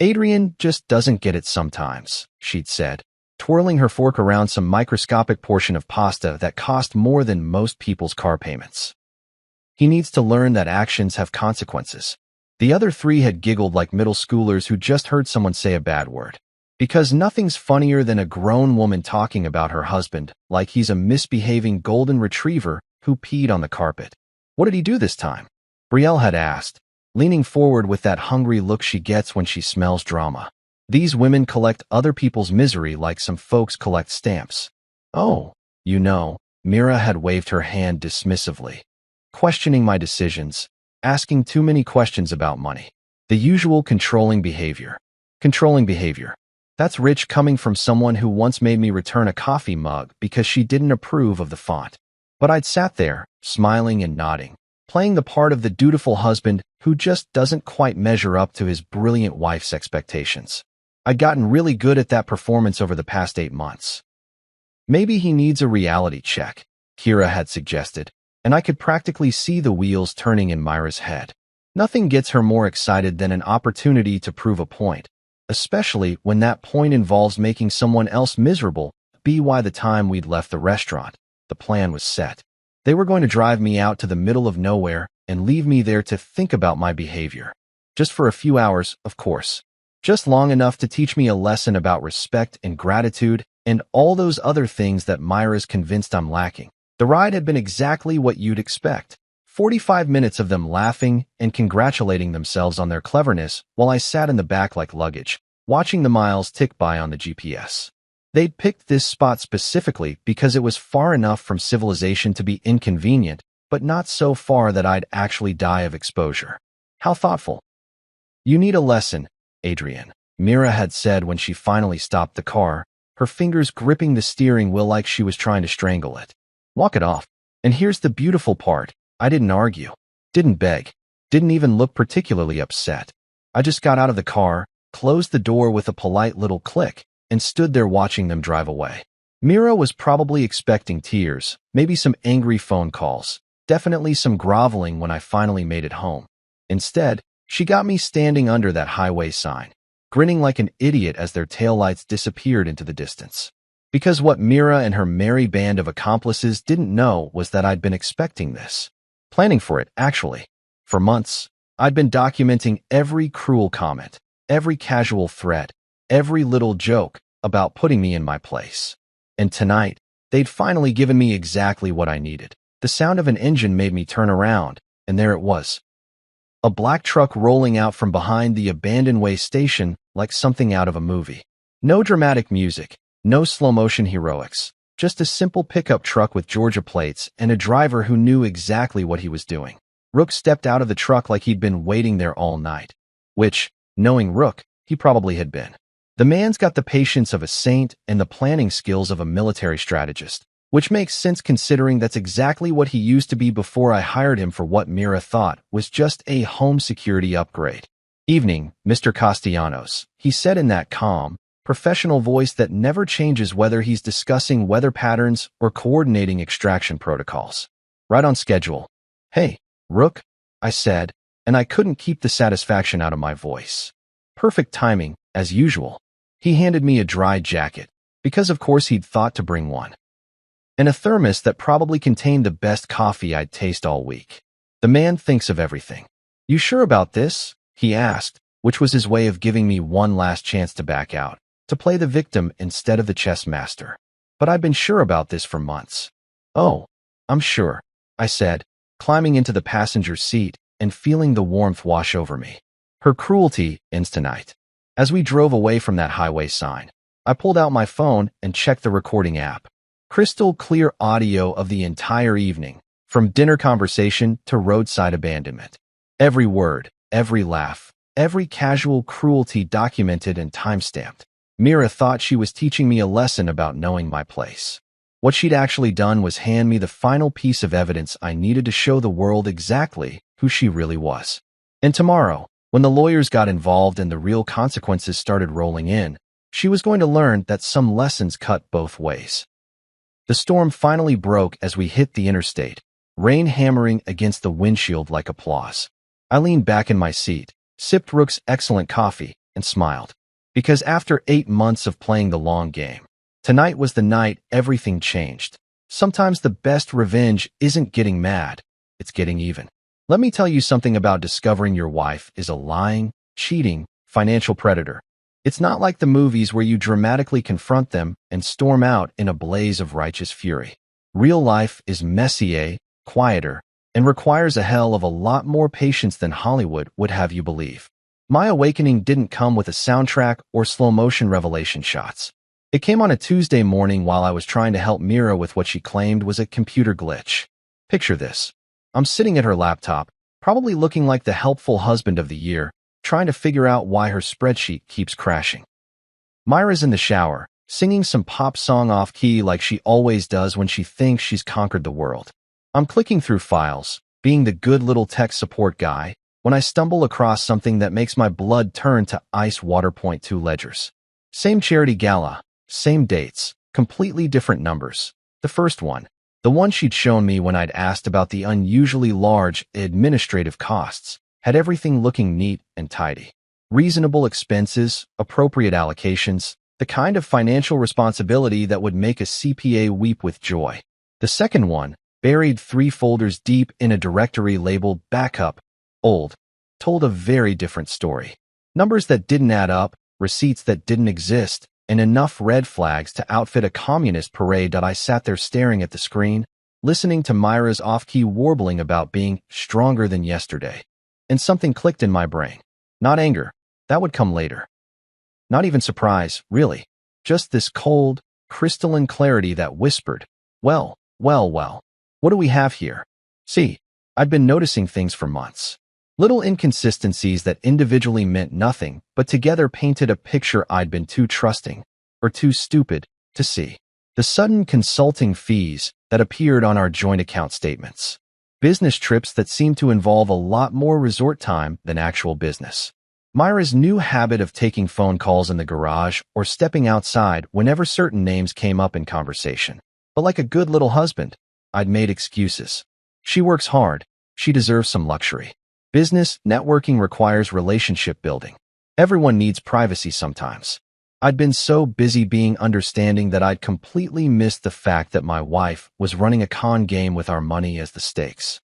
Adrian just doesn't get it sometimes, she'd said, twirling her fork around some microscopic portion of pasta that cost more than most people's car payments. He needs to learn that actions have consequences. The other 3 had giggled like middle schoolers who just heard someone say a bad word. Because nothing's funnier than a grown woman talking about her husband like he's a misbehaving golden retriever who peed on the carpet. What did he do this time? Brielle had asked, leaning forward with that hungry look she gets when she smells drama. These women collect other people's misery like some folks collect stamps. Oh, you know, Mira had waved her hand dismissively. Questioning my decisions, asking too many questions about money. The usual controlling behavior. Controlling behavior. That's rich coming from someone who once made me return a coffee mug because she didn't approve of the font. But I'd sat there, smiling and nodding, playing the part of the dutiful husband who just doesn't quite measure up to his brilliant wife's expectations. I'd gotten really good at that performance over the past 8 months. Maybe he needs a reality check, Kira had suggested, and I could practically see the wheels turning in Myra's head. Nothing gets her more excited than an opportunity to prove a point, especially when that point involves making someone else miserable. By the time we'd left the restaurant, the plan was set. They were going to drive me out to the middle of nowhere and leave me there to think about my behavior. Just for a few hours, of course. Just long enough to teach me a lesson about respect and gratitude and all those other things that Myra's convinced I'm lacking. The ride had been exactly what you'd expect. 45 minutes of them laughing and congratulating themselves on their cleverness while I sat in the back like luggage, watching the miles tick by on the GPS. They'd picked this spot specifically because it was far enough from civilization to be inconvenient, but not so far that I'd actually die of exposure. How thoughtful. You need a lesson, Adrian, Mira had said when she finally stopped the car, her fingers gripping the steering wheel like she was trying to strangle it. Walk it off. And here's the beautiful part. I didn't argue, didn't beg, didn't even look particularly upset. I just got out of the car, closed the door with a polite little click, and stood there watching them drive away. Mira was probably expecting tears, maybe some angry phone calls, definitely some groveling when I finally made it home. Instead, she got me standing under that highway sign, grinning like an idiot as their taillights disappeared into the distance. Because what Mira and her merry band of accomplices didn't know was that I'd been expecting this. Planning for it, actually. For months, I'd been documenting every cruel comment, every casual threat, every little joke about putting me in my place. And tonight, they'd finally given me exactly what I needed. The sound of an engine made me turn around, and there it was. A black truck rolling out from behind the abandoned way station like something out of a movie. No dramatic music, no slow-motion heroics, just a simple pickup truck with Georgia plates and a driver who knew exactly what he was doing. Rook stepped out of the truck like he'd been waiting there all night, which, knowing Rook, he probably had been. The man's got the patience of a saint and the planning skills of a military strategist, which makes sense considering that's exactly what he used to be before I hired him for what Mira thought was just a home security upgrade. "Evening, Mr. Castellanos," he said in that calm, professional voice that never changes whether he's discussing weather patterns or coordinating extraction protocols. "Right on schedule." "Hey, Rook," I said, and I couldn't keep the satisfaction out of my voice. Perfect timing, as usual. He handed me a dry jacket, because of course he'd thought to bring one, and a thermos that probably contained the best coffee I'd tasted all week. The man thinks of everything. "You sure about this?" he asked, which was his way of giving me one last chance to back out, to play the victim instead of the chess master. But I'd been sure about this for months. "Oh, I'm sure," I said, climbing into the passenger seat and feeling the warmth wash over me. Her cruelty ends tonight. As we drove away from that highway sign, I pulled out my phone and checked the recording app. Crystal clear audio of the entire evening, from dinner conversation to roadside abandonment. Every word, every laugh, every casual cruelty documented and timestamped. Mira thought she was teaching me a lesson about knowing my place. What she'd actually done was hand me the final piece of evidence I needed to show the world exactly who she really was. And tomorrow, when the lawyers got involved and the real consequences started rolling in, she was going to learn that some lessons cut both ways. The storm finally broke as we hit the interstate, rain hammering against the windshield like applause. I leaned back in my seat, sipped Rook's excellent coffee, and smiled. Because after 8 months of playing the long game, tonight was the night everything changed. Sometimes the best revenge isn't getting mad, it's getting even. Let me tell you something about discovering your wife is a lying, cheating, financial predator. It's not like the movies where you dramatically confront them and storm out in a blaze of righteous fury. Real life is messier, quieter, and requires a hell of a lot more patience than Hollywood would have you believe. My awakening didn't come with a soundtrack or slow-motion revelation shots. It came on a Tuesday morning while I was trying to help Mira with what she claimed was a computer glitch. Picture this. I'm sitting at her laptop, probably looking like the helpful husband of the year, trying to figure out why her spreadsheet keeps crashing. Myra's in the shower, singing some pop song off-key like she always does when she thinks she's conquered the world. I'm clicking through files, being the good little tech support guy, when I stumble across something that makes my blood turn to ice water. 2 ledgers. Same charity gala, same dates, completely different numbers. The first one, the one she'd shown me when I'd asked about the unusually large administrative costs, had everything looking neat and tidy. Reasonable expenses, appropriate allocations, the kind of financial responsibility that would make a CPA weep with joy. The second one, buried 3 folders deep in a directory labeled Backup, Old, told a very different story. Numbers that didn't add up, receipts that didn't exist, and enough red flags to outfit a communist parade that I sat there staring at the screen, listening to Myra's off-key warbling about being stronger than yesterday. And something clicked in my brain. Not anger. That would come later. Not even surprise, really. Just this cold, crystalline clarity that whispered, well, what do we have here? See, I'd been noticing things for months. Little inconsistencies that individually meant nothing, but together painted a picture I'd been too trusting, or too stupid, to see. The sudden consulting fees that appeared on our joint account statements. Business trips that seemed to involve a lot more resort time than actual business. Myra's new habit of taking phone calls in the garage or stepping outside whenever certain names came up in conversation. But like a good little husband, I'd made excuses. She works hard. She deserves some luxury. Business networking requires relationship building. Everyone needs privacy sometimes. I'd been so busy being understanding that I'd completely missed the fact that my wife was running a con game with our money as the stakes.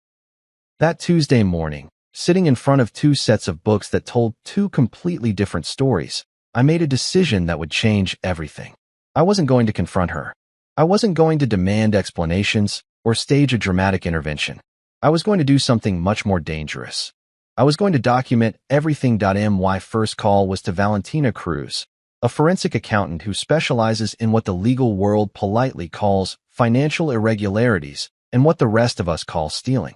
That Tuesday morning, Sitting in front of two sets of books that told two completely different stories, I made a decision that would change everything. I wasn't going to confront her. I wasn't going to demand explanations or stage a dramatic intervention. I was going to do something much more dangerous. I was going to document everything. My first call was to Valentina Cruz, a forensic accountant who specializes in what the legal world politely calls financial irregularities and what the rest of us call stealing.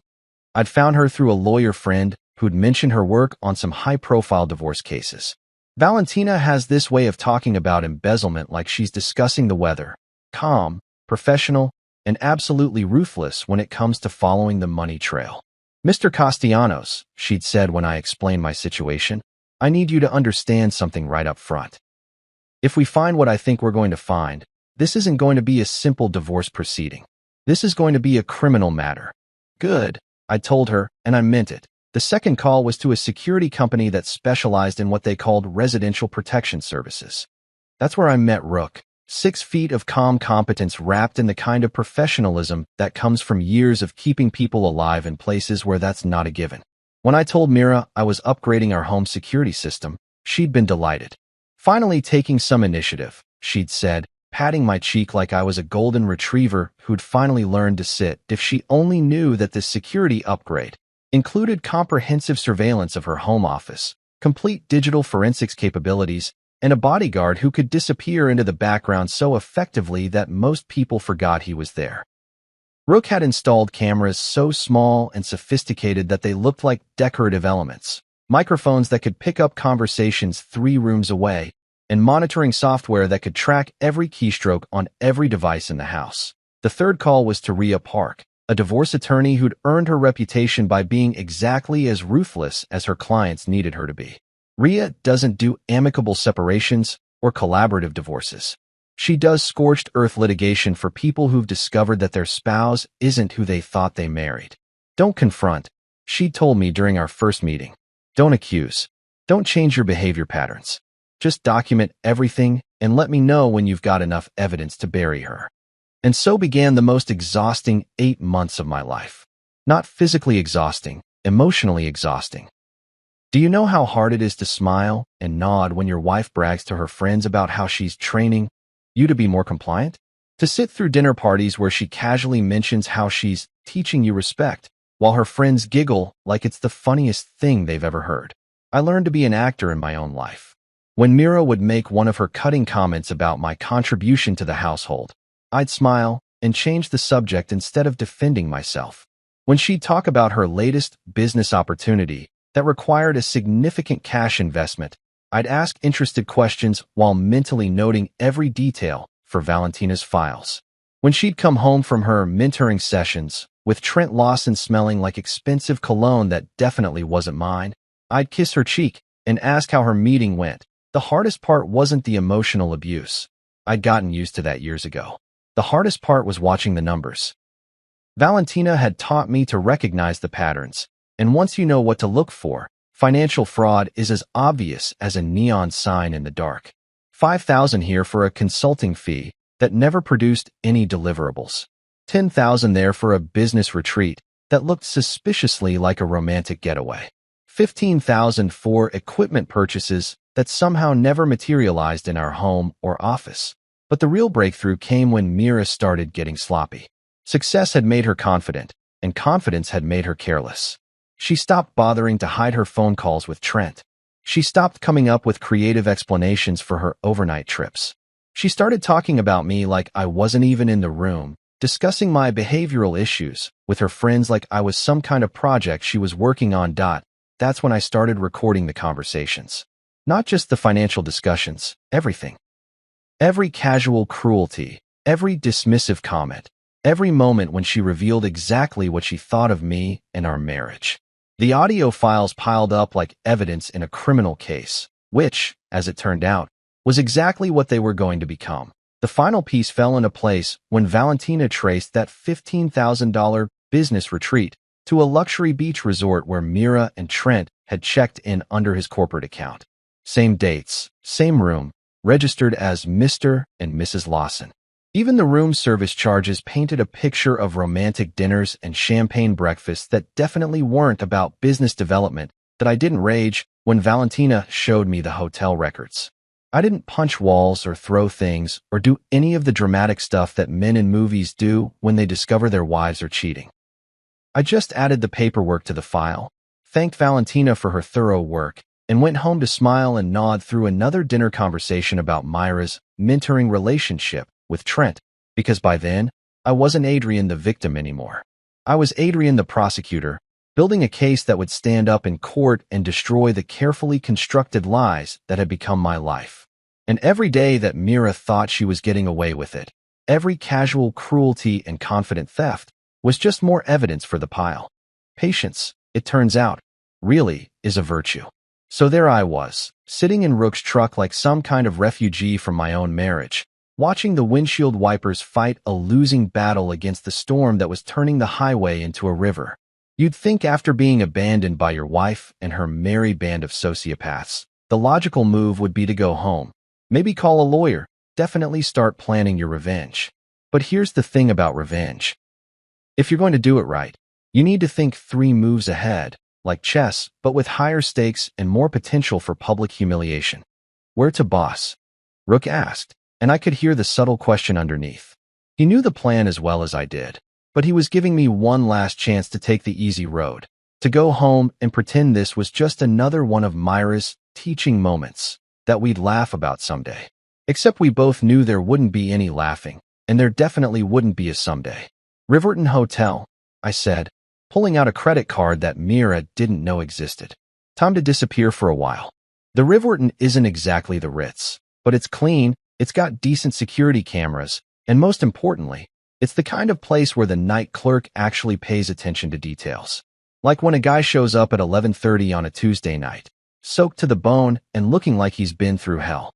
I'd found her through a lawyer friend who'd mentioned her work on some high-profile divorce cases. Valentina has this way of talking about embezzlement like she's discussing the weather, calm, professional, and absolutely ruthless when it comes to following the money trail. "Mr. Castellanos," she'd said when I explained my situation, "I need you to understand something right up front. If we find what I think we're going to find, this isn't going to be a simple divorce proceeding. This is going to be a criminal matter." "Good," I told her, and I meant it. The second call was to a security company that specialized in what they called residential protection services. That's where I met Rook, 6 feet of calm competence wrapped in the kind of professionalism that comes from years of keeping people alive in places where that's not a given. When I told Mira I was upgrading our home security system, she'd been delighted. "Finally taking some initiative," she'd said, patting my cheek like I was a golden retriever who'd finally learned to sit. If she only knew that this security upgrade included comprehensive surveillance of her home office, complete digital forensics capabilities, and a bodyguard who could disappear into the background so effectively that most people forgot he was there. Rook had installed cameras so small and sophisticated that they looked like decorative elements, microphones that could pick up conversations 3 rooms away, and monitoring software that could track every keystroke on every device in the house. The third call was to Rhea Park, a divorce attorney who'd earned her reputation by being exactly as ruthless as her clients needed her to be. Rhea doesn't do amicable separations or collaborative divorces. She does scorched earth litigation for people who've discovered that their spouse isn't who they thought they married. "Don't confront," she told me during our first meeting. "Don't accuse. Don't change your behavior patterns. Just document everything and let me know when you've got enough evidence to bury her." And so began the most exhausting 8 months of my life. Not physically exhausting, emotionally exhausting. Do you know how hard it is to smile and nod when your wife brags to her friends about how she's training you to be more compliant? To sit through dinner parties where she casually mentions how she's teaching you respect, while her friends giggle like it's the funniest thing they've ever heard. I learned to be an actor in my own life. When Mira would make one of her cutting comments about my contribution to the household, I'd smile and change the subject instead of defending myself. When she'd talk about her latest business opportunity that required a significant cash investment, I'd ask interested questions while mentally noting every detail for Valentina's files. When she'd come home from her mentoring sessions, with Trent Lawson smelling like expensive cologne that definitely wasn't mine, I'd kiss her cheek and ask how her meeting went. The hardest part wasn't the emotional abuse. I'd gotten used to that years ago. The hardest part was watching the numbers. Valentina had taught me to recognize the patterns, and once you know what to look for, financial fraud is as obvious as a neon sign in the dark. $5,000 here for a consulting fee that never produced any deliverables. $10,000 there for a business retreat that looked suspiciously like a romantic getaway. $15,000 for equipment purchases that somehow never materialized in our home or office. But the real breakthrough came when Mira started getting sloppy. Success had made her confident, and confidence had made her careless. She stopped bothering to hide her phone calls with Trent. She stopped coming up with creative explanations for her overnight trips. She started talking about me like I wasn't even in the room, discussing my behavioral issues with her friends like I was some kind of project she was working on. That's when I started recording the conversations. Not just the financial discussions, everything. Every casual cruelty, every dismissive comment, every moment when she revealed exactly what she thought of me and our marriage. The audio files piled up like evidence in a criminal case, which, as it turned out, was exactly what they were going to become. The final piece fell into place when Valentina traced that $15,000 business retreat to a luxury beach resort where Mira and Trent had checked in under his corporate account. Same dates, same room, registered as Mr. and Mrs. Lawson. Even the room service charges painted a picture of romantic dinners and champagne breakfasts that definitely weren't about business development. That I didn't rage when Valentina showed me the hotel records. I didn't punch walls or throw things or do any of the dramatic stuff that men in movies do when they discover their wives are cheating. I just added the paperwork to the file, thanked Valentina for her thorough work, and went home to smile and nod through another dinner conversation about Myra's mentoring relationship with Trent, because by then, I wasn't Adrian the victim anymore. I was Adrian the prosecutor, building a case that would stand up in court and destroy the carefully constructed lies that had become my life. And every day that Mira thought she was getting away with it, every casual cruelty and confident theft was just more evidence for the pile. Patience, it turns out, really is a virtue. So there I was, sitting in Rook's truck like some kind of refugee from my own marriage, watching the windshield wipers fight a losing battle against the storm that was turning the highway into a river. You'd think after being abandoned by your wife and her merry band of sociopaths, the logical move would be to go home, maybe call a lawyer, definitely start planning your revenge. But here's the thing about revenge. If you're going to do it right, you need to think 3 moves ahead, like chess, but with higher stakes and more potential for public humiliation. Where to, boss? Rook asked, and I could hear the subtle question underneath. He knew the plan as well as I did, but he was giving me one last chance to take the easy road, to go home and pretend this was just another one of Myra's teaching moments that we'd laugh about someday. Except we both knew there wouldn't be any laughing, and there definitely wouldn't be a someday. Riverton Hotel, I said, pulling out a credit card that Mira didn't know existed. Time to disappear for a while. The Riverton isn't exactly the Ritz, but it's clean, it's got decent security cameras, and most importantly, it's the kind of place where the night clerk actually pays attention to details. Like when a guy shows up at 11:30 on a Tuesday night, soaked to the bone and looking like he's been through hell.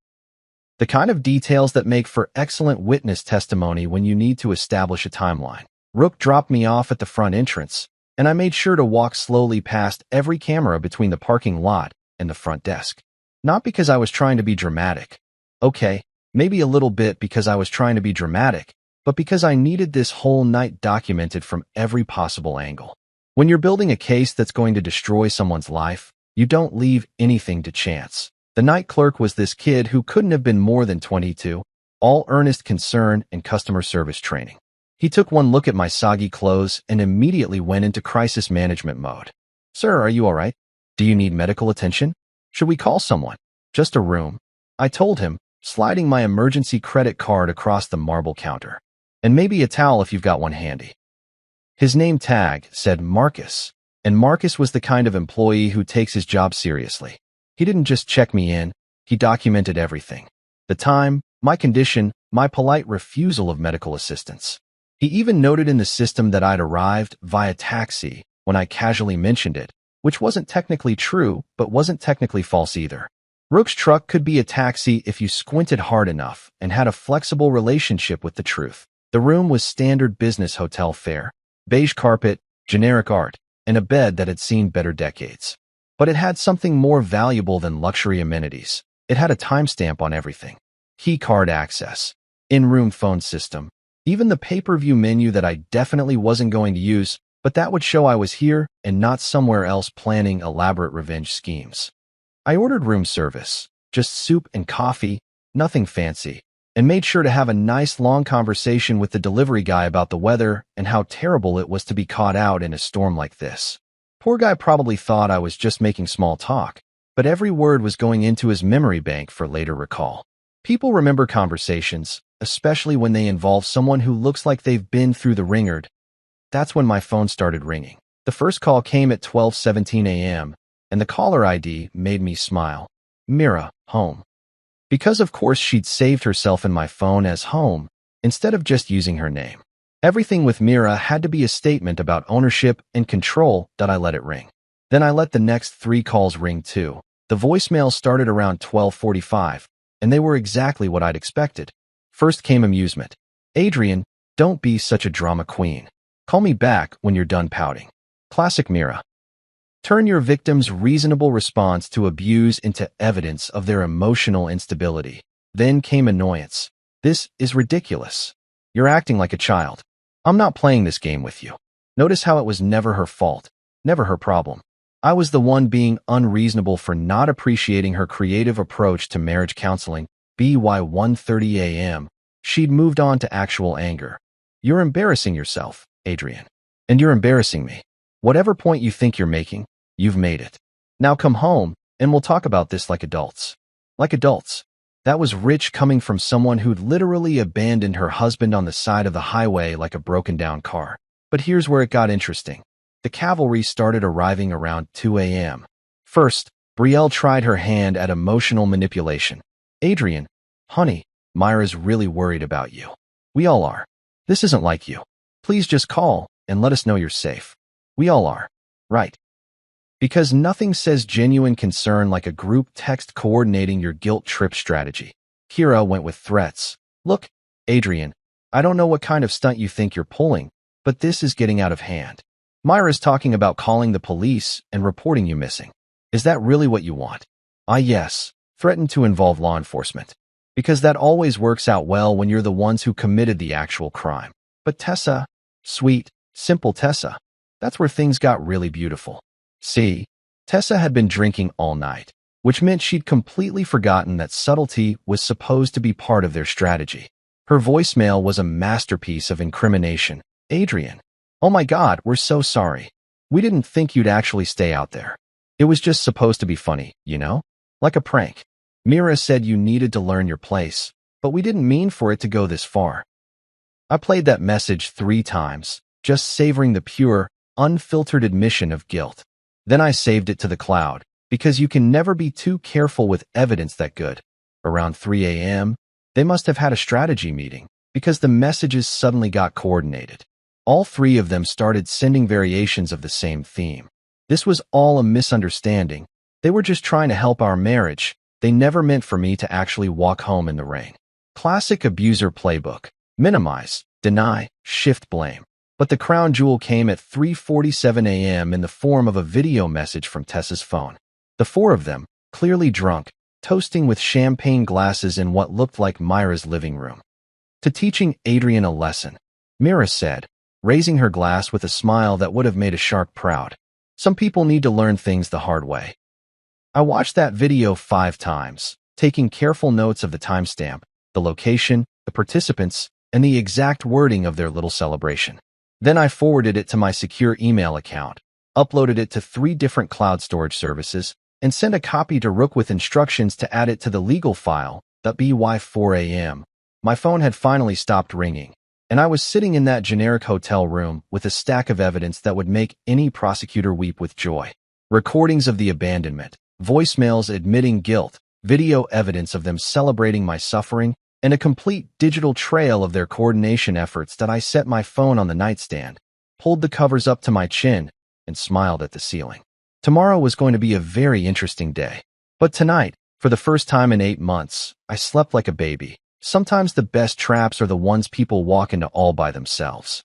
The kind of details that make for excellent witness testimony when you need to establish a timeline. Rook dropped me off at the front entrance, and I made sure to walk slowly past every camera between the parking lot and the front desk. Not because I was trying to be dramatic. Okay, maybe a little bit because I was trying to be dramatic, but because I needed this whole night documented from every possible angle. When you're building a case that's going to destroy someone's life, you don't leave anything to chance. The night clerk was this kid who couldn't have been more than 22, all earnest concern and customer service training. He took one look at my soggy clothes and immediately went into crisis management mode. Sir, are you all right? Do you need medical attention? Should we call someone? Just a room, I told him, sliding my emergency credit card across the marble counter. And maybe a towel if you've got one handy. His name tag said Marcus, and Marcus was the kind of employee who takes his job seriously. He didn't just check me in, he documented everything. The time, my condition, my polite refusal of medical assistance. He even noted in the system that I'd arrived via taxi when I casually mentioned it, which wasn't technically true, but wasn't technically false either. Rook's truck could be a taxi if you squinted hard enough and had a flexible relationship with the truth. The room was standard business hotel fare, beige carpet, generic art, and a bed that had seen better decades. But it had something more valuable than luxury amenities. It had a timestamp on everything. Key card access, in-room phone system, even the pay-per-view menu that I definitely wasn't going to use, but that would show I was here and not somewhere else planning elaborate revenge schemes. I ordered room service, just soup and coffee, nothing fancy, and made sure to have a nice long conversation with the delivery guy about the weather and how terrible it was to be caught out in a storm like this. Poor guy probably thought I was just making small talk, but every word was going into his memory bank for later recall. People remember conversations, especially when they involve someone who looks like they've been through the ringer. That's when my phone started ringing. The first call came at 12:17 a.m., and the caller ID made me smile. Mira, home. Because of course she'd saved herself in my phone as home, instead of just using her name. Everything with Mira had to be a statement about ownership and control that I let it ring. Then I let the next 3 calls ring too. The voicemail started around 12:45, and they were exactly what I'd expected. First came amusement. Adrian, don't be such a drama queen. Call me back when you're done pouting. Classic Mira. Turn your victim's reasonable response to abuse into evidence of their emotional instability. Then came annoyance. This is ridiculous. You're acting like a child. I'm not playing this game with you. Notice how it was never her fault, never her problem. I was the one being unreasonable for not appreciating her creative approach to marriage counseling. By 1:30 a.m., she'd moved on to actual anger. You're embarrassing yourself, Adrian. And you're embarrassing me. Whatever point you think you're making, you've made it. Now come home, and we'll talk about this like adults. Like adults. That was rich coming from someone who'd literally abandoned her husband on the side of the highway like a broken-down car. But here's where it got interesting. The cavalry started arriving around 2 a.m. First, Brielle tried her hand at emotional manipulation. Adrian, honey, Myra's really worried about you. We all are. This isn't like you. Please just call and let us know you're safe. We all are. Right. Because nothing says genuine concern like a group text coordinating your guilt trip strategy. Kira went with threats. Look, Adrian, I don't know what kind of stunt you think you're pulling, but this is getting out of hand. Myra's talking about calling the police and reporting you missing. Is that really what you want? Yes. Threaten to involve law enforcement. Because that always works out well when you're the ones who committed the actual crime. But Tessa, sweet, simple Tessa, that's where things got really beautiful. See, Tessa had been drinking all night, which meant she'd completely forgotten that subtlety was supposed to be part of their strategy. Her voicemail was a masterpiece of incrimination. Adrian, oh my God, we're so sorry. We didn't think you'd actually stay out there. It was just supposed to be funny, you know? Like a prank. Mira said you needed to learn your place, but we didn't mean for it to go this far. I played that message 3 times, just savoring the pure, unfiltered admission of guilt. Then I saved it to the cloud, because you can never be too careful with evidence that good. Around 3 a.m., they must have had a strategy meeting, because the messages suddenly got coordinated. All 3 of them started sending variations of the same theme. This was all a misunderstanding. They were just trying to help our marriage. They never meant for me to actually walk home in the rain. Classic abuser playbook. Minimize, deny, shift blame. But the crown jewel came at 3:47 a.m. in the form of a video message from Tessa's phone. The 4 of them, clearly drunk, toasting with champagne glasses in what looked like Myra's living room. To teaching Adrian a lesson, Mira said, raising her glass with a smile that would have made a shark proud. Some people need to learn things the hard way. I watched that video 5 times, taking careful notes of the timestamp, the location, the participants, and the exact wording of their little celebration. Then I forwarded it to my secure email account, uploaded it to 3 different cloud storage services, and sent a copy to Rook with instructions to add it to the legal file. By 4 a.m., my phone had finally stopped ringing, and I was sitting in that generic hotel room with a stack of evidence that would make any prosecutor weep with joy. Recordings of the abandonment, voicemails admitting guilt, video evidence of them celebrating my suffering, and a complete digital trail of their coordination efforts that I set my phone on the nightstand, pulled the covers up to my chin, and smiled at the ceiling. Tomorrow was going to be a very interesting day. But tonight, for the first time in 8 months, I slept like a baby. Sometimes the best traps are the ones people walk into all by themselves.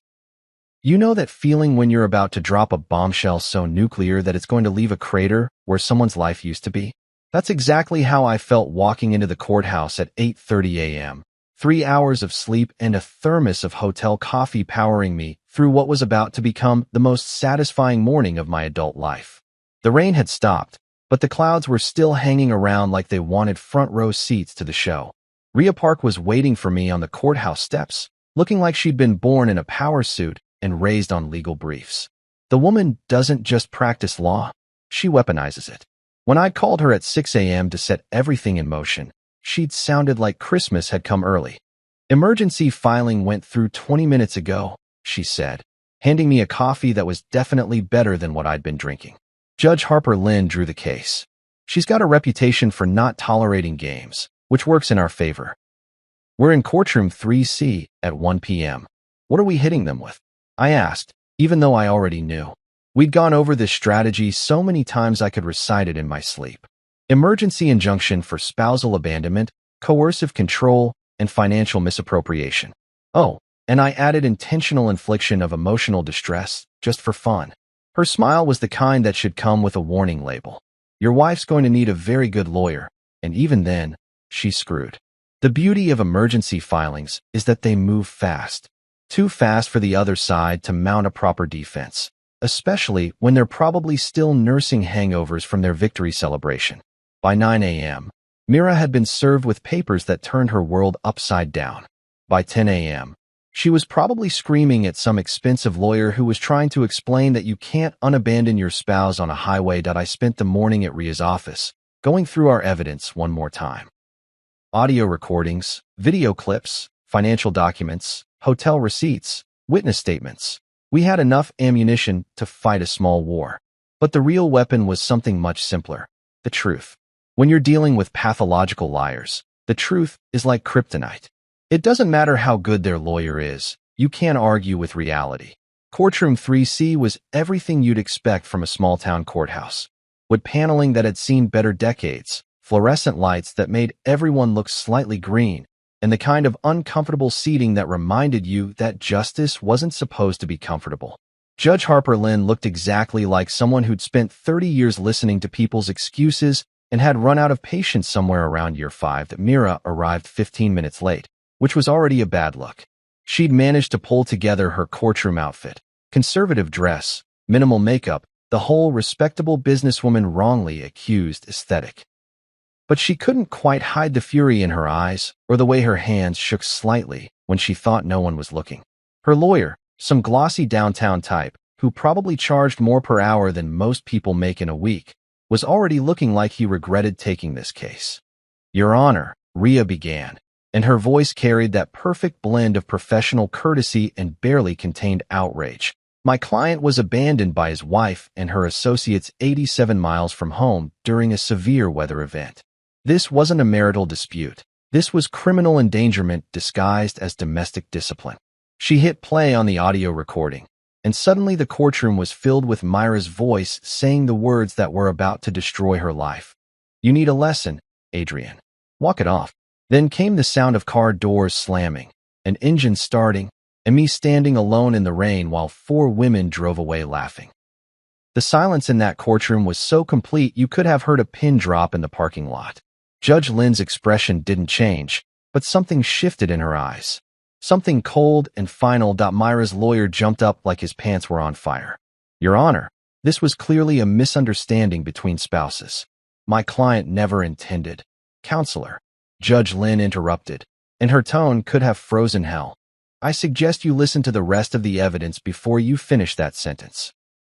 You know that feeling when you're about to drop a bombshell so nuclear that it's going to leave a crater where someone's life used to be? That's exactly how I felt walking into the courthouse at 8:30 a.m. 3 hours of sleep and a thermos of hotel coffee powering me through what was about to become the most satisfying morning of my adult life. The rain had stopped, but the clouds were still hanging around like they wanted front row seats to the show. Rhea Park was waiting for me on the courthouse steps, looking like she'd been born in a power suit and raised on legal briefs. The woman doesn't just practice law, she weaponizes it. When I called her at 6 a.m. to set everything in motion, she'd sounded like Christmas had come early. Emergency filing went through 20 minutes ago, she said, handing me a coffee that was definitely better than what I'd been drinking. Judge Harper Lynn drew the case. She's got a reputation for not tolerating games, which works in our favor. We're in courtroom 3C at 1 p.m. What are we hitting them with? I asked, even though I already knew. We'd gone over this strategy so many times I could recite it in my sleep. Emergency injunction for spousal abandonment, coercive control, and financial misappropriation. Oh, and I added intentional infliction of emotional distress, just for fun. Her smile was the kind that should come with a warning label. Your wife's going to need a very good lawyer, and even then, she's screwed. The beauty of emergency filings is that they move fast. Too fast for the other side to mount a proper defense, especially when they're probably still nursing hangovers from their victory celebration. By 9 a.m., Mira had been served with papers that turned her world upside down. By 10 a.m., she was probably screaming at some expensive lawyer who was trying to explain that you can't unabandon your spouse on a highway. I spent the morning at Ria's office, going through our evidence one more time. Audio recordings, video clips, financial documents, hotel receipts, witness statements. We had enough ammunition to fight a small war. But the real weapon was something much simpler: the truth. When you're dealing with pathological liars, the truth is like kryptonite. It doesn't matter how good their lawyer is, you can't argue with reality. Courtroom 3C was everything you'd expect from a small-town courthouse. Wood paneling that had seen better decades, fluorescent lights that made everyone look slightly green, and the kind of uncomfortable seating that reminded you that justice wasn't supposed to be comfortable. Judge Harper Lynn looked exactly like someone who'd spent 30 years listening to people's excuses and had run out of patience somewhere around year 5 that Mira arrived 15 minutes late, which was already a bad look. She'd managed to pull together her courtroom outfit: conservative dress, minimal makeup, the whole respectable businesswoman wrongly accused aesthetic. But she couldn't quite hide the fury in her eyes or the way her hands shook slightly when she thought no one was looking. Her lawyer, some glossy downtown type who probably charged more per hour than most people make in a week, was already looking like he regretted taking this case. "Your Honor," Ria began, and her voice carried that perfect blend of professional courtesy and barely contained outrage. "My client was abandoned by his wife and her associates 87 miles from home during a severe weather event. This wasn't a marital dispute. This was criminal endangerment disguised as domestic discipline." She hit play on the audio recording, and suddenly the courtroom was filled with Myra's voice saying the words that were about to destroy her life. "You need a lesson, Adrian. Walk it off." Then came the sound of car doors slamming, an engine starting, and me standing alone in the rain while 4 women drove away laughing. The silence in that courtroom was so complete you could have heard a pin drop in the parking lot. Judge Lynn's expression didn't change, but something shifted in her eyes. Something cold and final. Myra's lawyer jumped up like his pants were on fire. "Your Honor, this was clearly a misunderstanding between spouses. My client never intended." "Counselor," Judge Lynn interrupted, and her tone could have frozen hell. "I suggest you listen to the rest of the evidence before you finish that sentence."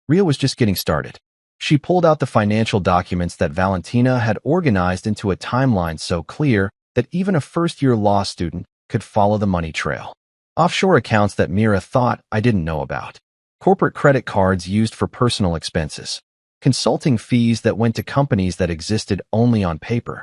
Ria was just getting started. She pulled out the financial documents that Valentina had organized into a timeline so clear that even a first-year law student could follow the money trail. Offshore accounts that Mira thought I didn't know about. Corporate credit cards used for personal expenses. Consulting fees that went to companies that existed only on paper.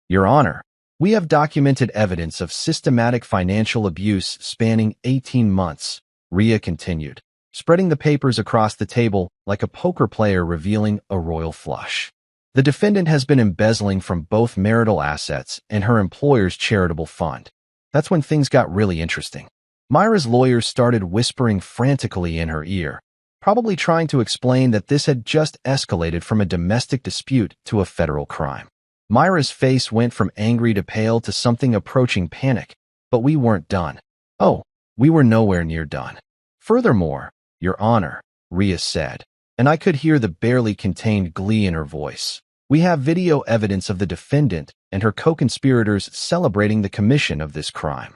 "Your Honor, we have documented evidence of systematic financial abuse spanning 18 months, Ria continued, spreading the papers across the table like a poker player revealing a royal flush. "The defendant has been embezzling from both marital assets and her employer's charitable fund." That's when things got really interesting. Myra's lawyer started whispering frantically in her ear, probably trying to explain that this had just escalated from a domestic dispute to a federal crime. Myra's face went from angry to pale to something approaching panic, but we weren't done. Oh, we were nowhere near done. "Furthermore, Your Honor," Ria said, and I could hear the barely contained glee in her voice, "we have video evidence of the defendant and her co-conspirators celebrating the commission of this crime."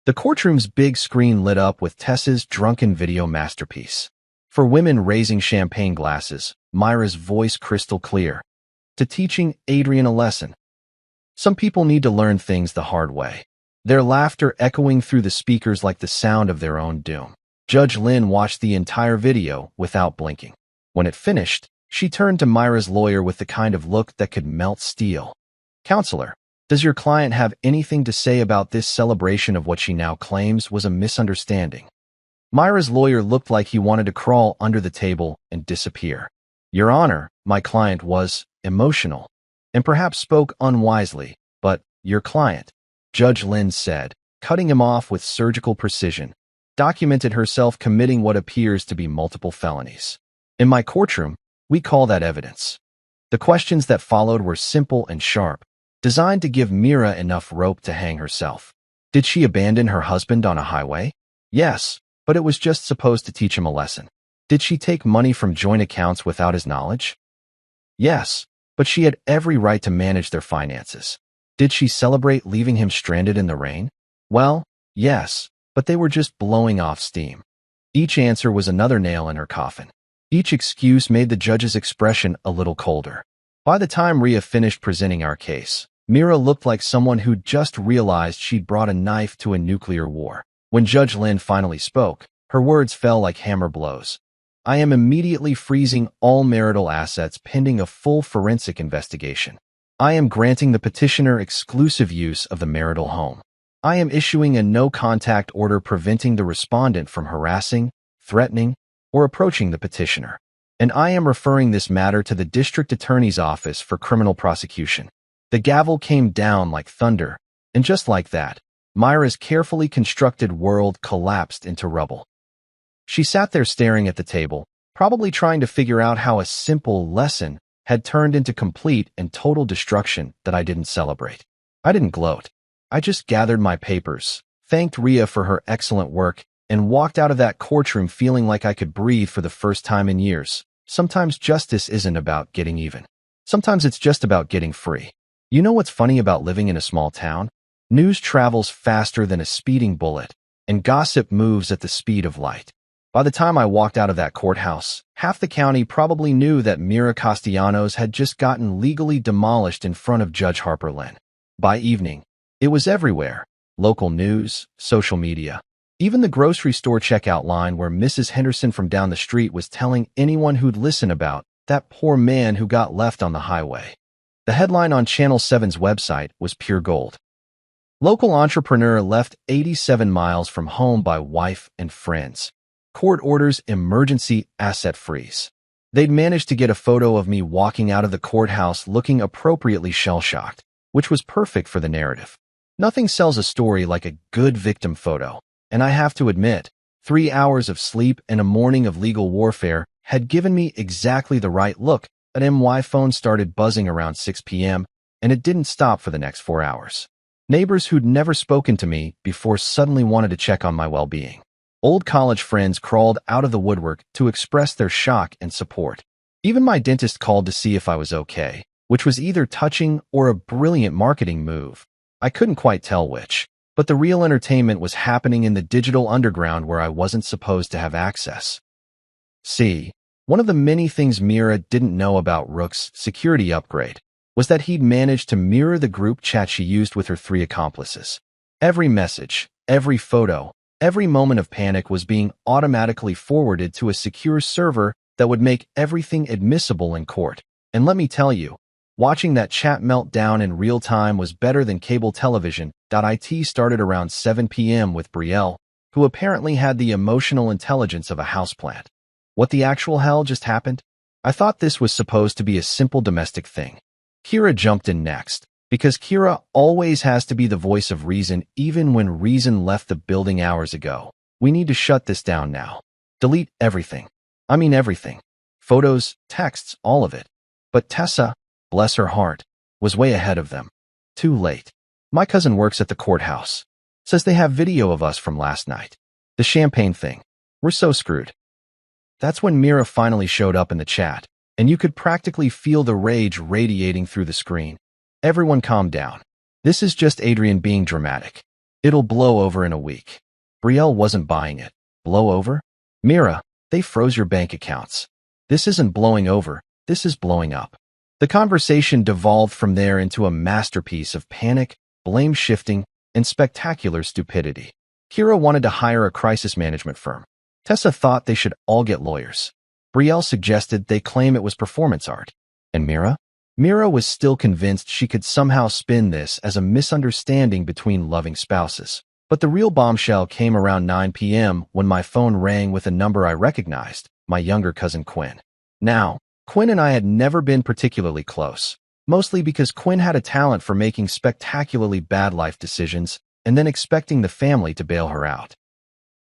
The courtroom's big screen lit up with Tessa's drunken video masterpiece. For women raising champagne glasses, Myra's voice crystal clear. "To teaching Adrian a lesson. Some people need to learn things the hard way." Their laughter echoing through the speakers like the sound of their own doom. Judge Lynn watched the entire video without blinking. When it finished, she turned to Myra's lawyer with the kind of look that could melt steel. "Counselor, does your client have anything to say about this celebration of what she now claims was a misunderstanding?" Myra's lawyer looked like he wanted to crawl under the table and disappear. "Your Honor, my client was emotional and perhaps spoke unwisely, but your client," Judge Lynn said, cutting him off with surgical precision, "documented herself committing what appears to be multiple felonies. In my courtroom, we call that evidence." The questions that followed were simple and sharp. designed to give Mira enough rope to hang herself. Did she abandon her husband on a highway? Yes, but it was just supposed to teach him a lesson. Did she take money from joint accounts without his knowledge? Yes, but she had every right to manage their finances. Did she celebrate leaving him stranded in the rain? Well, yes, but they were just blowing off steam. Each answer was another nail in her coffin. Each excuse made the judge's expression a little colder. By the time Ria finished presenting our case, Mira looked like someone who'd just realized she'd brought a knife to a nuclear war. When Judge Lin finally spoke, her words fell like hammer blows. I am immediately freezing all marital assets pending a full forensic investigation. I am granting the petitioner exclusive use of the marital home. I am issuing a no-contact order preventing the respondent from harassing, threatening, or approaching the petitioner. And I am referring this matter to the District Attorney's Office for criminal prosecution. The gavel came down like thunder, and just like that, Myra's carefully constructed world collapsed into rubble. She sat there staring at the table, probably trying to figure out how a simple lesson had turned into complete and total destruction that I didn't celebrate. I didn't gloat. I just gathered my papers, thanked Ria for her excellent work, and walked out of that courtroom feeling like I could breathe for the first time in years. Sometimes justice isn't about getting even. Sometimes it's just about getting free. You know what's funny about living in a small town? News travels faster than a speeding bullet, and gossip moves at the speed of light. By the time I walked out of that courthouse, half the county probably knew that Mira Castellanos had just gotten legally demolished in front of Judge Harper Lin. By evening, it was everywhere. Local news, social media, even the grocery store checkout line where Mrs. Henderson from down the street was telling anyone who'd listen about that poor man who got left on the highway. The headline on Channel 7's website was pure gold. Local entrepreneur left 87 miles from home by wife and friends. Court orders emergency asset freeze. They'd managed to get a photo of me walking out of the courthouse looking appropriately shell-shocked, which was perfect for the narrative. Nothing sells a story like a good victim photo, and I have to admit, 3 hours of sleep and a morning of legal warfare had given me exactly the right look. An MY phone started buzzing around 6 p.m., and it didn't stop for the next 4 hours. Neighbors who'd never spoken to me before suddenly wanted to check on my well-being. Old college friends crawled out of the woodwork to express their shock and support. Even my dentist called to see if I was okay, which was either touching or a brilliant marketing move. I couldn't quite tell which, but the real entertainment was happening in the digital underground where I wasn't supposed to have access. See, one of the many things Mira didn't know about Rook's security upgrade was that he'd managed to mirror the group chat she used with her 3 accomplices. Every message, every photo, every moment of panic was being automatically forwarded to a secure server that would make everything admissible in court. And let me tell you, watching that chat melt down in real time was better than cable television. It started around 7 p.m. with Brielle, who apparently had the emotional intelligence of a houseplant. What the actual hell just happened? I thought this was supposed to be a simple domestic thing. Kira jumped in next, because Kira always has to be the voice of reason even when reason left the building hours ago. We need to shut this down now. Delete everything. I mean everything. Photos, texts, all of it. But Tessa, bless her heart, was way ahead of them. Too late. My cousin works at the courthouse. Says they have video of us from last night. The champagne thing. We're so screwed. That's when Mira finally showed up in the chat, and you could practically feel the rage radiating through the screen. Everyone calm down. This is just Adrian being dramatic. It'll blow over in a week. Brielle wasn't buying it. Blow over? Mira, they froze your bank accounts. This isn't blowing over, this is blowing up. The conversation devolved from there into a masterpiece of panic, blame shifting, and spectacular stupidity. Kira wanted to hire a crisis management firm. Tessa thought they should all get lawyers. Brielle suggested they claim it was performance art. And Mira? Mira was still convinced she could somehow spin this as a misunderstanding between loving spouses. But the real bombshell came around 9 p.m. when my phone rang with a number I recognized, my younger cousin Quinn. Now, Quinn and I had never been particularly close, mostly because Quinn had a talent for making spectacularly bad life decisions and then expecting the family to bail her out.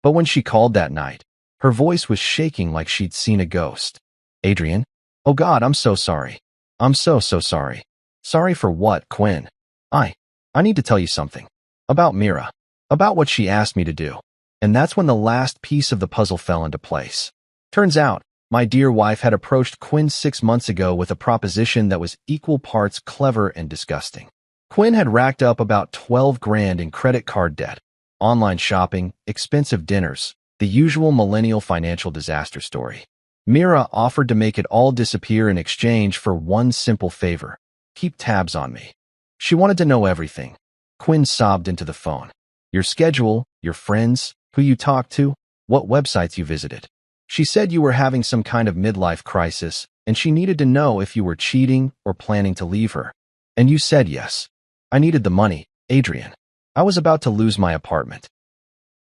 But when she called that night, her voice was shaking like she'd seen a ghost. Adrian? Oh God, I'm so sorry. I'm so sorry. Sorry for what, Quinn? I need to tell you something. About Mira. About what she asked me to do. And that's when the last piece of the puzzle fell into place. Turns out, my dear wife had approached Quinn 6 months ago with a proposition that was equal parts clever and disgusting. Quinn had racked up about 12 grand in credit card debt, online shopping, expensive dinners, the usual millennial financial disaster story. Mira offered to make it all disappear in exchange for one simple favor: keep tabs on me. She wanted to know everything. Quinn sobbed into the phone. Your schedule, your friends, who you talked to, what websites you visited. She said you were having some kind of midlife crisis, and she needed to know if you were cheating or planning to leave her. And you said yes. I needed the money, Adrian. I was about to lose my apartment.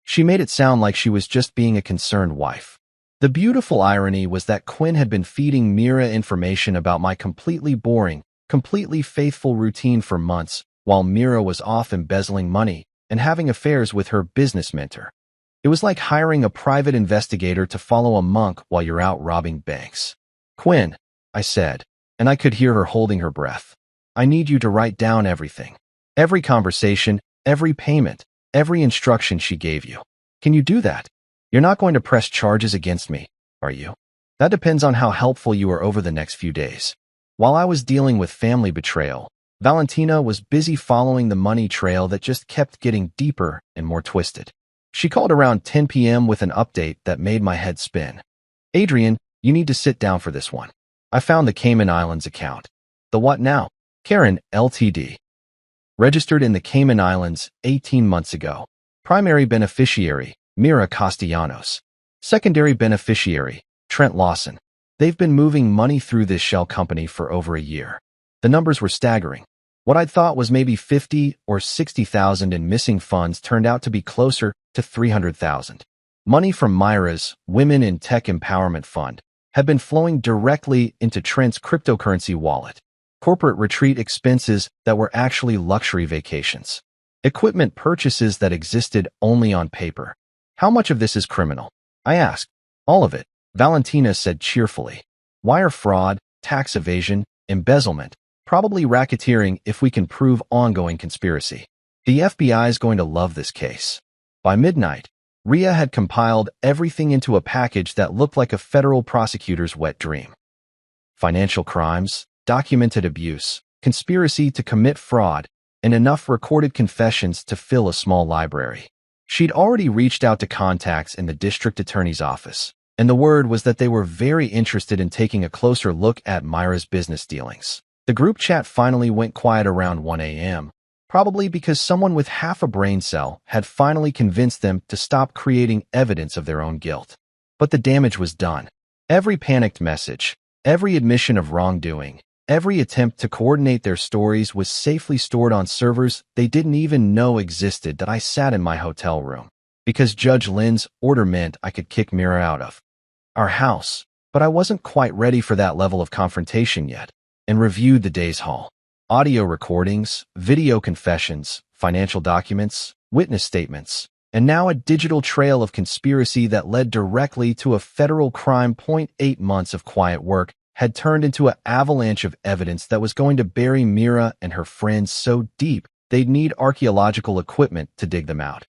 She made it sound like she was just being a concerned wife. The beautiful irony was that Quinn had been feeding Mira information about my completely boring, completely faithful routine for months, while Mira was off embezzling money and having affairs with her business mentor. It was like hiring a private investigator to follow a monk while you're out robbing banks. Quinn, I said, and I could hear her holding her breath. I need you to write down everything. Every conversation, every payment, every instruction she gave you. Can you do that? You're not going to press charges against me, are you? That depends on how helpful you are over the next few days. While I was dealing with family betrayal, Valentina was busy following the money trail that just kept getting deeper and more twisted. She called around 10 p.m. with an update that made my head spin. Adrian, you need to sit down for this one. I found the Cayman Islands account. The what now? Karen, Ltd. Registered in the Cayman Islands 18 months ago. Primary beneficiary, Mira Castellanos. Secondary beneficiary, Trent Lawson. They've been moving money through this shell company for over a year. The numbers were staggering. What I'd thought was maybe 50 or 60,000 in missing funds turned out to be closer to 300,000. Money from Myra's Women in Tech Empowerment Fund had been flowing directly into Trent's cryptocurrency wallet. Corporate retreat expenses that were actually luxury vacations. Equipment purchases that existed only on paper. How much of this is criminal? I asked. All of it, Valentina said cheerfully. Wire fraud, tax evasion, embezzlement, probably racketeering if we can prove ongoing conspiracy. The FBI is going to love this case. By midnight, Ria had compiled everything into a package that looked like a federal prosecutor's wet dream. Financial crimes, documented abuse, conspiracy to commit fraud, and enough recorded confessions to fill a small library. She'd already reached out to contacts in the district attorney's office, and the word was that they were very interested in taking a closer look at Myra's business dealings. The group chat finally went quiet around 1 a.m., probably because someone with half a brain cell had finally convinced them to stop creating evidence of their own guilt. But the damage was done. Every panicked message, every admission of wrongdoing, every attempt to coordinate their stories was safely stored on servers they didn't even know existed that I sat in my hotel room, because Judge Lynn's order meant I could kick Mira out of our house. But I wasn't quite ready for that level of confrontation yet, and reviewed the day's haul. Audio recordings, video confessions, financial documents, witness statements, and now a digital trail of conspiracy that led directly to a federal crime. 8 months of quiet work had turned into an avalanche of evidence that was going to bury Mira and her friends so deep they'd need archaeological equipment to dig them out.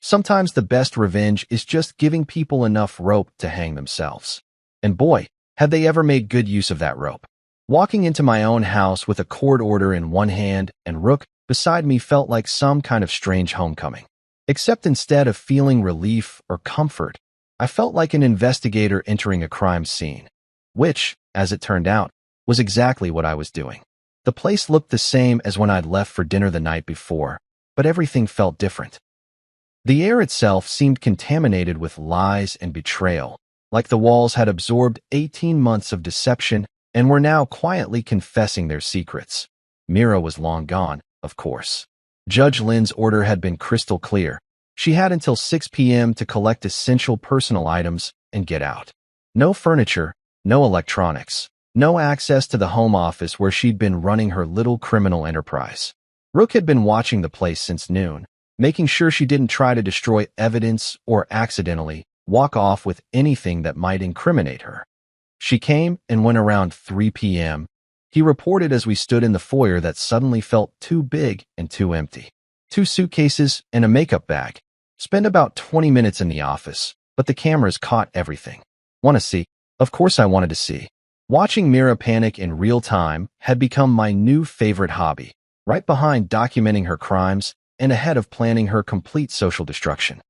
Sometimes the best revenge is just giving people enough rope to hang themselves. And boy, had they ever made good use of that rope. Walking into my own house with a court order in one hand and Rook beside me felt like some kind of strange homecoming. Except instead of feeling relief or comfort, I felt like an investigator entering a crime scene, which, as it turned out, was exactly what I was doing. The place looked the same as when I'd left for dinner the night before, but everything felt different. The air itself seemed contaminated with lies and betrayal, like the walls had absorbed 18 months of deception and were now quietly confessing their secrets. Mira was long gone, of course. Judge Lynn's order had been crystal clear. She had until 6 p.m. to collect essential personal items and get out. No furniture, no electronics, no access to the home office where she'd been running her little criminal enterprise. Rook had been watching the place since noon, making sure she didn't try to destroy evidence or accidentally walk off with anything that might incriminate her. She came and went around 3 p.m., He reported as we stood in the foyer that suddenly felt too big and too empty. 2 suitcases and a makeup bag. Spent about 20 minutes in the office, but the cameras caught everything. Want to see? Of course I wanted to see. Watching Mira panic in real time had become my new favorite hobby, right behind documenting her crimes and ahead of planning her complete social destruction.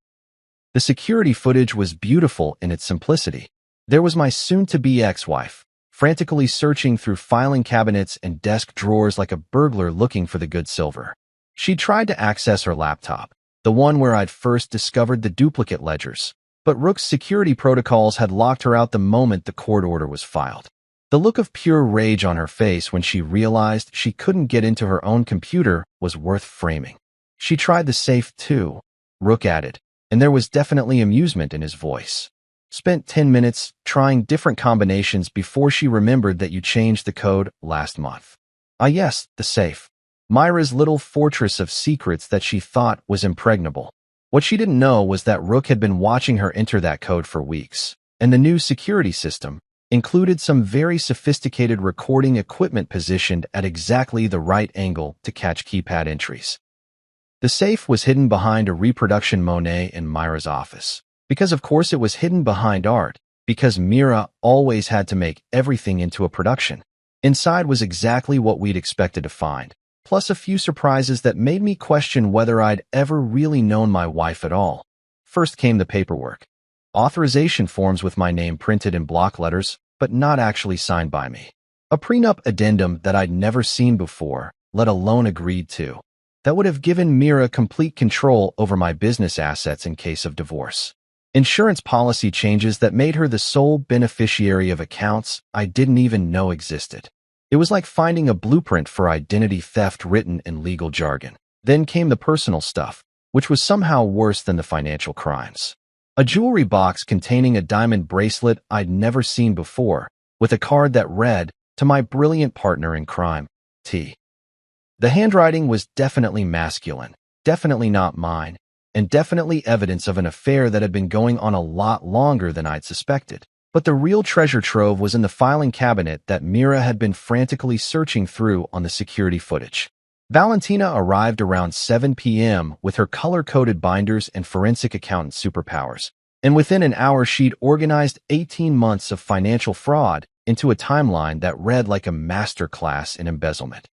The security footage was beautiful in its simplicity. There was my soon-to-be ex-wife, frantically searching through filing cabinets and desk drawers like a burglar looking for the good silver. She tried to access her laptop, the one where I'd first discovered the duplicate ledgers, but Rook's security protocols had locked her out the moment the court order was filed. The look of pure rage on her face when she realized she couldn't get into her own computer was worth framing. She tried the safe too, Rook added, and there was definitely amusement in his voice. Spent 10 minutes trying different combinations before she remembered that you changed the code last month. Ah yes, the safe. Myra's little fortress of secrets that she thought was impregnable. What she didn't know was that Rook had been watching her enter that code for weeks, and the new security system included some very sophisticated recording equipment positioned at exactly the right angle to catch keypad entries. The safe was hidden behind a reproduction Monet in Myra's office. Because of course it was hidden behind art, because Mira always had to make everything into a production. Inside was exactly what we'd expected to find, plus a few surprises that made me question whether I'd ever really known my wife at all. First came the paperwork. Authorization forms with my name printed in block letters, but not actually signed by me. A prenup addendum that I'd never seen before, let alone agreed to. That would have given Mira complete control over my business assets in case of divorce. Insurance policy changes that made her the sole beneficiary of accounts I didn't even know existed. It was like finding a blueprint for identity theft written in legal jargon. Then came the personal stuff, which was somehow worse than the financial crimes. A jewelry box containing a diamond bracelet I'd never seen before, with a card that read, "To my brilliant partner in crime, T." The handwriting was definitely masculine, definitely not mine, and definitely evidence of an affair that had been going on a lot longer than I'd suspected. But the real treasure trove was in the filing cabinet that Mira had been frantically searching through on the security footage. Valentina arrived around 7 p.m. with her color-coded binders and forensic accountant superpowers, and within an hour she'd organized 18 months of financial fraud into a timeline that read like a master class in embezzlement.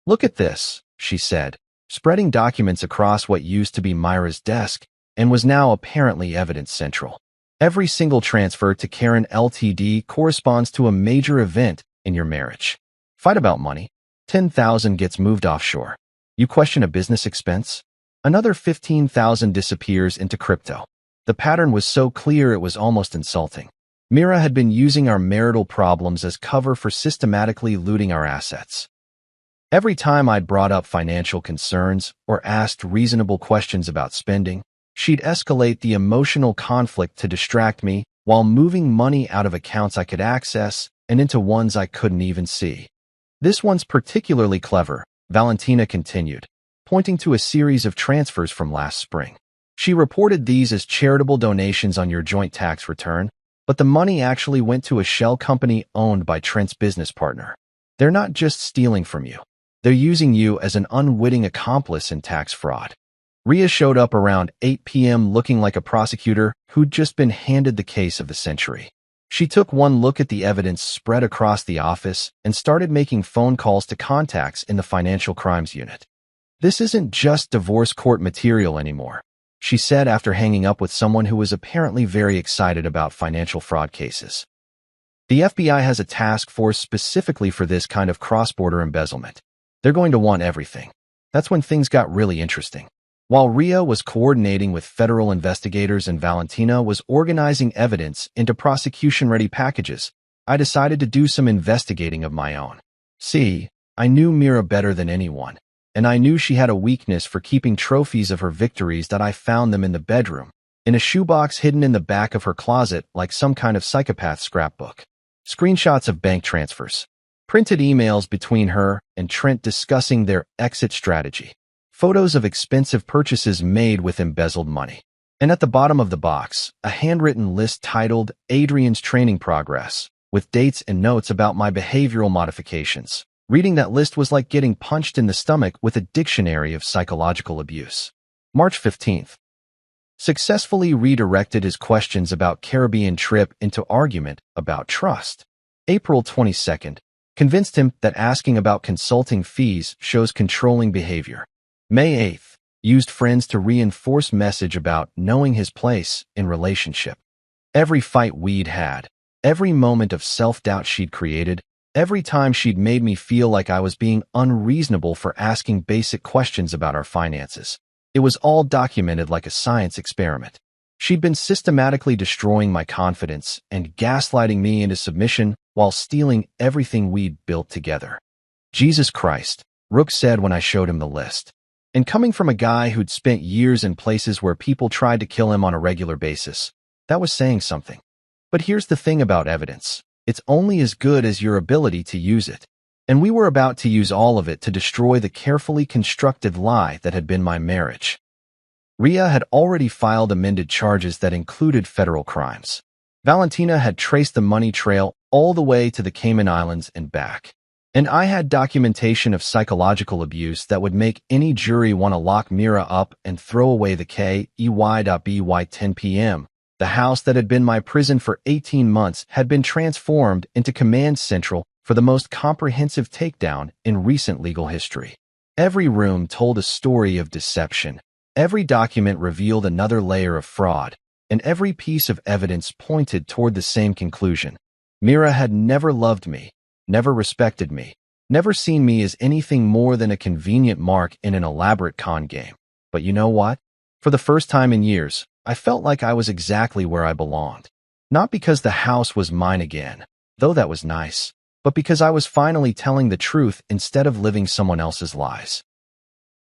"Look at this," she said, spreading documents across what used to be Myra's desk and was now apparently evidence central. "Every single transfer to Karen Ltd. corresponds to a major event in your marriage. Fight about money. 10,000 gets moved offshore. You question a business expense? Another 15,000 disappears into crypto." The pattern was so clear it was almost insulting. Mira had been using our marital problems as cover for systematically looting our assets. Every time I'd brought up financial concerns or asked reasonable questions about spending, she'd escalate the emotional conflict to distract me while moving money out of accounts I could access and into ones I couldn't even see. "This one's particularly clever," Valentina continued, pointing to a series of transfers from last spring. "She reported these as charitable donations on your joint tax return, but the money actually went to a shell company owned by Trent's business partner. They're not just stealing from you. They're using you as an unwitting accomplice in tax fraud." Ria showed up around 8 p.m. looking like a prosecutor who'd just been handed the case of the century. She took one look at the evidence spread across the office and started making phone calls to contacts in the financial crimes unit. "This isn't just divorce court material anymore," she said after hanging up with someone who was apparently very excited about financial fraud cases. "The FBI has a task force specifically for this kind of cross-border embezzlement. They're going to want everything." That's when things got really interesting. While Ria was coordinating with federal investigators and Valentina was organizing evidence into prosecution-ready packages, I decided to do some investigating of my own. See, I knew Mira better than anyone, and I knew she had a weakness for keeping trophies of her victories that I found them in the bedroom, in a shoebox hidden in the back of her closet like some kind of psychopath scrapbook. Screenshots of bank transfers. Printed emails between her and Trent discussing their exit strategy. Photos of expensive purchases made with embezzled money. And at the bottom of the box, a handwritten list titled Adrian's Training Progress, with dates and notes about my behavioral modifications. Reading that list was like getting punched in the stomach with a dictionary of psychological abuse. March 15th. Successfully redirected his questions about Caribbean trip into argument about trust. April 22nd. Convinced him that asking about consulting fees shows controlling behavior. May 8th. Used friends to reinforce message about knowing his place in relationship. Every fight we'd had, every moment of self-doubt she'd created, every time she'd made me feel like I was being unreasonable for asking basic questions about our finances. It was all documented like a science experiment. She'd been systematically destroying my confidence and gaslighting me into submission while stealing everything we'd built together. Jesus Christ, Rook said when I showed him the list. And coming from a guy who'd spent years in places where people tried to kill him on a regular basis, that was saying something. But here's the thing about evidence. It's only as good as your ability to use it. And we were about to use all of it to destroy the carefully constructed lie that had been my marriage. Ria had already filed amended charges that included federal crimes. Valentina had traced the money trail all the way to the Cayman Islands and back. And I had documentation of psychological abuse that would make any jury want to lock Mira up and throw away the KEY.BY 10 p.m. The house that had been my prison for 18 months had been transformed into command central for the most comprehensive takedown in recent legal history. Every room told a story of deception. Every document revealed another layer of fraud, and every piece of evidence pointed toward the same conclusion. Mira had never loved me, never respected me, never seen me as anything more than a convenient mark in an elaborate con game. But you know what? For the first time in years, I felt like I was exactly where I belonged. Not because the house was mine again, though that was nice, but because I was finally telling the truth instead of living someone else's lies.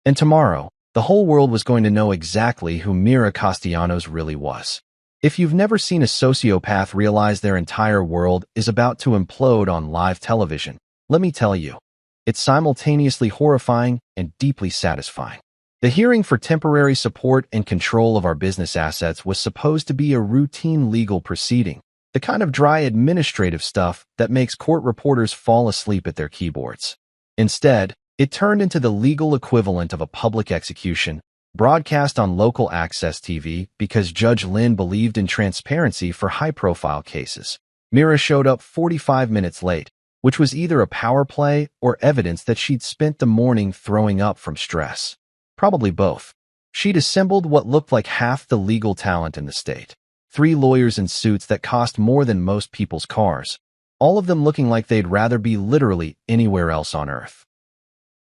And tomorrow, the whole world was going to know exactly who Mira Castellanos really was. If you've never seen a sociopath realize their entire world is about to implode on live television, let me tell you, it's simultaneously horrifying and deeply satisfying. The hearing for temporary support and control of our business assets was supposed to be a routine legal proceeding, the kind of dry administrative stuff that makes court reporters fall asleep at their keyboards. Instead, it turned into the legal equivalent of a public execution, broadcast on local access TV because Judge Lin believed in transparency for high-profile cases. Mira showed up 45 minutes late, which was either a power play or evidence that she'd spent the morning throwing up from stress. Probably both. She'd assembled what looked like half the legal talent in the state. 3 lawyers in suits that cost more than most people's cars, all of them looking like they'd rather be literally anywhere else on earth.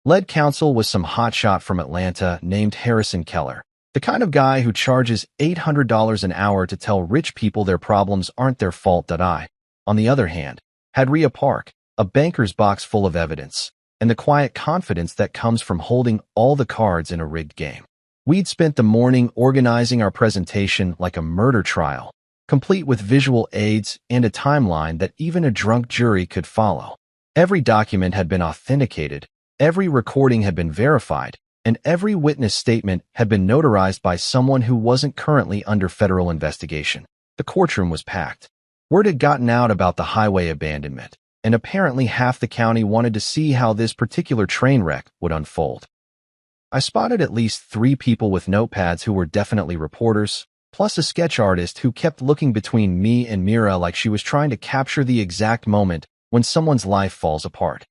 Lead counsel was some hotshot from Atlanta named Harrison Keller, the kind of guy who charges $800 an hour to tell rich people their problems aren't their fault. I, on the other hand, had Ria Park, a banker's box full of evidence, and the quiet confidence that comes from holding all the cards in a rigged game. We'd spent the morning organizing our presentation like a murder trial, complete with visual aids and a timeline that even a drunk jury could follow. Every document had been authenticated, every recording had been verified, and every witness statement had been notarized by someone who wasn't currently under federal investigation. The courtroom was packed. Word had gotten out about the highway abandonment, and apparently half the county wanted to see how this particular train wreck would unfold. I spotted at least 3 people with notepads who were definitely reporters, plus a sketch artist who kept looking between me and Mira like she was trying to capture the exact moment when someone's life falls apart.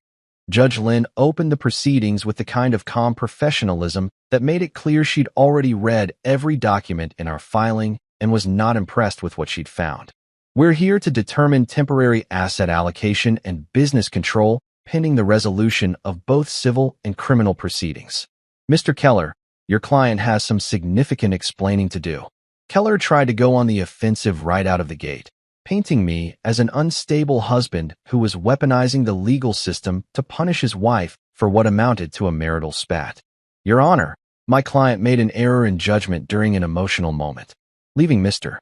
Judge Lin opened the proceedings with the kind of calm professionalism that made it clear she'd already read every document in our filing and was not impressed with what she'd found. We're here to determine temporary asset allocation and business control pending the resolution of both civil and criminal proceedings. Mr. Keller, your client has some significant explaining to do. Keller tried to go on the offensive right out of the gate, painting me as an unstable husband who was weaponizing the legal system to punish his wife for what amounted to a marital spat. Your Honor, my client made an error in judgment during an emotional moment. Leaving Mr.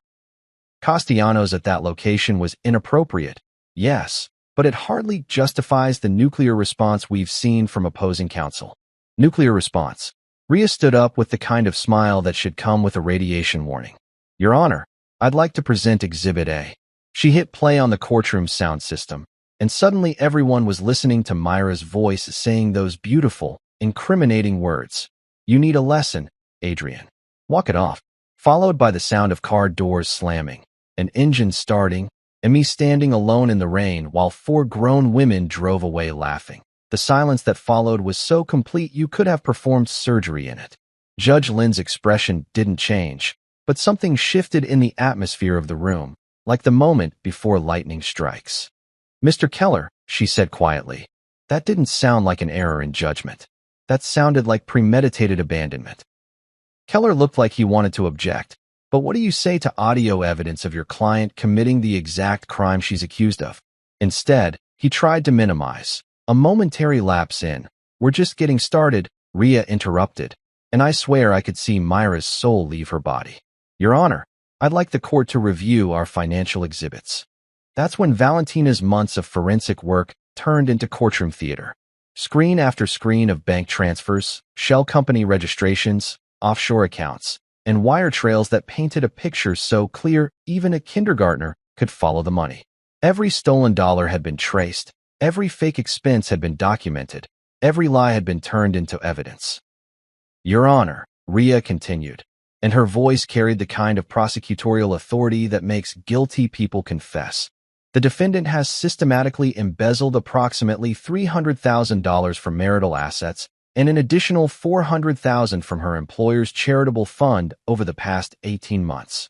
Castellanos at that location was inappropriate, yes, but it hardly justifies the nuclear response we've seen from opposing counsel. Nuclear response. Ria stood up with the kind of smile that should come with a radiation warning. Your Honor, I'd like to present Exhibit A. She hit play on the courtroom sound system, and suddenly everyone was listening to Myra's voice saying those beautiful, incriminating words. "You need a lesson, Adrian. Walk it off." Followed by the sound of car doors slamming, an engine starting, and me standing alone in the rain while 4 grown women drove away laughing. The silence that followed was so complete you could have performed surgery in it. Judge Lynn's expression didn't change, but something shifted in the atmosphere of the room, like the moment before lightning strikes. "Mr. Keller," she said quietly, "that didn't sound like an error in judgment. That sounded like premeditated abandonment." Keller looked like he wanted to object, but what do you say to audio evidence of your client committing the exact crime she's accused of? Instead, he tried to minimize. A momentary lapse in, "We're just getting started," Rhea interrupted, and I swear I could see Myra's soul leave her body. "Your Honor, I'd like the court to review our financial exhibits." That's when Valentina's months of forensic work turned into courtroom theater. Screen after screen of bank transfers, shell company registrations, offshore accounts, and wire trails that painted a picture so clear even a kindergartner could follow the money. Every stolen dollar had been traced, every fake expense had been documented, every lie had been turned into evidence. "Your Honor," Rhea continued, and her voice carried the kind of prosecutorial authority that makes guilty people confess. "The defendant has systematically embezzled approximately $300,000 from marital assets and an additional $400,000 from her employer's charitable fund over the past 18 months.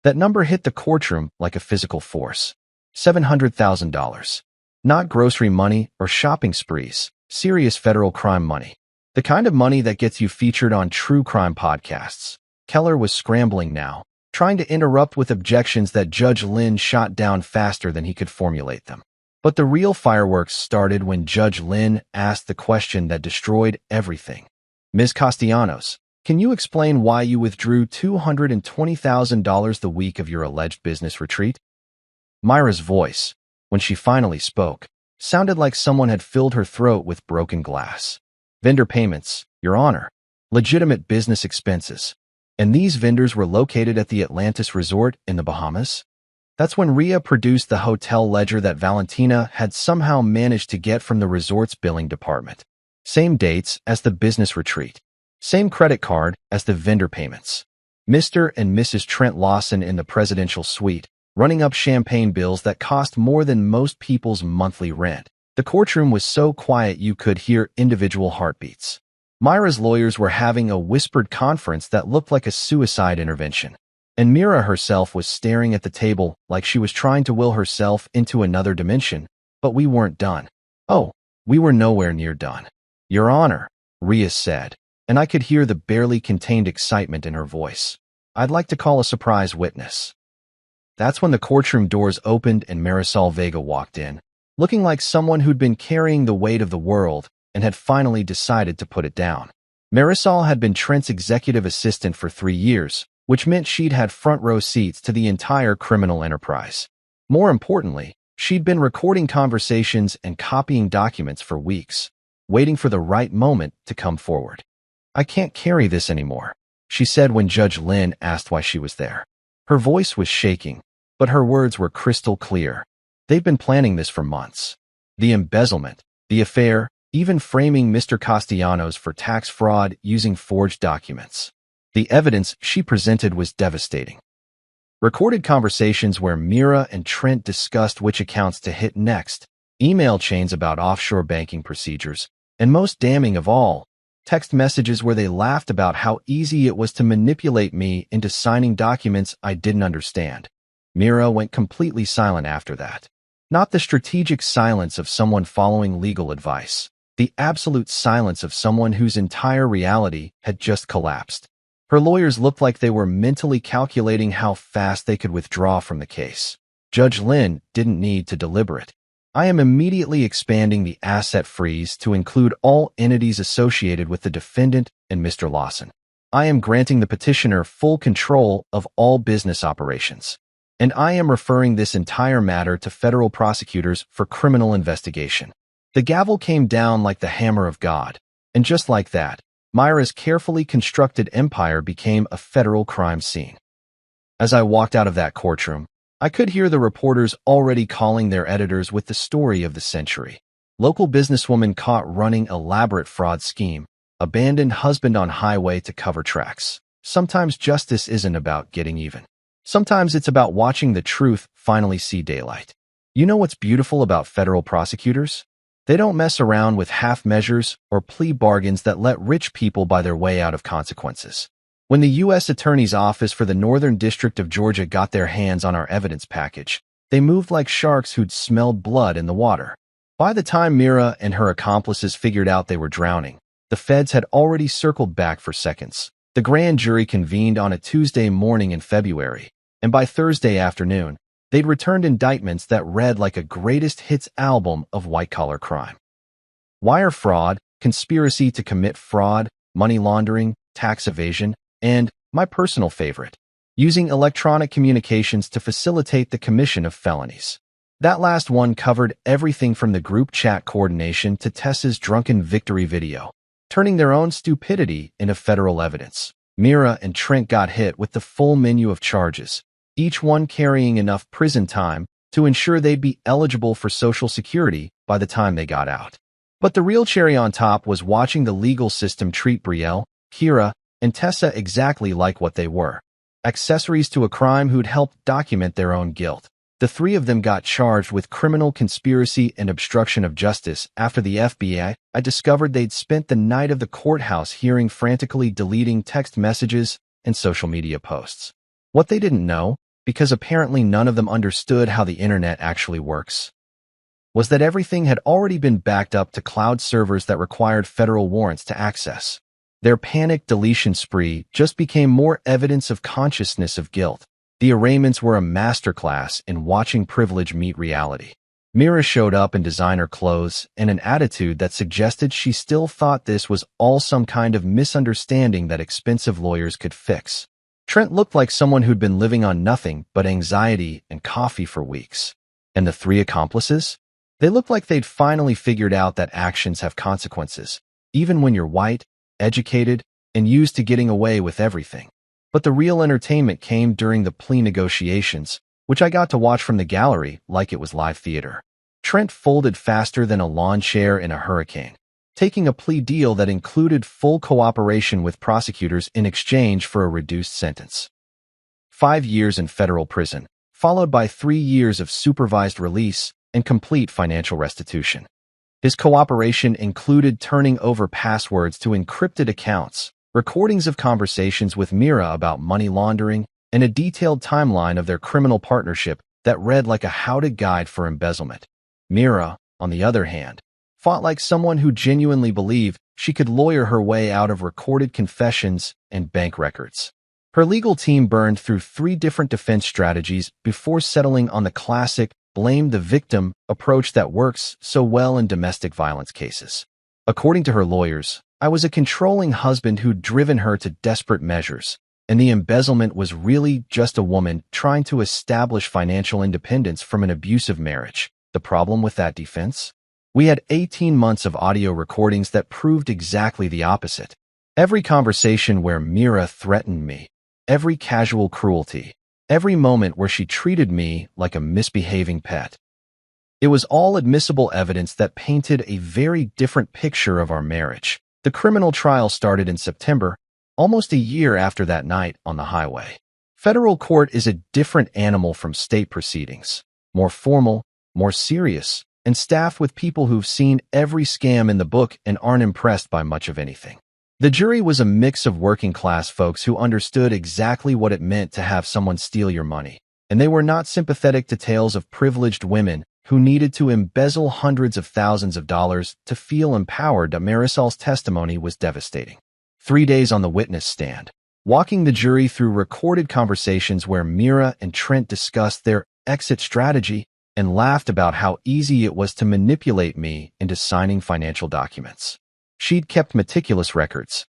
That number hit the courtroom like a physical force. $700,000. Not grocery money or shopping sprees, serious federal crime money. The kind of money that gets you featured on true crime podcasts." Keller was scrambling now, trying to interrupt with objections that Judge Lynn shot down faster than he could formulate them. But the real fireworks started when Judge Lynn asked the question that destroyed everything. "Ms. Castellanos, can you explain why you withdrew $220,000 the week of your alleged business retreat?" Myra's voice, when she finally spoke, sounded like someone had filled her throat with broken glass. "Vendor payments, Your Honor. Legitimate business expenses. And these vendors were located at the Atlantis Resort in the Bahamas?" That's when Rhea produced the hotel ledger that Valentina had somehow managed to get from the resort's billing department. Same dates as the business retreat. Same credit card as the vendor payments. Mr. and Mrs. Trent Lawson in the presidential suite, running up champagne bills that cost more than most people's monthly rent. The courtroom was so quiet you could hear individual heartbeats. Myra's lawyers were having a whispered conference that looked like a suicide intervention. And Mira herself was staring at the table like she was trying to will herself into another dimension, but we weren't done. Oh, we were nowhere near done. "Your Honor," Rhea said, and I could hear the barely contained excitement in her voice. "I'd like to call a surprise witness." That's when the courtroom doors opened and Marisol Vega walked in, looking like someone who'd been carrying the weight of the world and had finally decided to put it down. Marisol had been Trent's executive assistant for 3 years, which meant she'd had front-row seats to the entire criminal enterprise. More importantly, she'd been recording conversations and copying documents for weeks, waiting for the right moment to come forward. "I can't carry this anymore," she said when Judge Lynn asked why she was there. Her voice was shaking, but her words were crystal clear. They'd been planning this for months. The embezzlement, the affair, even framing Mr. Castellanos for tax fraud using forged documents. The evidence she presented was devastating. Recorded conversations where Mira and Trent discussed which accounts to hit next, email chains about offshore banking procedures, and most damning of all, text messages where they laughed about how easy it was to manipulate me into signing documents I didn't understand. Mira went completely silent after that. Not the strategic silence of someone following legal advice, the absolute silence of someone whose entire reality had just collapsed. Her lawyers looked like they were mentally calculating how fast they could withdraw from the case. Judge Lynn didn't need to deliberate. "I am immediately expanding the asset freeze to include all entities associated with the defendant and Mr. Lawson. I am granting the petitioner full control of all business operations. And I am referring this entire matter to federal prosecutors for criminal investigation." The gavel came down like the hammer of God, and just like that, Myra's carefully constructed empire became a federal crime scene. As I walked out of that courtroom, I could hear the reporters already calling their editors with the story of the century. Local businesswoman caught running elaborate fraud scheme, abandoned husband on highway to cover tracks. Sometimes justice isn't about getting even. Sometimes it's about watching the truth finally see daylight. You know what's beautiful about federal prosecutors? They don't mess around with half measures or plea bargains that let rich people buy their way out of consequences. When the U.S. Attorney's Office for the Northern District of Georgia got their hands on our evidence package, they moved like sharks who'd smelled blood in the water. By the time Mira and her accomplices figured out they were drowning, the feds had already circled back for seconds. The grand jury convened on a Tuesday morning in February, and by Thursday afternoon, they'd returned indictments that read like a greatest hits album of white-collar crime. Wire fraud, conspiracy to commit fraud, money laundering, tax evasion, and, my personal favorite, using electronic communications to facilitate the commission of felonies. That last one covered everything from the group chat coordination to Tessa's drunken victory video, turning their own stupidity into federal evidence. Mira and Trent got hit with the full menu of charges, each one carrying enough prison time to ensure they'd be eligible for Social Security by the time they got out. But the real cherry on top was watching the legal system treat Brielle, Kira, and Tessa exactly like what they were, accessories to a crime who'd helped document their own guilt. The three of them got charged with criminal conspiracy and obstruction of justice after the FBI discovered they'd spent the night of the courthouse hearing frantically deleting text messages and social media posts. What they didn't know, because apparently none of them understood how the internet actually works, was that everything had already been backed up to cloud servers that required federal warrants to access. Their panic deletion spree just became more evidence of consciousness of guilt. The arraignments were a masterclass in watching privilege meet reality. Mira showed up in designer clothes and an attitude that suggested she still thought this was all some kind of misunderstanding that expensive lawyers could fix. Trent looked like someone who'd been living on nothing but anxiety and coffee for weeks. And the three accomplices? They looked like they'd finally figured out that actions have consequences, even when you're white, educated, and used to getting away with everything. But the real entertainment came during the plea negotiations, which I got to watch from the gallery like it was live theater. Trent folded faster than a lawn chair in a hurricane, taking a plea deal that included full cooperation with prosecutors in exchange for a reduced sentence. 5 years in federal prison, followed by 3 years of supervised release and complete financial restitution. His cooperation included turning over passwords to encrypted accounts, recordings of conversations with Mira about money laundering, and a detailed timeline of their criminal partnership that read like a how-to guide for embezzlement. Mira, on the other hand, fought like someone who genuinely believed she could lawyer her way out of recorded confessions and bank records. Her legal team burned through 3 different defense strategies before settling on the classic blame the victim approach that works so well in domestic violence cases. According to her lawyers, I was a controlling husband who'd driven her to desperate measures, and the embezzlement was really just a woman trying to establish financial independence from an abusive marriage. The problem with that defense? We had 18 months of audio recordings that proved exactly the opposite. Every conversation where Mira threatened me, every casual cruelty, every moment where she treated me like a misbehaving pet. It was all admissible evidence that painted a very different picture of our marriage. The criminal trial started in September, almost a year after that night on the highway. Federal court is a different animal from state proceedings, more formal, more serious, and staffed with people who've seen every scam in the book and aren't impressed by much of anything. The jury was a mix of working-class folks who understood exactly what it meant to have someone steal your money, and they were not sympathetic to tales of privileged women who needed to embezzle hundreds of thousands of dollars to feel empowered. Marisol's testimony was devastating. 3 days on the witness stand, walking the jury through recorded conversations where Mira and Trent discussed their exit strategy and laughed about how easy it was to manipulate me into signing financial documents. She'd kept meticulous records.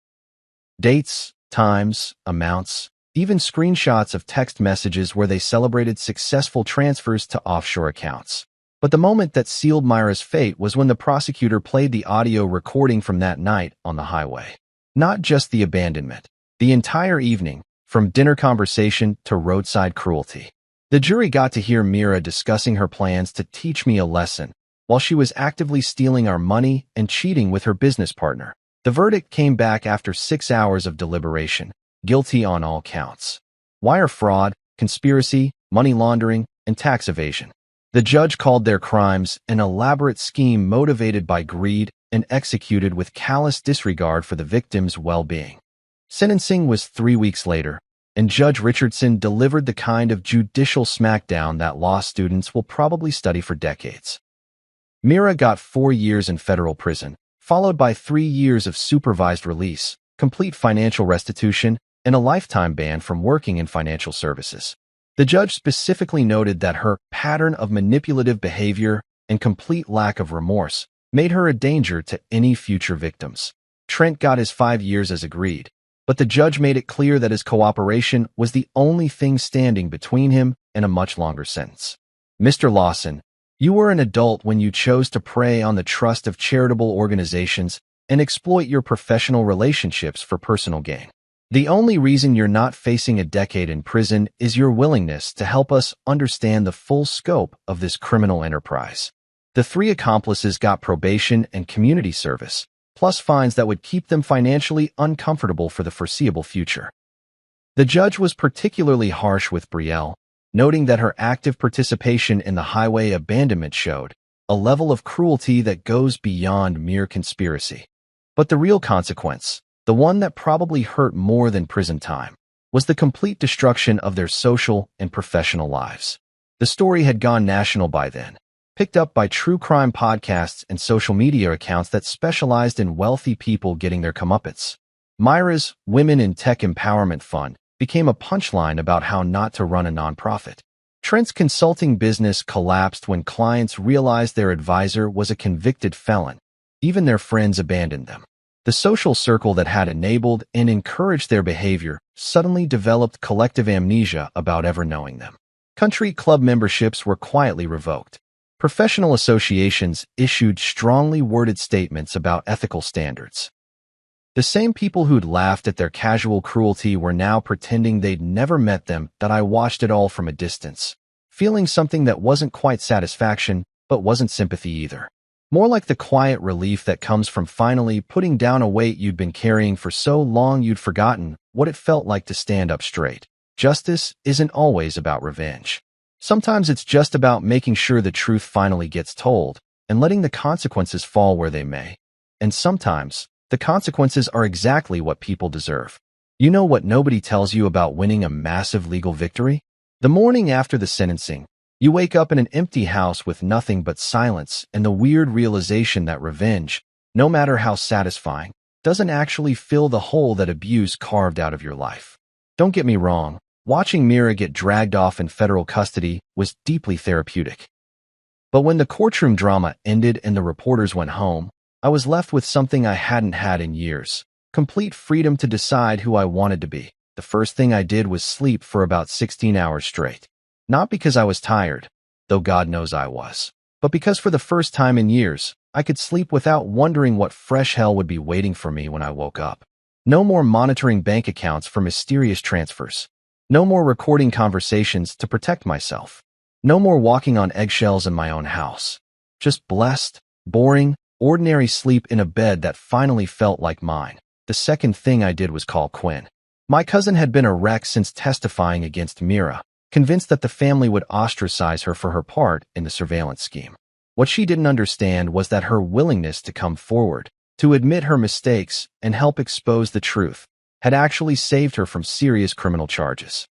Dates, times, amounts, even screenshots of text messages where they celebrated successful transfers to offshore accounts. But the moment that sealed Myra's fate was when the prosecutor played the audio recording from that night on the highway. Not just the abandonment, the entire evening, from dinner conversation to roadside cruelty. The jury got to hear Mira discussing her plans to teach me a lesson while she was actively stealing our money and cheating with her business partner. The verdict came back after 6 hours of deliberation, guilty on all counts. Wire fraud, conspiracy, money laundering, and tax evasion. The judge called their crimes an elaborate scheme motivated by greed and executed with callous disregard for the victim's well-being. Sentencing was 3 weeks later, and Judge Richardson delivered the kind of judicial smackdown that law students will probably study for decades. Mira got 4 years in federal prison, followed by 3 years of supervised release, complete financial restitution, and a lifetime ban from working in financial services. The judge specifically noted that her pattern of manipulative behavior and complete lack of remorse made her a danger to any future victims. Trent got his 5 years as agreed, but the judge made it clear that his cooperation was the only thing standing between him and a much longer sentence. Mr. Lawson, you were an adult when you chose to prey on the trust of charitable organizations and exploit your professional relationships for personal gain. The only reason you're not facing a decade in prison is your willingness to help us understand the full scope of this criminal enterprise. The 3 accomplices got probation and community service, plus fines that would keep them financially uncomfortable for the foreseeable future. The judge was particularly harsh with Brielle, noting that her active participation in the highway abandonment showed a level of cruelty that goes beyond mere conspiracy. But the real consequence, the one that probably hurt more than prison time, was the complete destruction of their social and professional lives. The story had gone national by then, picked up by true crime podcasts and social media accounts that specialized in wealthy people getting their comeuppance. Myra's Women in Tech Empowerment Fund became a punchline about how not to run a nonprofit. Trent's consulting business collapsed when clients realized their advisor was a convicted felon. Even their friends abandoned them. The social circle that had enabled and encouraged their behavior suddenly developed collective amnesia about ever knowing them. Country club memberships were quietly revoked. Professional associations issued strongly worded statements about ethical standards. The same people who'd laughed at their casual cruelty were now pretending they'd never met them. That I watched it all from a distance, feeling something that wasn't quite satisfaction, but wasn't sympathy either. More like the quiet relief that comes from finally putting down a weight you'd been carrying for so long you'd forgotten what it felt like to stand up straight. Justice isn't always about revenge. Sometimes it's just about making sure the truth finally gets told and letting the consequences fall where they may. And sometimes, the consequences are exactly what people deserve. You know what nobody tells you about winning a massive legal victory? The morning after the sentencing, you wake up in an empty house with nothing but silence and the weird realization that revenge, no matter how satisfying, doesn't actually fill the hole that abuse carved out of your life. Don't get me wrong, watching Mira get dragged off in federal custody was deeply therapeutic. But when the courtroom drama ended and the reporters went home, I was left with something I hadn't had in years: complete freedom to decide who I wanted to be. The first thing I did was sleep for about 16 hours straight. Not because I was tired, though God knows I was, but because for the first time in years, I could sleep without wondering what fresh hell would be waiting for me when I woke up. No more monitoring bank accounts for mysterious transfers. No more recording conversations to protect myself. No more walking on eggshells in my own house. Just blessed, boring, ordinary sleep in a bed that finally felt like mine. The second thing I did was call Quinn. My cousin had been a wreck since testifying against Mira, convinced that the family would ostracize her for her part in the surveillance scheme. What she didn't understand was that her willingness to come forward, to admit her mistakes and help expose the truth, had actually saved her from serious criminal charges.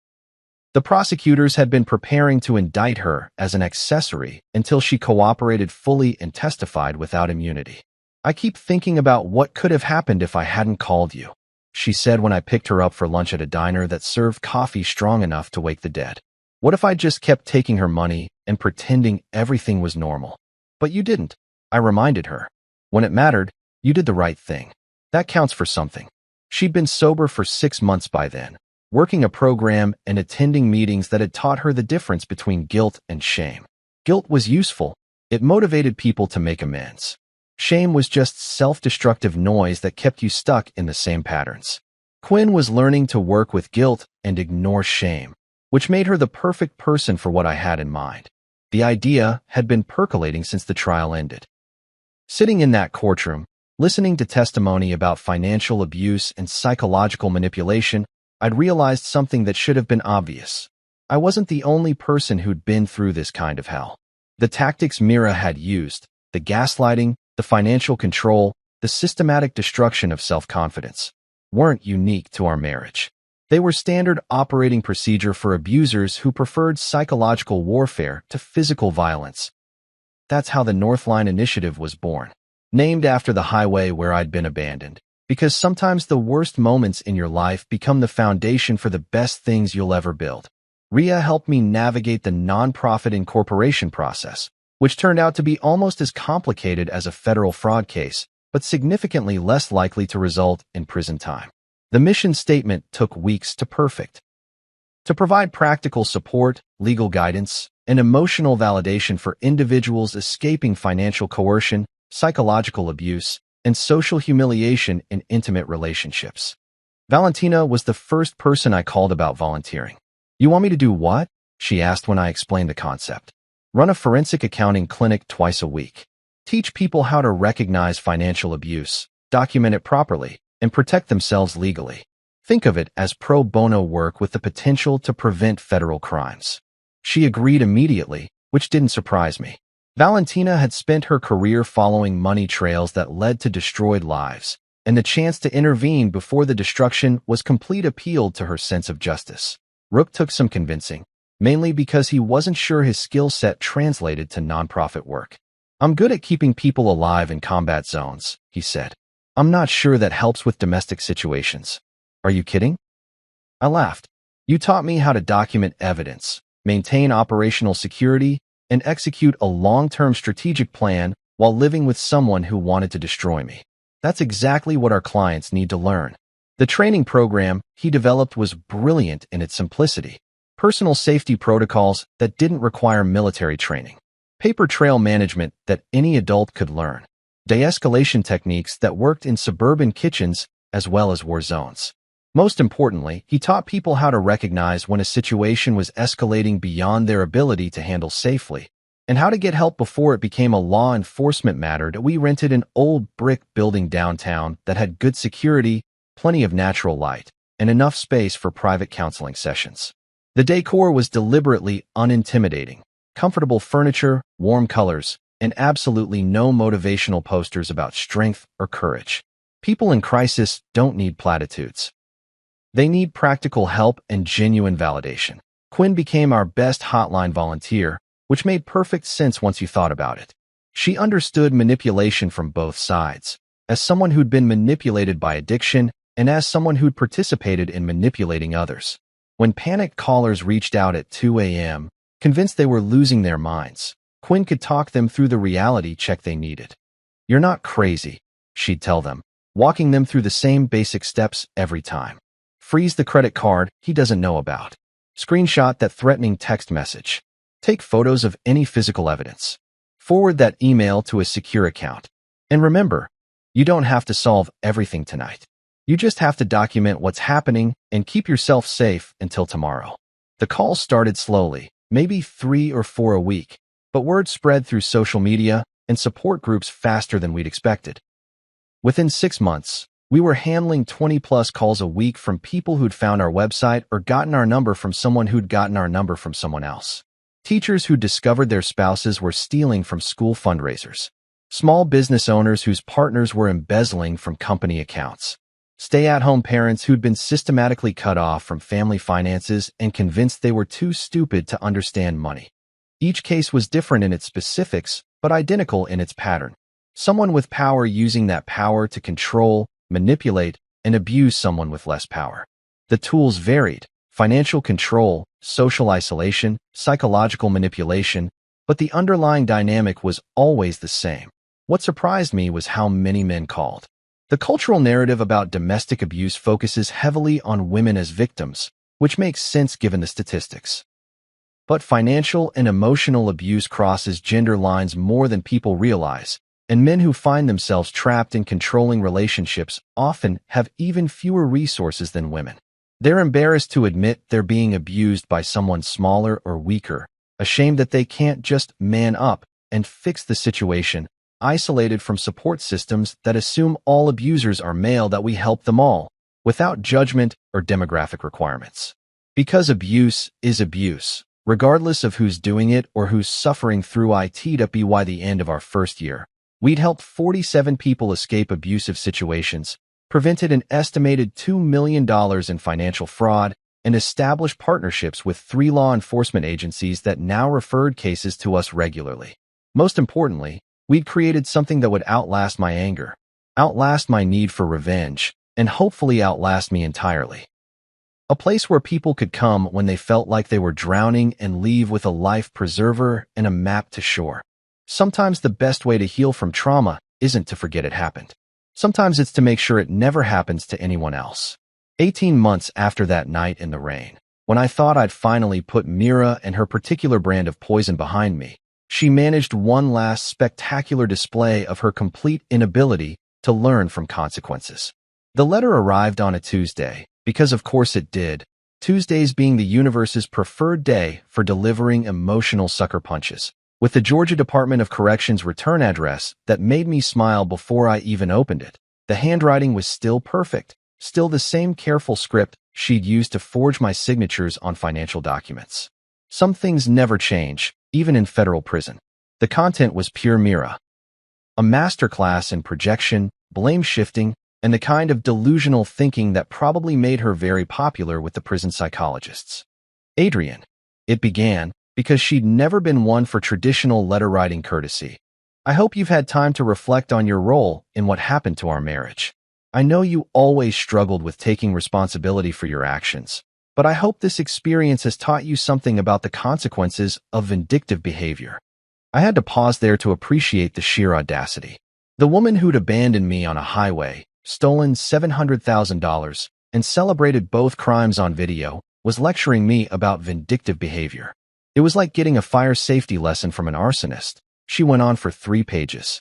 The prosecutors had been preparing to indict her as an accessory until she cooperated fully and testified without immunity. "I keep thinking about what could have happened if I hadn't called you," she said when I picked her up for lunch at a diner that served coffee strong enough to wake the dead. "What if I just kept taking her money and pretending everything was normal?" "But you didn't," I reminded her. "When it mattered, you did the right thing. That counts for something." She'd been sober for 6 months by then, working a program and attending meetings that had taught her the difference between guilt and shame. Guilt was useful. It motivated people to make amends. Shame was just self-destructive noise that kept you stuck in the same patterns. Quinn was learning to work with guilt and ignore shame. which made her the perfect person for what I had in mind. The idea had been percolating since the trial ended. Sitting in that courtroom, listening to testimony about financial abuse and psychological manipulation, I'd realized something that should have been obvious. I wasn't the only person who'd been through this kind of hell. The tactics Mira had used, the gaslighting, the financial control, the systematic destruction of self-confidence, weren't unique to our marriage. They were standard operating procedure for abusers who preferred psychological warfare to physical violence. That's how the Northline Initiative was born, named after the highway where I'd been abandoned. Because sometimes the worst moments in your life become the foundation for the best things you'll ever build. Ria helped me navigate the nonprofit incorporation process, which turned out to be almost as complicated as a federal fraud case, but significantly less likely to result in prison time. The mission statement took weeks to perfect. To provide practical support, legal guidance, and emotional validation for individuals escaping financial coercion, psychological abuse, and social humiliation in intimate relationships. Valentina was the first person I called about volunteering. "You want me to do what?" she asked when I explained the concept. "Run a forensic accounting clinic twice a week. Teach people how to recognize financial abuse, document it properly, and protect themselves legally. Think of it as pro bono work with the potential to prevent federal crimes." She agreed immediately, which didn't surprise me. Valentina had spent her career following money trails that led to destroyed lives, and the chance to intervene before the destruction was complete appeal to her sense of justice. Rook took some convincing, mainly because he wasn't sure his skill set translated to nonprofit work. "I'm good at keeping people alive in combat zones," he said. "I'm not sure that helps with domestic situations." "Are you kidding?" I laughed. "You taught me how to document evidence, maintain operational security, and execute a long-term strategic plan while living with someone who wanted to destroy me. That's exactly what our clients need to learn." The training program he developed was brilliant in its simplicity. Personal safety protocols that didn't require military training. Paper trail management that any adult could learn. De-escalation techniques that worked in suburban kitchens as well as war zones. Most importantly, he taught people how to recognize when a situation was escalating beyond their ability to handle safely, and how to get help before it became a law enforcement matter. We rented an old brick building downtown that had good security, plenty of natural light, and enough space for private counseling sessions. The decor was deliberately unintimidating. Comfortable furniture, warm colors, and absolutely no motivational posters about strength or courage. People in crisis don't need platitudes. They need practical help and genuine validation. Quinn became our best hotline volunteer, which made perfect sense once you thought about it. She understood manipulation from both sides, as someone who'd been manipulated by addiction and as someone who'd participated in manipulating others. When panicked callers reached out at 2 a.m., convinced they were losing their minds, Quinn could talk them through the reality check they needed. "You're not crazy," she'd tell them, walking them through the same basic steps every time. Freeze the credit card he doesn't know about. Screenshot that threatening text message. Take photos of any physical evidence. Forward that email to a secure account. And remember, you don't have to solve everything tonight. You just have to document what's happening and keep yourself safe until tomorrow. The calls started slowly, maybe 3 or 4 a week, but word spread through social media and support groups faster than we'd expected. Within 6 months, we were handling 20-plus calls a week from people who'd found our website or gotten our number from someone who'd gotten our number from someone else. Teachers who discovered their spouses were stealing from school fundraisers. Small business owners whose partners were embezzling from company accounts. Stay-at-home parents who'd been systematically cut off from family finances and convinced they were too stupid to understand money. Each case was different in its specifics, but identical in its pattern. Someone with power using that power to control, manipulate, and abuse someone with less power. The tools varied: financial control, social isolation, psychological manipulation, but the underlying dynamic was always the same. What surprised me was how many men called. The cultural narrative about domestic abuse focuses heavily on women as victims, which makes sense given the statistics. But financial and emotional abuse crosses gender lines more than people realize, and men who find themselves trapped in controlling relationships often have even fewer resources than women. They're embarrassed to admit they're being abused by someone smaller or weaker, ashamed that they can't just man up and fix the situation, isolated from support systems that assume all abusers are male, that we help them all, without judgment or demographic requirements. Because abuse is abuse, regardless of who's doing it or who's suffering through it. By the end of our first year, we'd helped 47 people escape abusive situations, prevented an estimated $2 million in financial fraud, and established partnerships with 3 law enforcement agencies that now referred cases to us regularly. Most importantly, we'd created something that would outlast my anger, outlast my need for revenge, and hopefully outlast me entirely. A place where people could come when they felt like they were drowning and leave with a life preserver and a map to shore. Sometimes the best way to heal from trauma isn't to forget it happened. Sometimes it's to make sure it never happens to anyone else. 18 months after that night in the rain, when I thought I'd finally put Mira and her particular brand of poison behind me, she managed one last spectacular display of her complete inability to learn from consequences. The letter arrived on a Tuesday, because of course it did, Tuesdays being the universe's preferred day for delivering emotional sucker punches, with the Georgia Department of Corrections return address that made me smile before I even opened it. The handwriting was still perfect, still the same careful script she'd used to forge my signatures on financial documents. Some things never change, even in federal prison. The content was pure Mira. A masterclass in projection, blame shifting, and the kind of delusional thinking that probably made her very popular with the prison psychologists. Adrian. It began because she'd never been one for traditional letter-writing courtesy. I hope you've had time to reflect on your role in what happened to our marriage. I know you always struggled with taking responsibility for your actions, but I hope this experience has taught you something about the consequences of vindictive behavior. I had to pause there to appreciate the sheer audacity. The woman who'd abandoned me on a highway, stolen $700,000, and celebrated both crimes on video, was lecturing me about vindictive behavior. It was like getting a fire safety lesson from an arsonist. She went on for 3 pages.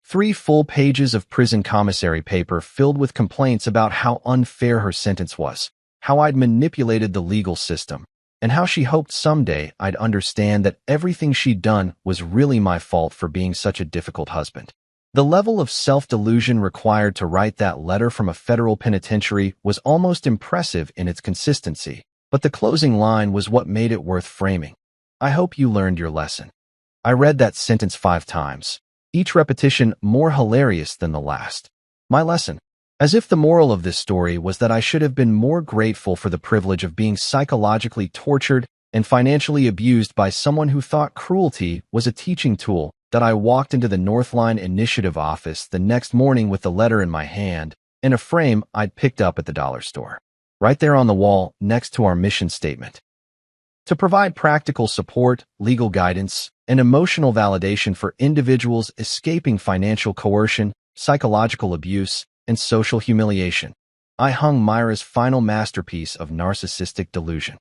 3 full pages of prison commissary paper filled with complaints about how unfair her sentence was, how I'd manipulated the legal system, and how she hoped someday I'd understand that everything she'd done was really my fault for being such a difficult husband. The level of self-delusion required to write that letter from a federal penitentiary was almost impressive in its consistency, but the closing line was what made it worth framing. I hope you learned your lesson. I read that sentence 5 times, each repetition more hilarious than the last. My lesson. As if the moral of this story was that I should have been more grateful for the privilege of being psychologically tortured and financially abused by someone who thought cruelty was a teaching tool, that I walked into the Northline Initiative office the next morning with the letter in my hand and a frame I'd picked up at the dollar store, right there on the wall next to our mission statement. To provide practical support, legal guidance, and emotional validation for individuals escaping financial coercion, psychological abuse, and social humiliation. I hung Myra's final masterpiece of narcissistic delusion.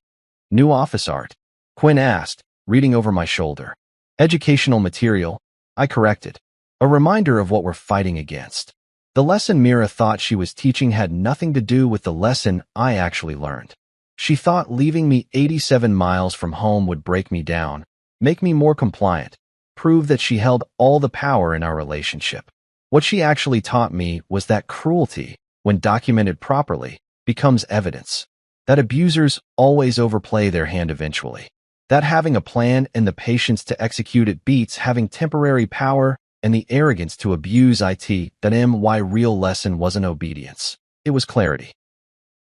New office art? Quinn asked, reading over my shoulder. Educational material? I corrected. A reminder of what we're fighting against. The lesson Mira thought she was teaching had nothing to do with the lesson I actually learned. She thought leaving me 87 miles from home would break me down, make me more compliant, prove that she held all the power in our relationship. What she actually taught me was that cruelty, when documented properly, becomes evidence. That abusers always overplay their hand eventually. That having a plan and the patience to execute it beats having temporary power and the arrogance to abuse it. My real lesson wasn't obedience. It was clarity.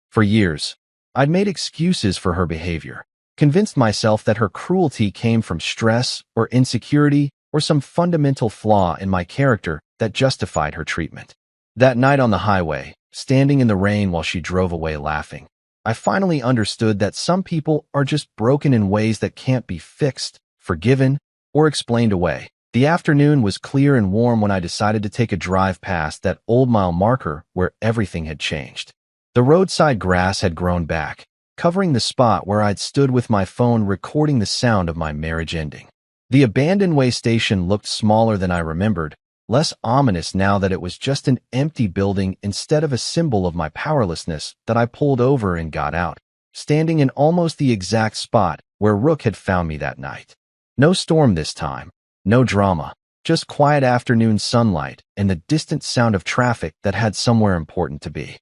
For years, I'd made excuses for her behavior, convinced myself that her cruelty came from stress or insecurity or some fundamental flaw in my character that justified her treatment. That night on the highway, standing in the rain while she drove away laughing, I finally understood that some people are just broken in ways that can't be fixed, forgiven, or explained away. The afternoon was clear and warm when I decided to take a drive past that old mile marker where everything had changed. The roadside grass had grown back, covering the spot where I'd stood with my phone recording the sound of my marriage ending. The abandoned way station looked smaller than I remembered, less ominous now that it was just an empty building instead of a symbol of my powerlessness, that I pulled over and got out, standing in almost the exact spot where Rook had found me that night. No storm this time, no drama, just quiet afternoon sunlight and the distant sound of traffic that had somewhere important to be.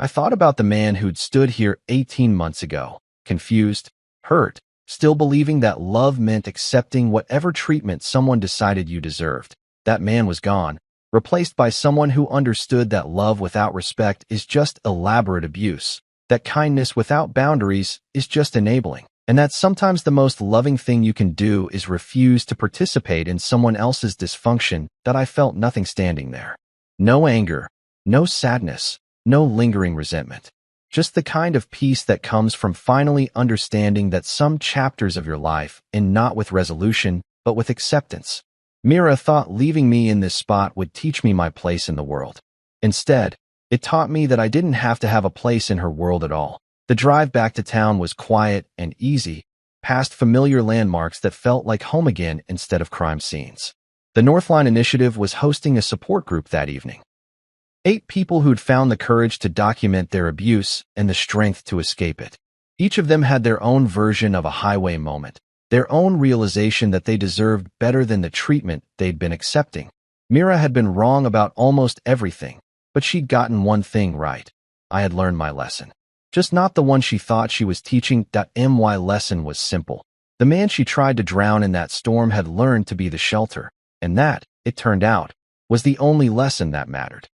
I thought about the man who'd stood here 18 months ago, confused, hurt, still believing that love meant accepting whatever treatment someone decided you deserved. That man was gone, replaced by someone who understood that love without respect is just elaborate abuse, that kindness without boundaries is just enabling, and that sometimes the most loving thing you can do is refuse to participate in someone else's dysfunction. That I felt nothing standing there. No anger, no sadness, no lingering resentment. Just the kind of peace that comes from finally understanding that some chapters of your life end not with resolution, but with acceptance. Mira thought leaving me in this spot would teach me my place in the world. Instead, it taught me that I didn't have to have a place in her world at all. The drive back to town was quiet and easy, past familiar landmarks that felt like home again instead of crime scenes. The Northline Initiative was hosting a support group that evening. 8 people who'd found the courage to document their abuse and the strength to escape it. Each of them had their own version of a highway moment, their own realization that they deserved better than the treatment they'd been accepting. Mira had been wrong about almost everything, but she'd gotten one thing right. I had learned my lesson. Just not the one she thought she was teaching. My lesson was simple. The man she tried to drown in that storm had learned to be the shelter, and that, it turned out, was the only lesson that mattered.